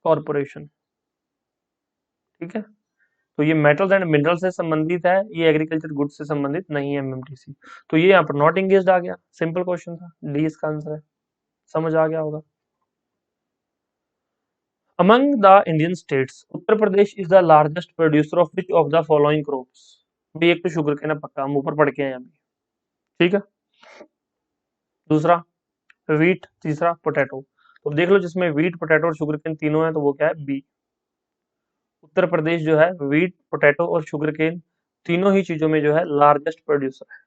corporation. ठीक है, तो ये मेटल्स एंड मिनरल से संबंधित है, ये एग्रीकल्चर गुड्स से संबंधित नहीं है एमएमटीसी। तो ये यहाँ पर नॉट इंगेज्ड आ गया, सिंपल क्वेश्चन था, डी इसका आंसर है, समझ आ गया होगा। Among the Indian states Uttar Pradesh is the largest producer of which of the following crops. भी एक तो शुगर केन है पक्का, हम ऊपर पढ़ के आए अभी। ठीक है, दूसरा व्हीट, तीसरा पोटैटो। तो देख लो जिसमें व्हीट पोटैटो और शुगर केन तीनों है तो वो क्या है, बी। उत्तर प्रदेश जो है व्हीट पोटैटो और शुगर केन तीनों ही चीजों में जो है लार्जेस्ट प्रोड्यूसर है।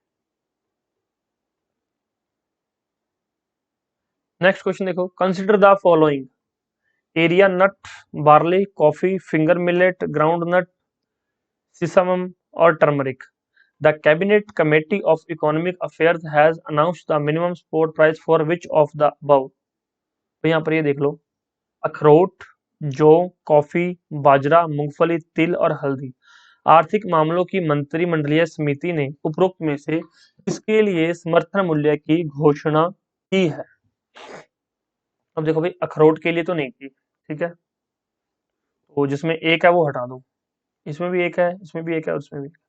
नेक्स्ट क्वेश्चन देखो, consider the following area nut, barley, coffee, finger millet, groundnut, sesamum और turmeric. The cabinet committee of economic affairs has announced the minimum support price for which of the above. तो यहाँ पर ये देख लो, अखरोट, जौ, coffee, बाजरा, मूंगफली, तिल और हल्दी। आर्थिक मामलों की मंत्रिमंडलीय समिति ने उपरोक्त में से किसके लिए समर्थन मूल्य की घोषणा की है। अब देखो भाई, अखरोट के लिए तो नहीं की, ठीक है, तो जिसमें एक है वो हटा दो, इसमें भी एक है, इसमें भी एक है और इसमें भी एक है।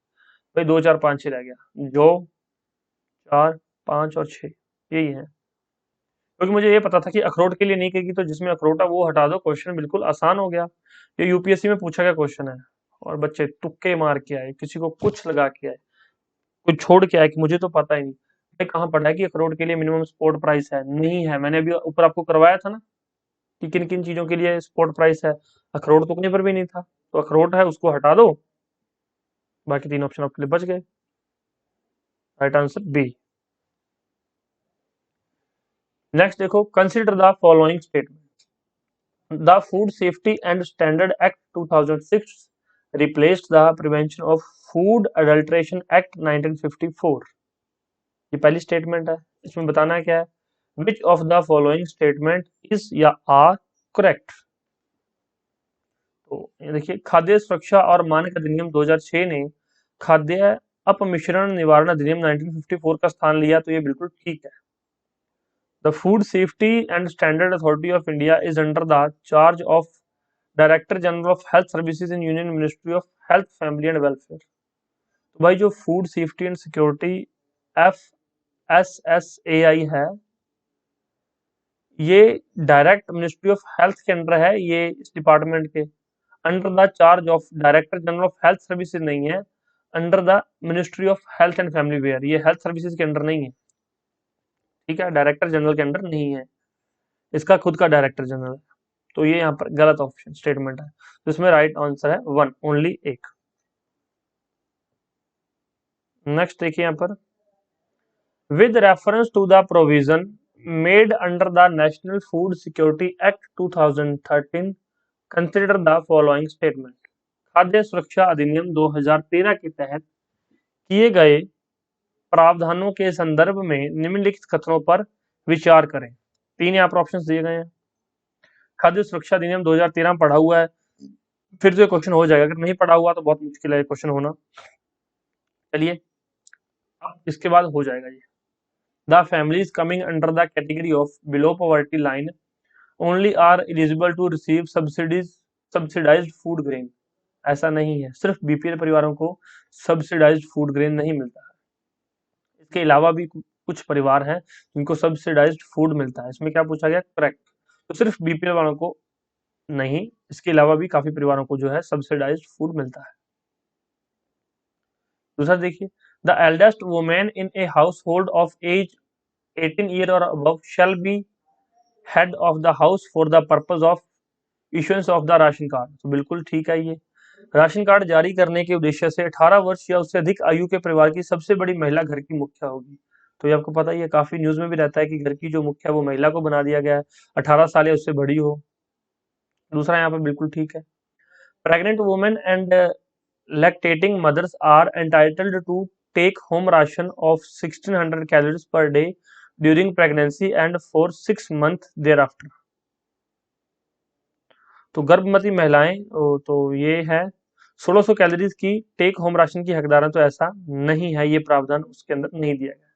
भाई 2 4 5 6 रह गया, जो 4 5 और 6 यही है। क्योंकि मुझे ये पता था कि अखरोट के लिए नहीं कहेगी, तो जिसमें अखरोट है वो हटा दो, क्वेश्चन बिल्कुल आसान हो गया। ये यूपीएससी में पूछा गया क्वेश्चन है, और बच्चे तुक्के मार के आए, किसी को कुछ लगा के आए, कुछ छोड़ के आए कि मुझे तो पता ही नहीं। भाई कहाँ पढ़ा है कि अखरोट के लिए मिनिमम सपोर्ट प्राइस है, नहीं है। मैंने अभी ऊपर आपको करवाया था ना कि किन किन चीजों के लिए सपोर्ट प्राइस है, अखरोट तो कहीं पर भी नहीं था। तो अखरोट है उसको हटा दो, बाकी 3 ऑप्शन आपके लिए बच गए। Right answer B. नेक्स्ट देखो, consider the following statement. The food safety and standard act 2006 replaced the prevention of food adulteration act 1954। ये पहली स्टेटमेंट है, इसमें बताना क्या है, which of the following statement is या आर करेक्ट। तो ये देखिए, खाद्य सुरक्षा और मानक अधिनियम 2006 ने खाद्य अपमिश्रण निवारण अधिनियम 1954 का स्थान लिया, तो ये बिल्कुल ठीक है। The food safety and standard authority of India is under the charge of director general of health services in union ministry of health family and welfare. तो भाई जो food safety and security FSSAI है, ये direct ministry of health के under है, ये इस department के under the charge of director general of health services नहीं है, under the ministry of health and family where, ये हेल्थ सर्विसेज के अंडर नहीं है। ठीक है, डायरेक्टर जनरल के अंडर नहीं है, इसका खुद का डायरेक्टर जनरल है। तो ये यहाँ पर गलत ऑप्शन स्टेटमेंट है, तो इसमें राइट आंसर है 1, ओनली एक। नेक्स्ट देखिए यहाँ पर, with reference to the provision made under the national food security act 2013 consider the following statement. खाद्य सुरक्षा अधिनियम 2013 के तहत किए गए प्रावधानों के संदर्भ में निम्नलिखित कथनों पर विचार करें। 3 यहाँ पर ऑप्शन दिए गए हैं। खाद्य सुरक्षा अधिनियम 2013 पढ़ा हुआ है, फिर तो क्वेश्चन हो जाएगा, अगर नहीं पढ़ा हुआ तो बहुत मुश्किल है क्वेश्चन होना। चलिए, अब इसके बाद हो जाएगा ये। The families coming under the category of below poverty line only are eligible to receive subsidised food grain. ऐसा नहीं है, सिर्फ बीपीएल परिवारों को सब्सिडाइज्ड फूड ग्रेन नहीं मिलता है, इसके अलावा भी कुछ परिवार हैं जिनको सब्सिडाइज्ड फूड मिलता है। इसमें क्या पूछा गया, करेक्ट, तो सिर्फ बीपीएल वालों को नहीं, इसके अलावा भी काफी परिवारों को जो है सब्सिडाइज्ड फूड मिलता है। दूसरा देखिए, the eldest women in a household of age 18 year और above shall be head of the house for the purpose of issuance of the ration card. तो बिल्कुल ठीक है, ये राशन कार्ड जारी करने के उद्देश्य से 18 वर्ष या उससे अधिक आयु के परिवार की सबसे बड़ी महिला घर की मुखिया होगी। तो ये आपको पता ही है, काफी न्यूज में भी रहता है कि घर की जो मुखिया वो महिला को बना दिया गया है, 18 साल या उससे बड़ी हो। दूसरा यहाँ पे बिल्कुल ठीक है। Pregnant women and lactating mothers are entitled to take home ration of 1600 calories per day during pregnancy and for 6 months thereafter। तो गर्भवती महिलाएं, तो ये है 1600 कैलोरीज की टेक होम राशन की हकदार है, तो ऐसा नहीं है, ये प्रावधान उसके अंदर नहीं दिया गया।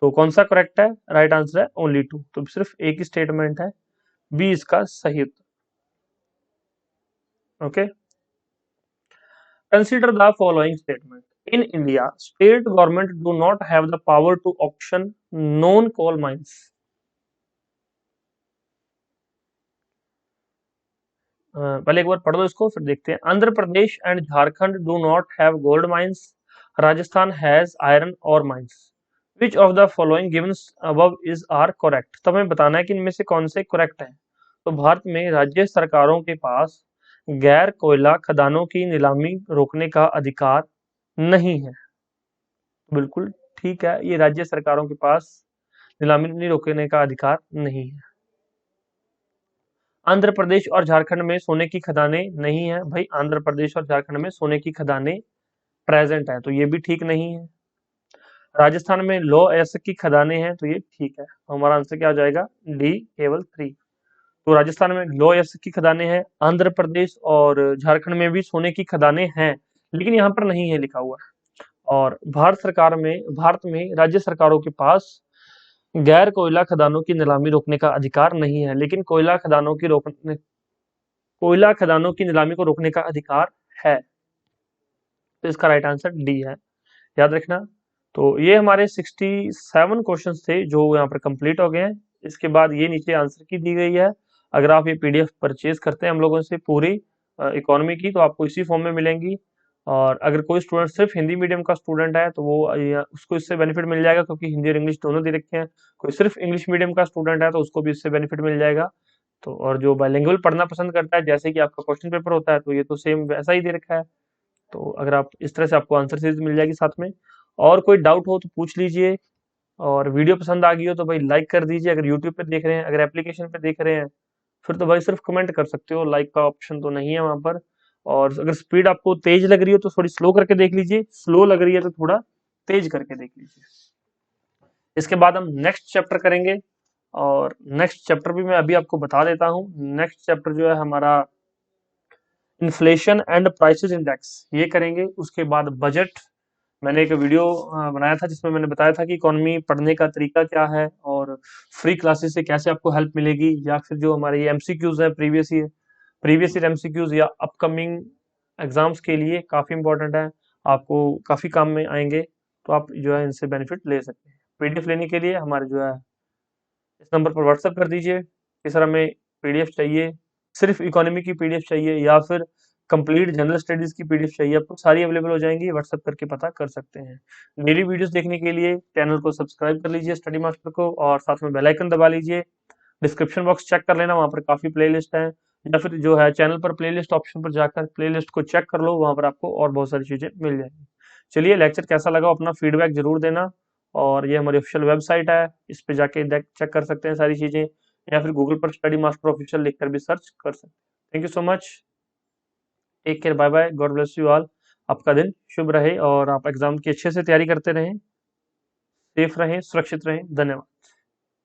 तो कौन सा करेक्ट है? राइट आंसर है ओनली 2, तो सिर्फ एक ही स्टेटमेंट है, बी इसका सही उत्तर। Okay, consider the following statement. In India, state government do not have the power to auction known coal mines. पहले एक बार पढ़ दो इसको, फिर देखते हैं। Andhra Pradesh and Jharkhand do not have gold mines, Rajasthan has iron ore mines. Which of the following given above is are correct. तो हमें बताना है कि इनमें से कौन से करेक्ट है। तो भारत में राज्य सरकारों के पास गैर कोयला खदानों की नीलामी रोकने का अधिकार नहीं है। बिल्कुल ठीक है, ये राज्य सरकारों के पास नीलामी नहीं रोकने का अधिकार नहीं है। आंध्र प्रदेश और झारखंड में सोने की खदानें नहीं है। भाई आंध्र प्रदेश और झारखंड में सोने की खदानें प्रेजेंट है, तो ये भी ठीक नहीं है। राजस्थान में लो एसिड की खदानें हैं, तो ये ठीक है। हमारा आंसर क्या आ जाएगा? डी, केवल 3। तो राजस्थान में लो एसिड की खदानें हैं, आंध्र प्रदेश और झारखंड में भी सोने की खदानें हैं, लेकिन यहाँ पर नहीं है लिखा हुआ है। और भारत में राज्य सरकारों के पास गैर कोयला खदानों की नीलामी रोकने का अधिकार नहीं है, लेकिन कोयला खदानों की नीलामी को रोकने का अधिकार है। तो इसका राइट आंसर डी है, याद रखना। तो ये हमारे 67 क्वेश्चंस थे जो यहाँ पर कंप्लीट हो गए हैं। इसके बाद ये नीचे आंसर की दी गई है। अगर आप ये पीडीएफ परचेज करते हैं हम लोगों से पूरी इकोनॉमी की, तो आपको इसी फॉर्म में मिलेंगी। और अगर कोई स्टूडेंट सिर्फ हिंदी मीडियम का स्टूडेंट है तो वो उसको इससे बेनिफिट मिल जाएगा, क्योंकि हिंदी और इंग्लिश दोनों दे रखे हैं। कोई सिर्फ इंग्लिश मीडियम का स्टूडेंट है तो उसको भी इससे बेनिफिट मिल जाएगा। तो और जो बाइलिंगुअल पढ़ना पसंद करता है, जैसे कि आपका क्वेश्चन पेपर होता है, तो ये तो सेम वैसा ही दे रखा है। तो अगर आप इस तरह से, आपको आंसर सीरीज मिल जाएगी साथ में। और कोई डाउट हो तो पूछ लीजिए। और वीडियो पसंद आ गई हो तो भाई लाइक कर दीजिए, अगर यूट्यूब पे देख रहे हैं। अगर एप्लीकेशन पे देख रहे हैं फिर तो भाई सिर्फ कमेंट कर सकते हो, लाइक का ऑप्शन तो नहीं है वहां पर। और अगर स्पीड आपको तेज लग रही हो तो थोड़ी स्लो करके देख लीजिए, स्लो लग रही है तो थोड़ा तेज करके देख लीजिए। इसके बाद हम नेक्स्ट चैप्टर करेंगे, और नेक्स्ट चैप्टर भी मैं अभी आपको बता देता हूँ। नेक्स्ट चैप्टर जो है हमारा इन्फ्लेशन एंड प्राइसेस इंडेक्स, ये करेंगे। उसके बाद बजट। मैंने एक वीडियो बनाया था जिसमें मैंने बताया था कि इकोनॉमी पढ़ने का तरीका क्या है, और फ्री क्लासेस से कैसे आपको हेल्प मिलेगी, या फिर जो हमारे ये एमसीक्यूज है प्रीवियस ईयर एमसीक्यूज या अपकमिंग एग्जाम्स के लिए काफी इंपॉर्टेंट है, आपको काफी काम में आएंगे। तो आप जो है इनसे बेनिफिट ले सकते हैं। पीडीएफ लेने के लिए हमारे जो है इस नंबर पर व्हाट्सएप कर दीजिए कि सर हमें पीडीएफ चाहिए, सिर्फ इकोनॉमी की पीडीएफ चाहिए या फिर कंप्लीट जनरल स्टडीज की पीडीएफ चाहिए, आपको सारी अवेलेबल हो जाएंगी। व्हाट्सएप करके पता कर सकते हैं। मेरी वीडियोस देखने के लिए चैनल को सब्सक्राइब कर लीजिए स्टडी मास्टर को, और साथ में बेल आइकन दबा लीजिए। डिस्क्रिप्शन बॉक्स चेक कर लेना, वहाँ पर काफी प्लेलिस्ट है, या फिर जो है चैनल पर प्लेलिस्ट ऑप्शन पर जाकर प्लेलिस्ट को चेक कर लो, वहाँ पर आपको और बहुत सारी चीजें मिल जाएंगी। चलिए, लेक्चर कैसा लगा अपना फीडबैक जरूर देना। और ये हमारी ऑफिशियल वेबसाइट है, इस पे जाके चेक कर सकते हैं सारी चीजें, या फिर गूगल पर स्टडी मास्टर ऑफिशियल लिखकर भी सर्च कर सकते हैं। Thank you so much, take care, bye bye, God bless you all. आपका दिन शुभ रहे और आप एग्जाम की अच्छे से तैयारी करते रहें, सेफ रहें, सुरक्षित रहें। धन्यवाद।